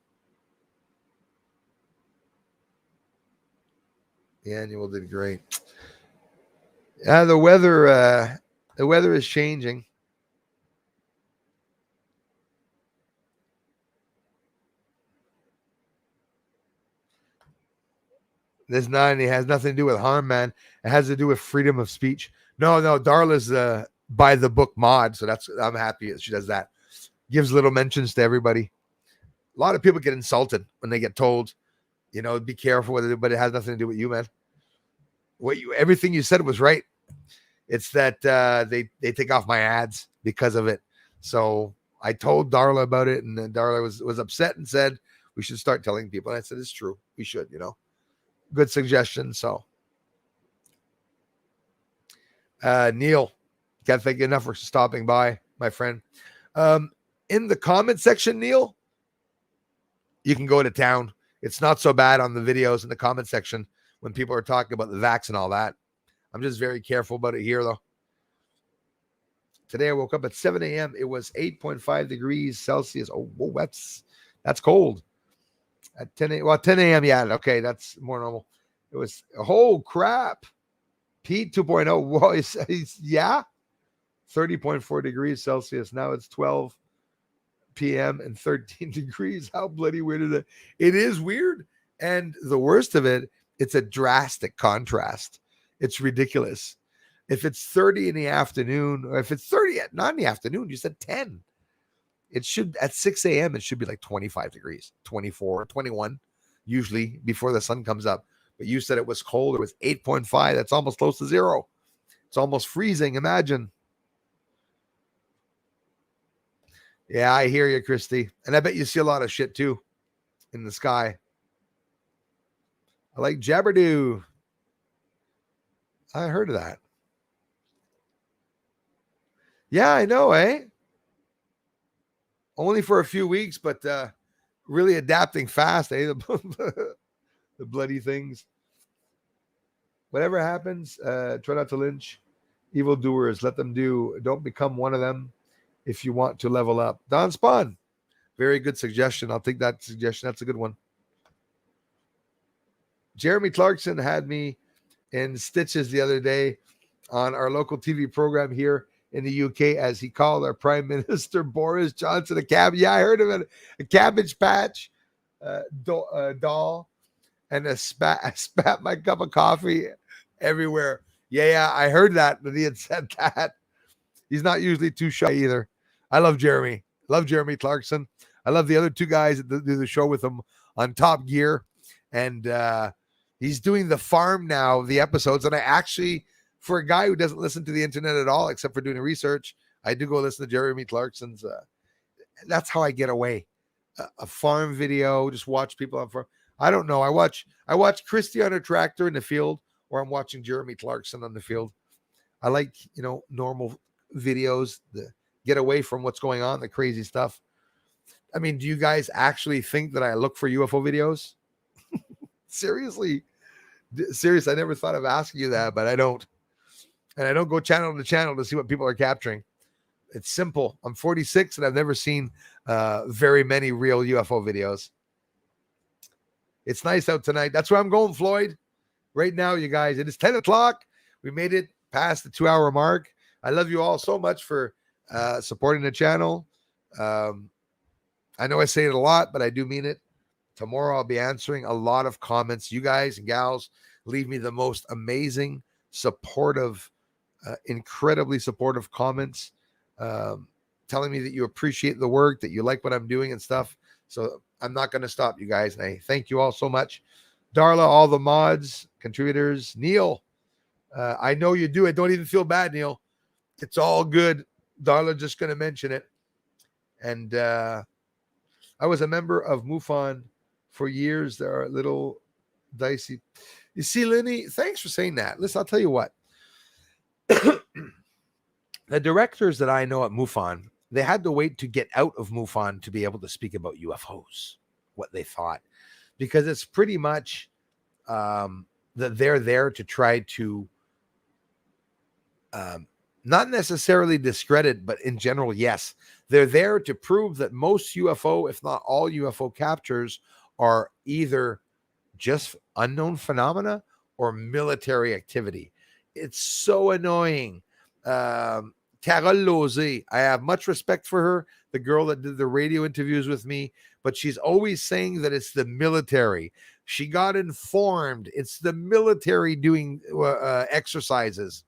The annual did great. Yeah, the weather is changing. This 90 has nothing to do with harm, man. It has to do with freedom of speech. No, Darla's by the book mod, so I'm happy that she does that. Gives little mentions to everybody. A lot of people get insulted when they get told, be careful with it, but it has nothing to do with you, man. Everything you said was right. It's that they take off my ads because of it. So I told Darla about it, and then Darla was upset and said we should start telling people. And I said it's true, we should. Good suggestion. So Neil, can't thank you enough for stopping by, my friend. In the comment section, Neil, you can go to town. It's not so bad on the videos in the comment section when people are talking about the vax and all that. I'm just very careful about it here, though. Today I woke up at 7 a.m. It was 8.5 degrees Celsius. Oh, whoa, that's cold. At 10 a.m. Yeah, okay, that's more normal. It was, oh, crap. Pete 2.0. Whoa, yeah. 30.4 degrees Celsius. Now it's 12 p.m. and 13 degrees. How bloody weird is it? It is weird. And the worst of it, it's a drastic contrast. It's ridiculous. If it's 30 in the afternoon, or if it's 30, not in the afternoon, you said 10. It should, at 6 a.m., it should be like 25 degrees, 24, 21, usually before the sun comes up. But you said it was cold. It was 8.5. That's almost close to zero. It's almost freezing. Imagine. Yeah, I hear you, Christy. And I bet you see a lot of shit, too, in the sky. I like Jabberdoo. I heard of that. Yeah, I know, eh? Only for a few weeks, but really adapting fast, eh? The bloody things. Whatever happens, try not to lynch evildoers. Let them do. Don't become one of them if you want to level up. Don Spawn. Very good suggestion. I'll take that suggestion. That's a good one. Jeremy Clarkson had me in stitches the other day on our local TV program here in the UK as he called our Prime Minister Boris Johnson a cabbage. Yeah, I heard of it. A cabbage patch doll, and I spat my cup of coffee everywhere. Yeah, I heard that he had said that. He's not usually too shy either. I love Jeremy. Love Jeremy Clarkson. I love the other two guys that do the show with him on Top Gear. And he's doing the farm now, the episodes. And I actually, for a guy who doesn't listen to the internet at all, except for doing research, I do go listen to Jeremy Clarkson's. That's how I get away. A farm video, just watch people on farm. I don't know. I watch Christy on her tractor in the field, or I'm watching Jeremy Clarkson on the field. I like, normal videos, get away from what's going on, the crazy stuff. I mean, do you guys actually think that I look for UFO videos? Seriously, I never thought of asking you that, but I don't. And I don't go channel to channel to see what people are capturing. It's simple. I'm 46 and I've never seen very many real UFO videos. It's nice out tonight. That's where I'm going, Floyd. Right now, you guys, it is 10 o'clock. We made it past the 2-hour mark. I love you all so much for supporting the channel. I know I say it a lot, but I do mean it. Tomorrow I'll be answering a lot of comments. You guys and gals leave me the most amazing, supportive, incredibly supportive comments, telling me that you appreciate the work, that you like what I'm doing and stuff. So I'm not going to stop, you guys. And I thank you all so much. Darla, all the mods, contributors, Neil, I know you do it. Don't even feel bad, Neil. It's all good. Darla just going to mention it. And I was a member of MUFON for years. There are little dicey. You see, Lenny, thanks for saying that. Listen, I'll tell you what. The directors that I know at MUFON, they had to wait to get out of MUFON to be able to speak about UFOs, what they thought, because it's pretty much that they're there to try to not necessarily discredit, but in general, yes, they're there to prove that most UFO, if not all UFO captures, are either just unknown phenomena or military activity. It's so annoying. Carole Lozé, I have much respect for her, the girl that did the radio interviews with me, but she's always saying that it's the military. She got informed it's the military doing exercises.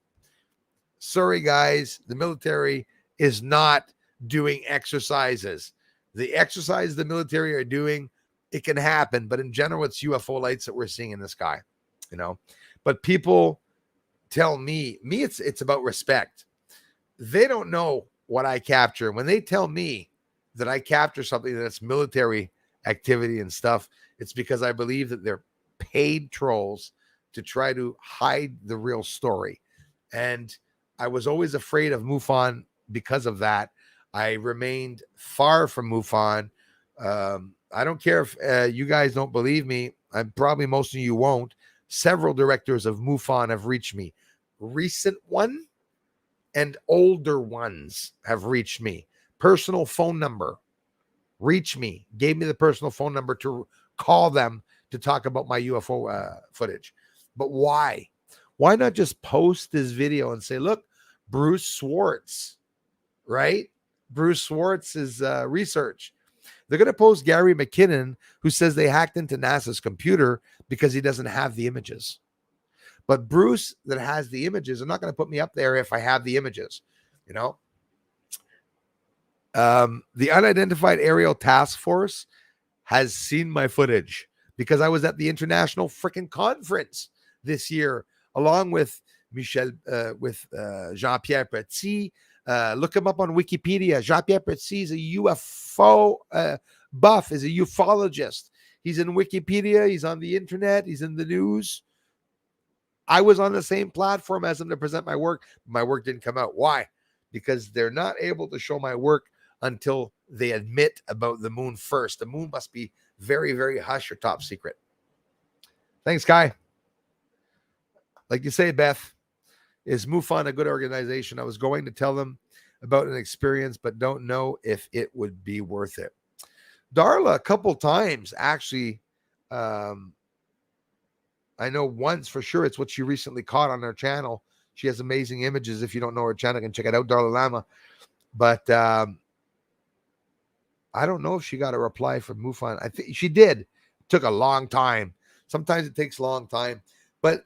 Sorry, guys, the military is not doing exercises. The exercise the military are doing, it can happen, but in general, it's UFO lights that we're seeing in the sky, you know. But people tell me it's about respect. They don't know what I capture. When they tell me that I capture something that's military activity and stuff, it's because I believe that they're paid trolls to try to hide the real story. And I was always afraid of MUFON because of that. I remained far from MUFON. I don't care if you guys don't believe me. Probably most of you won't. Several directors of MUFON have reached me. Recent one and older ones have reached me. Personal phone number. Reach me. Gave me the personal phone number to call them to talk about my UFO footage. But why? Why not just post this video and say, look, Bruce Swartz, right? Bruce Swartz's research. They're going to post Gary McKinnon, who says they hacked into NASA's computer because he doesn't have the images. But Bruce, that has the images, are not going to put me up there if I have the images, you know? The Unidentified Aerial Task Force has seen my footage because I was at the international freaking conference this year, along with Jean-Pierre Petit. Look him up on Wikipedia. Jean-Pierre Petit is a UFO buff, is a ufologist. He's in Wikipedia. He's on the internet. He's in the news. I was on the same platform as him to present my work. My work didn't come out. Why? Because they're not able to show my work until they admit about the moon first. The moon must be very, very hush or top secret. Thanks, Kai. Like you say, Beth, is MUFON a good organization? I was going to tell them about an experience, but don't know if it would be worth it. Darla, a couple times, actually. I know once for sure. It's what she recently caught on her channel. She has amazing images. If you don't know her channel, you can check it out, Darla Lama. But I don't know if she got a reply from MUFON. I think she did. It took a long time. Sometimes it takes a long time. But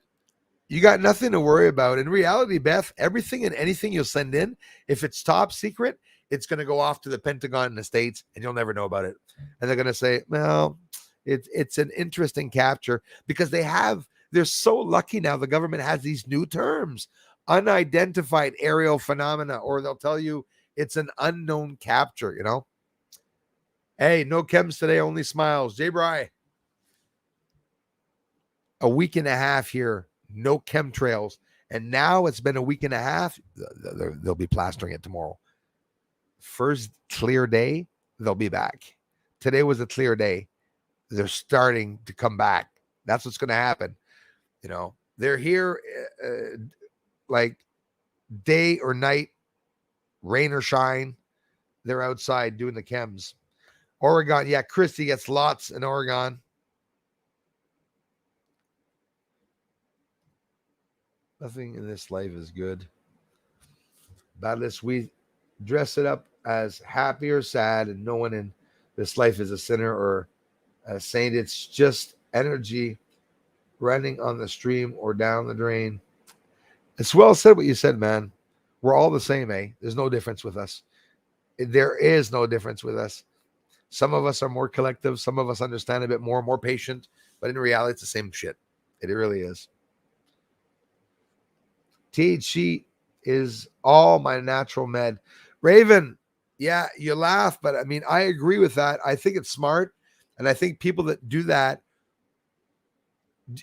you got nothing to worry about. In reality, Beth, everything and anything you'll send in, if it's top secret, it's going to go off to the Pentagon in the States, and you'll never know about it. And they're going to say, well, it's an interesting capture, because they're so lucky now. The government has these new terms, unidentified aerial phenomena, or they'll tell you it's an unknown capture, you know? Hey, no chems today, only smiles. Jay Bry. A week and a half here, no chemtrails. And now it's been a week and a half. They'll be plastering it tomorrow. First clear day, they'll be back. Today was a clear day. They're starting to come back. That's what's going to happen. You know, they're here like day or night, rain or shine. They're outside doing the chems. Oregon, yeah, Christy gets lots in Oregon. Nothing in this life is good. Badless, we dress it up as happy or sad, and no one in this life is a sinner or saying it's just energy running on the stream or down the drain. It's well said what you said, man. We're all the same, eh? There's no difference with us. There is no difference with us. Some of us are more collective. Some of us understand a bit more patient. But in reality, it's the same shit. It really is. THC is all my natural med. Raven, yeah, you laugh, but I mean, I agree with that. I think it's smart. And I think people that do that,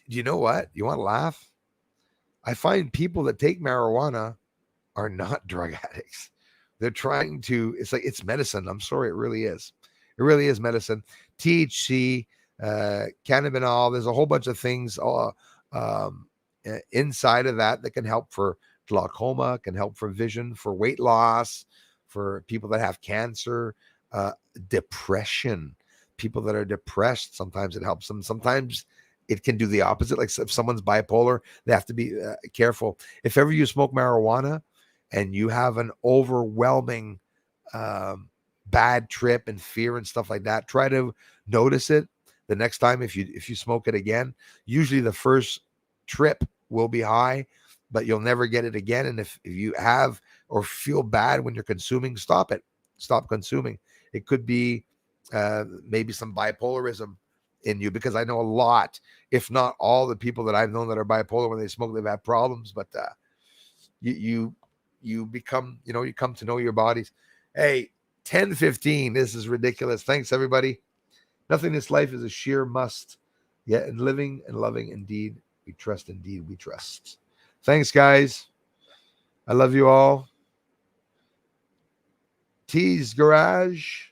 you know what? You want to laugh? I find people that take marijuana are not drug addicts. They're trying to, it's like, it's medicine. I'm sorry, it really is. It really is medicine. THC, cannabinol, there's a whole bunch of things inside of that can help for glaucoma, can help for vision, for weight loss, for people that have cancer, depression. People that are depressed, sometimes it helps them. Sometimes it can do the opposite. Like if someone's bipolar, they have to be careful. If ever you smoke marijuana and you have an overwhelming bad trip and fear and stuff like that, try to notice it the next time. If you smoke it again, usually the first trip will be high, but you'll never get it again. And if you have or feel bad when you're consuming, stop it. Stop consuming. It could be maybe some bipolarism in you, because I know a lot, if not all, the people that I've known that are bipolar, when they smoke, they've had problems. But you become, you come to know your bodies. Hey, 10:15. This is ridiculous. Thanks, everybody. Nothing in this life is a sheer must. Yet in living and loving, indeed, we trust. Indeed, we trust. Thanks, guys. I love you all. T's Garage.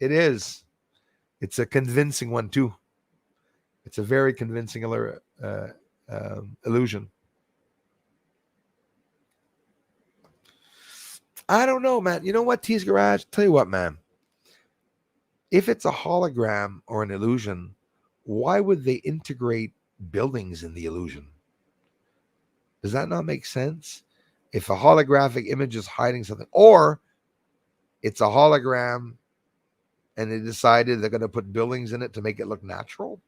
It is. It's a convincing one, too. It's a very convincing illusion. I don't know, man. You know what, T's Garage? Tell you what, man. If it's a hologram or an illusion, why would they integrate buildings in the illusion? Does that not make sense? If a holographic image is hiding something, or it's a hologram and they decided they're going to put buildings in it to make it look natural,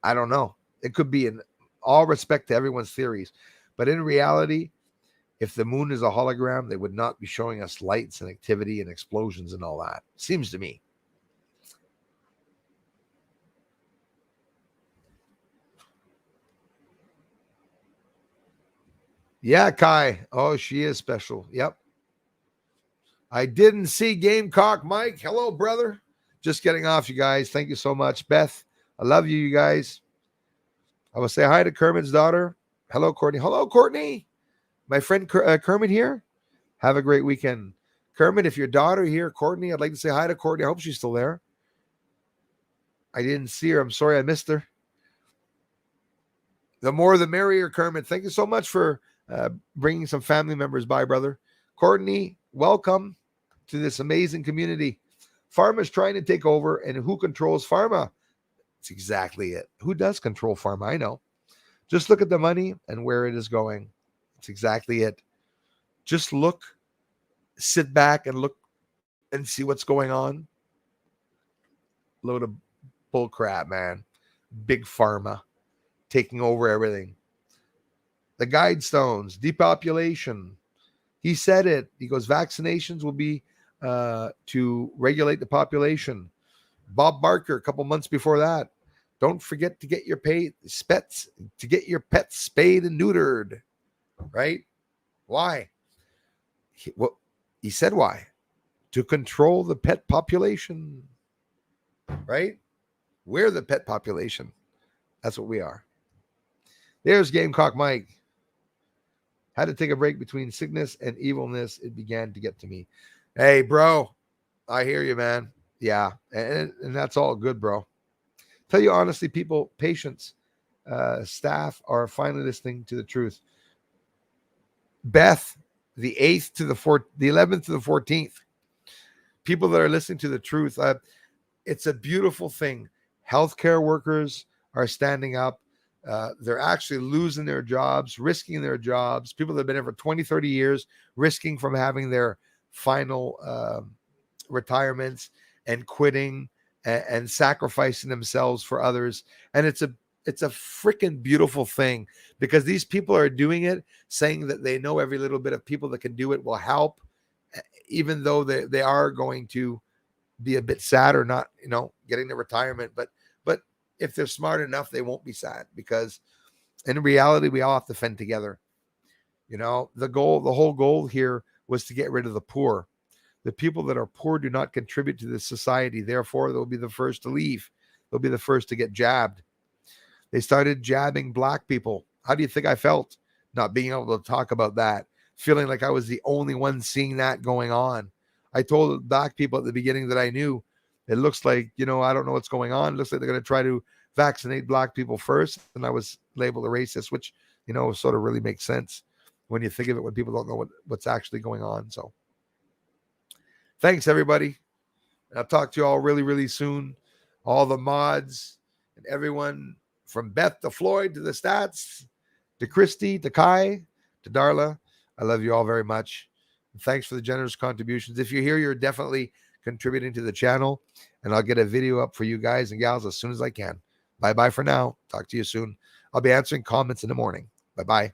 I don't know. It could be, in all respect to everyone's theories. But in reality, if the moon is a hologram, they would not be showing us lights and activity and explosions and all that. Seems to me. Yeah, Kai. Oh, she is special. Yep. I didn't see Gamecock Mike. Hello, brother. Just getting off, you guys. Thank you so much. Beth, I love you, you guys. I will say hi to Kermit's daughter. Hello, Courtney. Hello, Courtney. My friend Kermit here. Have a great weekend. Kermit, if your daughter here, Courtney, I'd like to say hi to Courtney. I hope she's still there. I didn't see her. I'm sorry I missed her. The more the merrier, Kermit. Thank you so much for bringing some family members by, brother. Courtney, welcome to this amazing community. Pharma's trying to take over, and who controls pharma? It's exactly it. Who does control pharma? I know. Just look at the money and where it is going. It's exactly it. Just look, sit back and look and see what's going on. Load of bull crap, man. Big pharma taking over everything. The guidestones, depopulation. He said it. He goes, vaccinations will be to regulate the population. Bob Barker, a couple months before that. Don't forget to get your pets spayed and neutered. Right? Why? He said why? To control the pet population. Right? We're the pet population. That's what we are. There's Gamecock Mike. Had to take a break between sickness and evilness. It began to get to me. Hey, bro. I hear you, man. Yeah. And that's all good, bro. Tell you honestly, people, patients, staff are finally listening to the truth. Beth, the 8th to the 11th to the 14th. People that are listening to the truth. It's a beautiful thing. Healthcare workers are standing up. They're actually losing their jobs, risking their jobs. People that have been there for 20, 30 years, risking from having their final retirements and quitting and sacrificing themselves for others. And it's a freaking beautiful thing, because these people are doing it saying that they know every little bit of people that can do it will help, even though they are going to be a bit sad or not, getting the retirement. But if they're smart enough, they won't be sad, because in reality, we all have to fend together. The whole goal here was to get rid of the poor. The people that are poor do not contribute to the society. Therefore, they'll be the first to leave. They'll be the first to get jabbed. They started jabbing black people. How do you think I felt not being able to talk about that? Feeling like I was the only one seeing that going on. I told black people at the beginning that I knew it looks like, I don't know what's going on. It looks like they're going to try to vaccinate black people first. And I was labeled a racist, which, sort of really makes sense when you think of it, when people don't know what's actually going on. So thanks, everybody. I'll talk to you all really, really soon. All the mods and everyone from Beth to Floyd to the Stats to Christy to Kai to Darla. I love you all very much. And thanks for the generous contributions. If you're here, you're definitely contributing to the channel. And I'll get a video up for you guys and gals as soon as I can. Bye-bye for now. Talk to you soon. I'll be answering comments in the morning. Bye-bye.